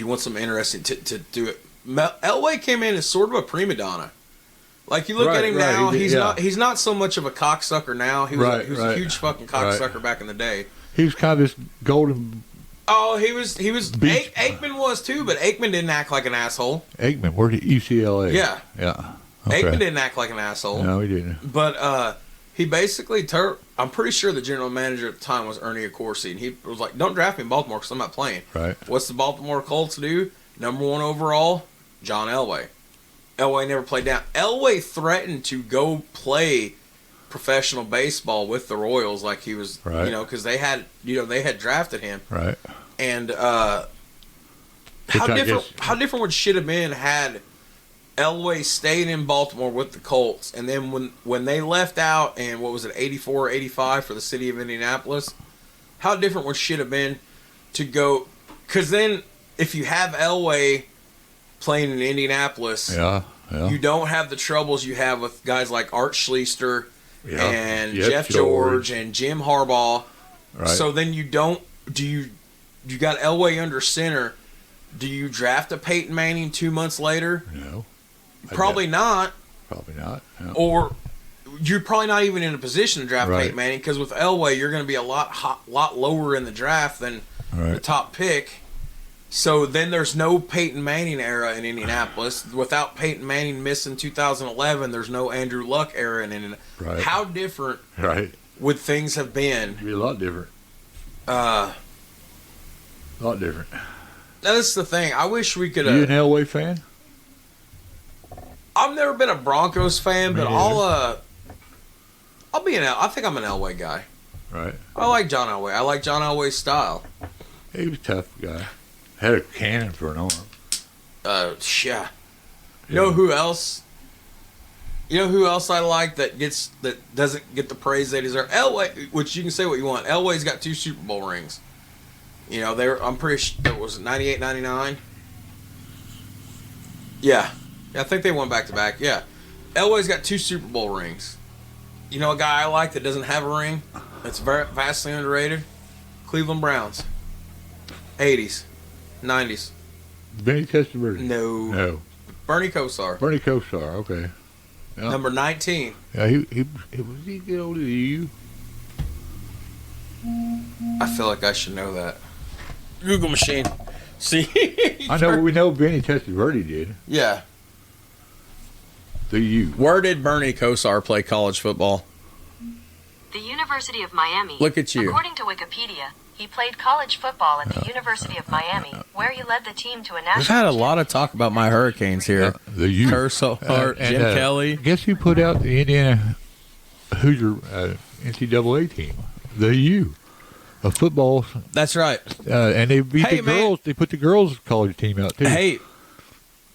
Speaker 1: want something interesting to do it. Elway came in as sort of a prima donna. Like you look at him now,
Speaker 2: he did,
Speaker 1: he's not so much of a cocksucker now. He was a huge fucking cocksucker back in the day.
Speaker 2: He was kind of this golden.
Speaker 1: Oh, he was. Aikman was too, but Aikman didn't act like an asshole.
Speaker 2: Aikman, where did UCLA?
Speaker 1: Yeah.
Speaker 2: Okay.
Speaker 1: Aikman didn't act like an asshole.
Speaker 2: No, he didn't.
Speaker 1: But he basically I'm pretty sure the general manager at the time was Ernie Accorsi, and he was like, "Don't draft me in Baltimore because I'm not playing."
Speaker 2: Right.
Speaker 1: What's the Baltimore Colts do? Number 1 overall, John Elway. Elway never played down. Elway threatened to go play professional baseball with the Royals, like he was, because they had drafted him.
Speaker 2: Right.
Speaker 1: And how different would shit have been had Elway stayed in Baltimore with the Colts, and then when they left out, and what was it, 84 or 85 for the city of Indianapolis, how different would shit have been to go, because then if you have Elway playing in Indianapolis, you don't have the troubles you have with guys like Art Schlichter and Jeff George and Jim Harbaugh.
Speaker 2: Right.
Speaker 1: So then you got Elway under center. Do you draft a Peyton Manning 2 months later?
Speaker 2: No.
Speaker 1: Probably not.
Speaker 2: Probably not. No.
Speaker 1: Or you're probably not even in a position to draft Peyton Manning, because with Elway you're going to be a lot lower in the draft than the top pick. So then there's no Peyton Manning era in Indianapolis. Without Peyton Manning missing 2011, there's no Andrew Luck era in Indianapolis.
Speaker 2: Right.
Speaker 1: How different would things have been?
Speaker 2: It'd be a lot different.
Speaker 1: A
Speaker 2: lot different.
Speaker 1: That's the thing. I wish we could.
Speaker 2: You an Elway fan?
Speaker 1: I've never been a Broncos fan, but I'll be I think I'm an Elway guy.
Speaker 2: Right.
Speaker 1: I like John Elway. I like John Elway's style.
Speaker 2: He was a tough guy. Had a cannon for an arm.
Speaker 1: Yeah. You know who else? You know who else I like that doesn't get the praise they deserve? Elway, which you can say what you want. Elway's got 2 Super Bowl rings. I'm pretty sure it was 98, 99. Yeah, I think they won back-to-back. Yeah. Elway's got 2 Super Bowl rings. You know a guy I like that doesn't have a ring? That's vastly underrated? Cleveland Browns. 80s. 90s.
Speaker 2: Benny Testaverde?
Speaker 1: No. Bernie Kosar.
Speaker 2: Bernie Kosar, okay. Yeah.
Speaker 1: Number 19.
Speaker 2: Yeah, was he get older than you?
Speaker 1: I feel like I should know that. Google machine. See?
Speaker 2: I know, we know Benny Testaverde did.
Speaker 1: Yeah.
Speaker 2: The U.
Speaker 1: Where did Bernie Kosar play college football?
Speaker 5: The University of Miami.
Speaker 1: Look at you.
Speaker 5: According to Wikipedia, he played college football at the University of Miami, where he led the team to a national.
Speaker 1: We've had a lot of talk about my Hurricanes here.
Speaker 2: The U.
Speaker 1: Kosar, Jim Kelly.
Speaker 2: Guess who put out the Indiana Hoosier NCAA team? The U. A football.
Speaker 1: That's right.
Speaker 2: And they beat the girls. They put the girls' college team out, too.
Speaker 1: Hey,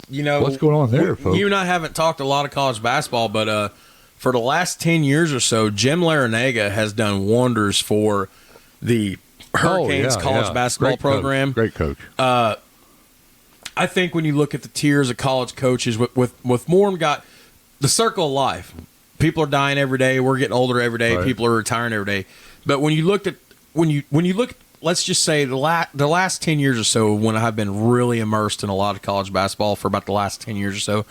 Speaker 2: what's going on there, folks?
Speaker 1: You and I haven't talked a lot of college basketball, but for the last 10 years or so, Jim Larinaga has done wonders for the Hurricanes college basketball program.
Speaker 2: Great coach.
Speaker 1: I think when you look at the tiers of college coaches, with more got the circle of life. People are dying every day. We're getting older every day. People are retiring every day. But when you look, let's just say the last 10 years or so, when I've been really immersed in a lot of college basketball for about the last 10 years or so,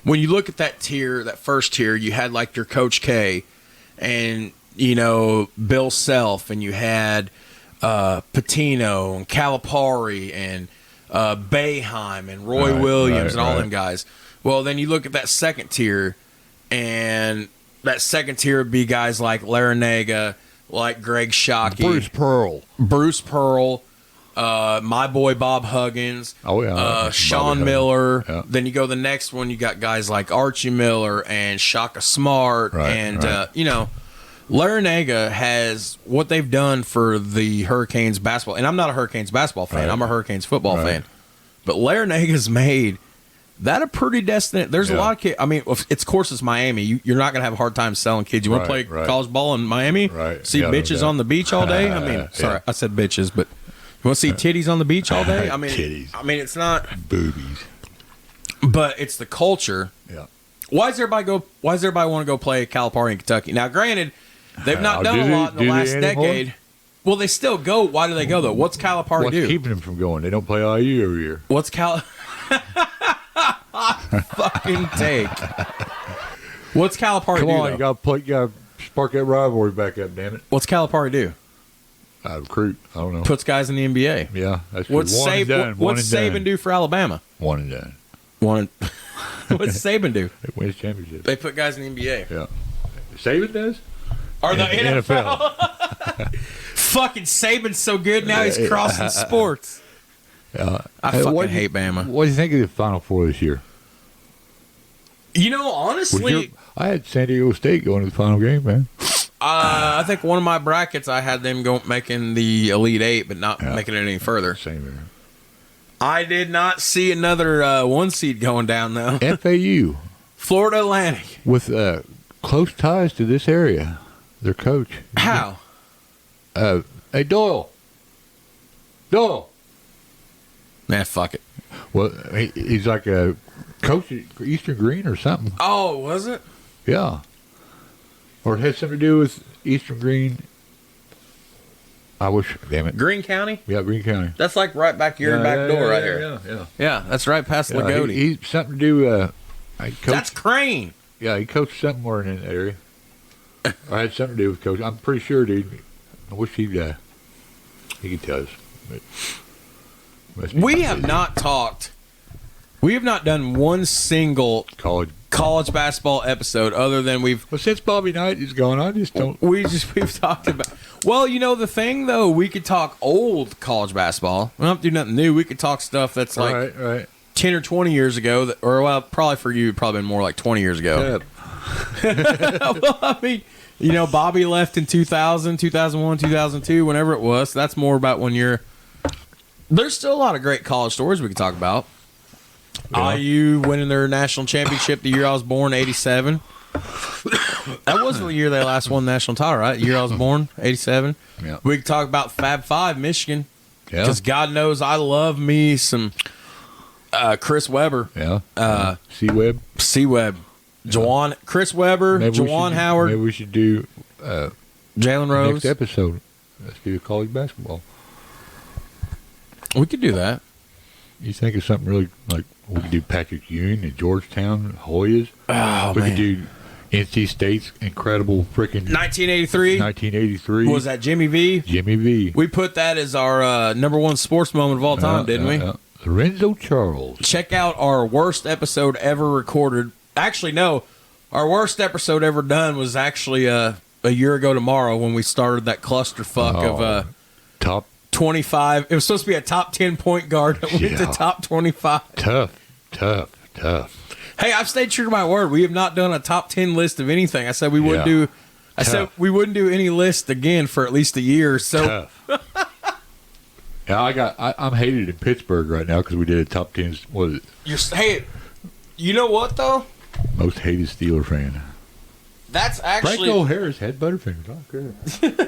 Speaker 1: when you look at that tier, that first tier, you had like your Coach K and, Bill Self, and you had Patino and Calipari and Boeheim and Roy Williams and all them guys. Well, then you look at that second tier, and that second tier would be guys like Larinaga, like Greg Shockey, Bruce Pearl, my boy Bob Huggins, Sean Miller. Yeah. Then you go the next one, you got guys like Archie Miller and Shaka Smart, Larinaga has what they've done for the Hurricanes basketball. And I'm not a Hurricanes basketball fan. I'm a Hurricanes football fan. But Larinaga's made that a pretty destination. There's a lot of kids. I mean, it's Miami. You're not going to have a hard time selling kids. You want to play college ball in Miami? See bitches on the beach all day? I mean, sorry, I said bitches, but you want to see titties on the beach all day? I mean,
Speaker 2: titties.
Speaker 1: I mean, it's not
Speaker 2: boobies,
Speaker 1: but it's the culture.
Speaker 2: Yeah.
Speaker 1: Why does everybody want to go play Calipari in Kentucky? Now, granted, they've not done a lot in the last decade. Well, they still go. Why do they go, though? What's Calipari do?
Speaker 2: What's keeping them from going? They don't play IU every year.
Speaker 1: What's fucking take. What's Calipari
Speaker 2: Come
Speaker 1: do?
Speaker 2: on, you gotta spark that rivalry back up, damn it.
Speaker 1: What's Calipari do?
Speaker 2: Recruit. I don't know.
Speaker 1: Puts guys in the NBA.
Speaker 2: Yeah, that's true.
Speaker 1: What's
Speaker 2: One and done.
Speaker 1: What's Saban do for Alabama?
Speaker 2: One and done.
Speaker 1: What's Saban do?
Speaker 2: They win championships.
Speaker 1: They put guys in the NBA.
Speaker 2: Yeah. Saban does?
Speaker 1: Or the
Speaker 2: In
Speaker 1: NFL. Fucking Saban's so good now he's crossing sports.
Speaker 2: Yeah.
Speaker 1: I fucking hate Bama.
Speaker 2: What do you think of the Final Four this year?
Speaker 1: You know, honestly,
Speaker 2: I had San Diego State going to the final game, man.
Speaker 1: I think one of my brackets I had them making the Elite Eight, but not making it any further.
Speaker 2: Same here.
Speaker 1: I did not see another one seed going down though.
Speaker 2: FAU
Speaker 1: Florida Atlantic
Speaker 2: with close ties to this area. Their coach.
Speaker 1: How?
Speaker 2: Hey Doyle.
Speaker 1: Nah, fuck it.
Speaker 2: Well, he's like a coach at Eastern Green or something.
Speaker 1: Oh, was it?
Speaker 2: Yeah. Or it had something to do with Eastern Green. I wish, damn it.
Speaker 1: Green County?
Speaker 2: Yeah, Green County.
Speaker 1: That's like right back your back door right here.
Speaker 2: Yeah.
Speaker 1: Yeah, that's right past Lagodi.
Speaker 2: He's something to do.
Speaker 1: That's Crane.
Speaker 2: Yeah, he coached somewhere in that area. I had something to do with coach. I'm pretty sure, dude. I wish he could tell us. But
Speaker 1: We have not talked. We have not done one single college basketball episode other than
Speaker 2: Well, since Bobby Knight is gone, I just don't.
Speaker 1: we've talked about. Well, you know the thing though, we could talk old college basketball. We don't have to do nothing new. We could talk stuff that's like
Speaker 2: Right.
Speaker 1: 10 or 20 years ago, probably for you, probably been more like 20 years ago. Well, I mean, you know, Bobby left in 2000, 2001, 2002, whenever it was. So that's more about when you're. There's still a lot of great college stories we could talk about.
Speaker 2: Yeah.
Speaker 1: IU winning their national championship the year I was born, 87. That was the year they last won the national title, right? The year I was born, 87.
Speaker 2: Yeah.
Speaker 1: We could talk about Fab Five, Michigan.
Speaker 2: Yeah.
Speaker 1: Because God knows I love me some Chris Webber.
Speaker 2: Yeah. C-Web.
Speaker 1: C-Web. Chris Webber, Jawan Howard.
Speaker 2: Maybe we should do
Speaker 1: Jalen Rose.
Speaker 2: next episode. Let's do college basketball.
Speaker 1: We could do that.
Speaker 2: You think of something really like we could do Patrick Ewing at Georgetown, Hoyas.
Speaker 1: Oh,
Speaker 2: we
Speaker 1: man.
Speaker 2: could do NC State's incredible freaking
Speaker 1: 1983.
Speaker 2: 1983.
Speaker 1: Was that Jimmy V?
Speaker 2: Jimmy V.
Speaker 1: We put that as our number one sports moment of all time, didn't we?
Speaker 2: Lorenzo Charles.
Speaker 1: Check out our worst episode ever recorded. Actually, no. Our worst episode ever done was actually a year ago tomorrow when we started that clusterfuck of
Speaker 2: top
Speaker 1: 25. It was supposed to be a top 10 point guard that went to top 25.
Speaker 2: Tough.
Speaker 1: Hey, I've stayed true to my word. We have not done a top 10 list of anything. I said we wouldn't do. I said we wouldn't do any list again for at least a year. So.
Speaker 2: Tough. Yeah, I'm hated in Pittsburgh right now because we did a top 10. What is it?
Speaker 1: Hey, you know what though?
Speaker 2: Most hated Steeler fan.
Speaker 1: That's actually
Speaker 2: Franco Harris had Butterfingers. I don't care.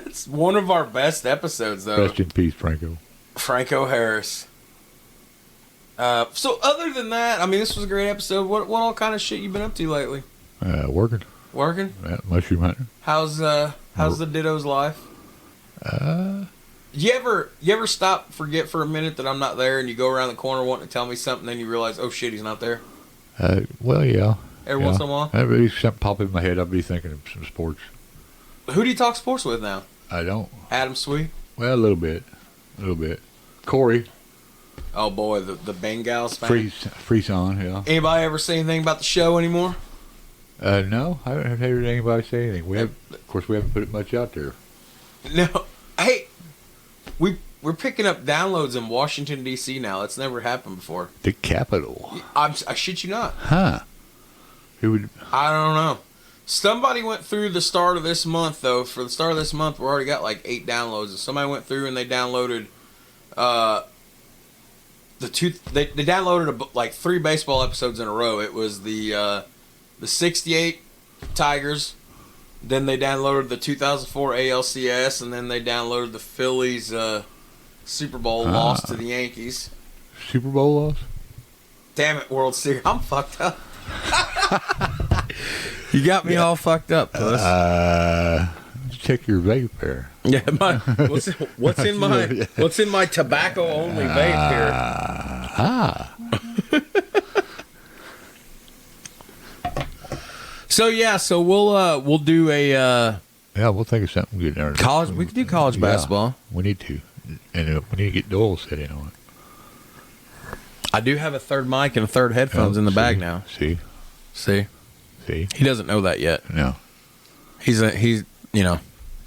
Speaker 1: it's one of our best episodes though.
Speaker 2: Rest in peace, Franco.
Speaker 1: Franco Harris. So other than that, I mean, this was a great episode. What all kind of shit you been up to lately?
Speaker 2: Working.
Speaker 1: Working?
Speaker 2: Mushroom hunter.
Speaker 1: How's the Ditto's life? You ever forget for a minute that I'm not there, and you go around the corner wanting to tell me something, then you realize, oh shit, he's not there.
Speaker 2: Well, yeah.
Speaker 1: Every once in a while.
Speaker 2: Every something pop in my head, I'll be thinking of some sports.
Speaker 1: Who do you talk sports with now?
Speaker 2: I don't.
Speaker 1: Adam Sweet.
Speaker 2: Well, a little bit. Corey.
Speaker 1: Oh boy, the Bengals fan.
Speaker 2: Freeson, yeah.
Speaker 1: Anybody ever say anything about the show anymore?
Speaker 2: No, I haven't heard anybody say anything. Of course, we haven't put it much out there.
Speaker 1: No. Hey, we're picking up downloads in Washington D.C. now. It's never happened before.
Speaker 2: The capital.
Speaker 1: I shit you not.
Speaker 2: Huh? Who would?
Speaker 1: I don't know. Somebody went through the start of this month though. For the start of this month, we already got like 8 downloads. Somebody went through and they downloaded they downloaded like 3 baseball episodes in a row. It was the 68 Tigers, then they downloaded the 2004 ALCS, and then they downloaded the Phillies Super Bowl loss to the Yankees.
Speaker 2: Super Bowl loss?
Speaker 1: Damn it, World Series. I'm fucked up. You got me all fucked up, puss.
Speaker 2: Check your vape there.
Speaker 1: Yeah, what's in my tobacco only vape here? So we'll do a
Speaker 2: Yeah, we'll think of something good there.
Speaker 1: college. We could do college basketball.
Speaker 2: We need to. And we need to get Doyle set in on it.
Speaker 1: I do have a third mic and a third headphones in the bag now.
Speaker 2: See?
Speaker 1: He doesn't know that yet.
Speaker 2: No.
Speaker 1: He's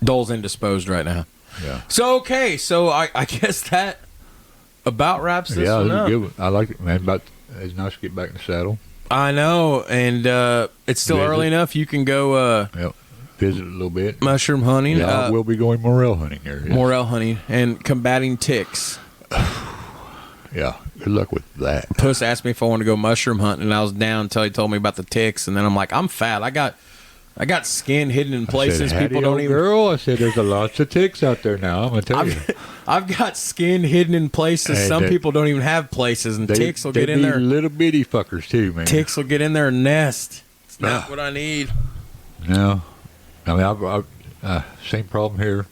Speaker 1: Dole's indisposed right now.
Speaker 2: Yeah.
Speaker 1: So okay, I guess that about wraps this one up.
Speaker 2: Good one. I like it, man. It's nice to get back in the saddle.
Speaker 1: I know, and it's still early enough. You can go
Speaker 2: visit a little bit.
Speaker 1: Mushroom hunting.
Speaker 2: Yeah, we'll be going morel hunting there. Yes.
Speaker 1: Morel hunting and combating ticks.
Speaker 2: Yeah, good luck with that.
Speaker 1: Puss asked me if I wanted to go mushroom hunting, and I was down until he told me about the ticks, and then I'm like, I'm fat. I got skin hidden in places people don't even.
Speaker 2: Girl, I said there's a lots of ticks out there now. I'm gonna tell you.
Speaker 1: I've got skin hidden in places some people don't even have places, and ticks will get in there.
Speaker 2: Little bitty fuckers too, man.
Speaker 1: Ticks will get in there and nest. It's not what I need.
Speaker 2: No, I mean I've same problem here.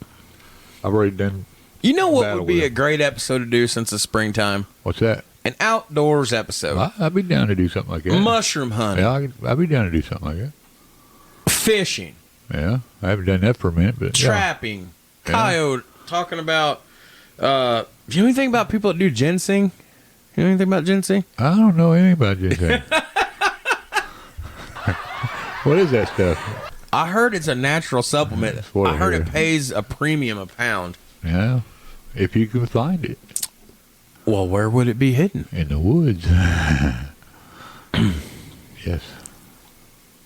Speaker 2: I've already done.
Speaker 1: You know what would be a great episode to do since it's springtime?
Speaker 2: What's that?
Speaker 1: An outdoors episode.
Speaker 2: I'd be down to do something like that.
Speaker 1: Mushroom hunting.
Speaker 2: Yeah, I'd be down to do something like that.
Speaker 1: Fishing.
Speaker 2: Yeah, I haven't done that for a minute, but
Speaker 1: trapping. Yeah. Coyote. Talking about. Do you know anything about people that do ginseng? You know anything about ginseng?
Speaker 2: I don't know anything about ginseng. What is that stuff?
Speaker 1: I heard it's a natural supplement. I heard it pays a premium a pound.
Speaker 2: Yeah, if you can find it.
Speaker 1: Well, where would it be hidden?
Speaker 2: In the woods. Yes.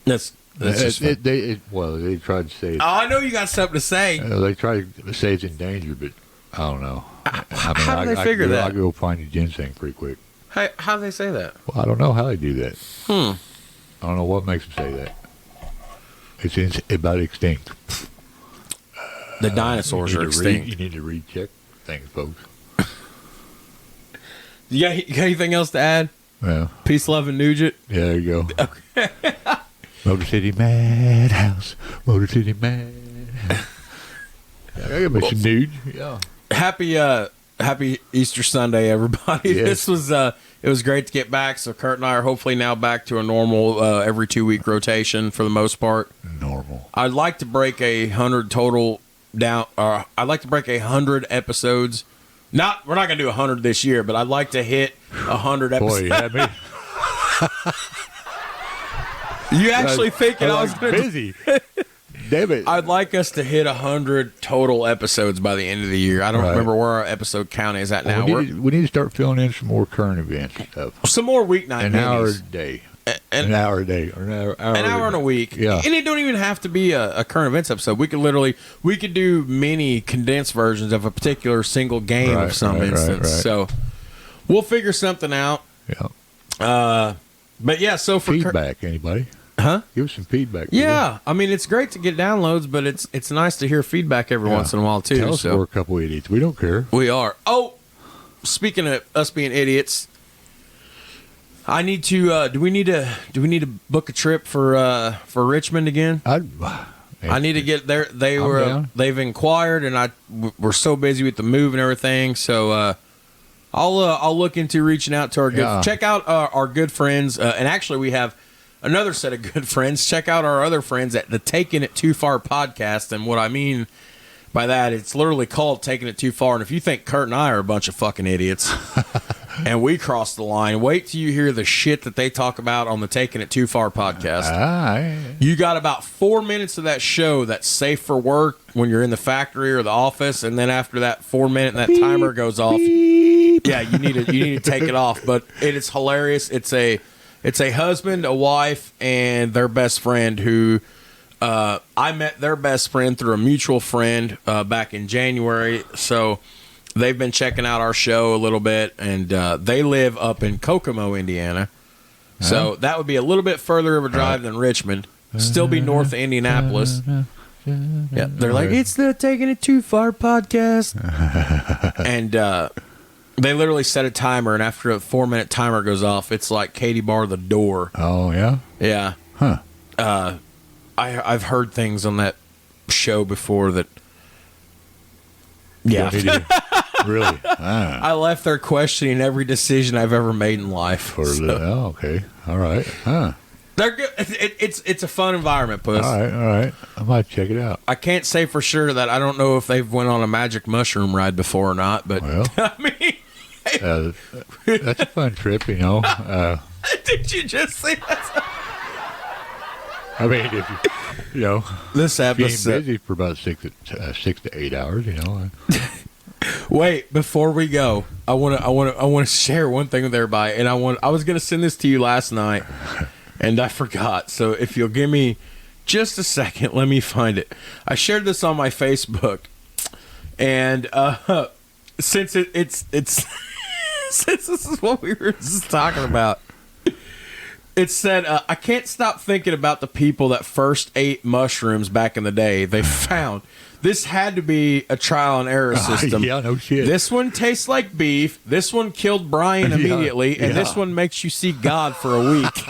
Speaker 1: That's
Speaker 2: they tried to say.
Speaker 1: Oh, I know you got something to say.
Speaker 2: They tried to say it's endangered, but I don't know.
Speaker 1: How do they figure that?
Speaker 2: I'll go find the ginseng pretty quick.
Speaker 1: How do they say that?
Speaker 2: Well, I don't know how they do that.
Speaker 1: I
Speaker 2: don't know what makes them say that. It's about extinct.
Speaker 1: The dinosaurs are extinct.
Speaker 2: You need to recheck things, folks.
Speaker 1: You got anything else to add?
Speaker 2: Yeah.
Speaker 1: Peace, love, and Nugent.
Speaker 2: Yeah, there you go. Okay. Motor City Madhouse. Motor City Madhouse. I got some nude. Yeah.
Speaker 1: Happy Easter Sunday, everybody.
Speaker 2: Yes.
Speaker 1: This was it was great to get back. So Kurt and I are hopefully now back to a normal every 2-week rotation for the most part.
Speaker 2: Normal.
Speaker 1: I'd like to break 100 total down. I'd like to break 100 episodes. We're not gonna do 100 this year, but I'd like to hit 100 episodes.
Speaker 2: Boy, you had me.
Speaker 1: You actually thinking I was gonna
Speaker 2: busy? Damn it!
Speaker 1: I'd like us to hit 100 total episodes by the end of the year. I don't remember where our episode count is at now.
Speaker 2: We need to start filling in some more current events and stuff.
Speaker 1: Some more weeknight.
Speaker 2: An hour a day. An hour a day, or an hour
Speaker 1: in a week.
Speaker 2: Yeah,
Speaker 1: and it don't even have to be a current events episode. We could do mini condensed versions of a particular single game of some instance. Right. So we'll figure something out.
Speaker 2: Yeah.
Speaker 1: But yeah. So for
Speaker 2: feedback, anybody?
Speaker 1: Huh?
Speaker 2: Give us some feedback.
Speaker 1: Yeah, I mean it's great to get downloads, but it's nice to hear feedback every once in a while too.
Speaker 2: Tell us we're a couple idiots. We don't care.
Speaker 1: We are. Oh, speaking of us being idiots, I need to. Do we need to book a trip for Richmond again? I need to get there. They've inquired, and we're so busy with the move and everything. So I'll look into reaching out to our good. Check out our good friends, and actually we have another set of good friends. Check out our other friends at the Taking It Too Far podcast. And what I mean by that, it's literally called Taking It Too Far. And if you think Kurt and I are a bunch of fucking idiots and we crossed the line, wait till you hear the shit that they talk about on the Taking It Too Far podcast. You got about 4 minutes of that show that's safe for work when you're in the factory or the office. And then after that 4 minute, that timer goes off. Yeah, you need to take it off. But it is hilarious. It's a husband, a wife, and their best friend who I met their best friend through a mutual friend back in January. So they've been checking out our show a little bit, and they live up in Kokomo, Indiana. So that would be a little bit further of a drive than Richmond. Still be north of Indianapolis. Yeah, they're like, it's the Taking It Too Far podcast. And they literally set a timer, and after a 4 minute timer goes off, it's like Katie bar the door.
Speaker 2: Oh, yeah?
Speaker 1: Yeah.
Speaker 2: Huh.
Speaker 1: I've heard things on that show before that. Yeah.
Speaker 2: Really?
Speaker 1: I left there questioning every decision I've ever made in life.
Speaker 2: Oh, okay. All right. Huh.
Speaker 1: They're good. It's a fun environment, Puss.
Speaker 2: All right. I might check it out.
Speaker 1: I can't say for sure that I don't know if they've went on a magic mushroom ride before or not, but
Speaker 2: Well,
Speaker 1: I mean,
Speaker 2: that's a fun trip, you know.
Speaker 1: Did you just see that?
Speaker 2: I mean, if you know,
Speaker 1: This
Speaker 2: if you ain't
Speaker 1: episode.
Speaker 2: busy for about 6 to 8 hours, you know.
Speaker 1: Wait, before we go, I want to share one thing with everybody, and I was gonna send this to you last night, and I forgot. So if you'll give me just a second, let me find it. I shared this on my Facebook, and since it's since this is what we were just talking about. It said, I can't stop thinking about the people that first ate mushrooms back in the day. They found this had to be a trial and error system.
Speaker 2: Yeah, no shit.
Speaker 1: This one tastes like beef. This one killed Brian immediately. And this one makes you see God for a week.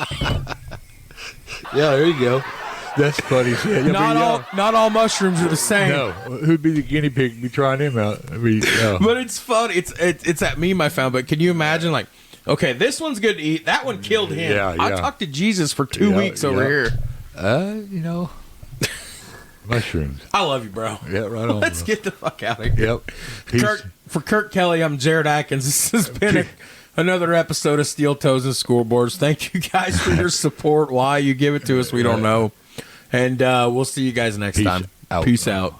Speaker 2: Yeah, there you go. That's funny shit.
Speaker 1: Not all mushrooms are the same.
Speaker 2: No, who'd be the guinea pig to be trying them out? I mean,
Speaker 1: But it's funny. It's that meme I found. But can you imagine, like, okay, this one's good to eat. That one killed him.
Speaker 2: Yeah.
Speaker 1: I talked to Jesus for 2 weeks over here.
Speaker 2: you know, mushrooms.
Speaker 1: I love you, bro.
Speaker 2: Yeah, right on.
Speaker 1: Let's get the fuck out of here.
Speaker 2: Yep. Peace.
Speaker 1: For Kurt Kelly, I'm Jared Atkins. This has been another episode of Steel Toes and Scoreboards. Thank you guys for your support. Why you give it to us, we don't know. And we'll see you guys next time.
Speaker 2: Out.
Speaker 1: Peace out.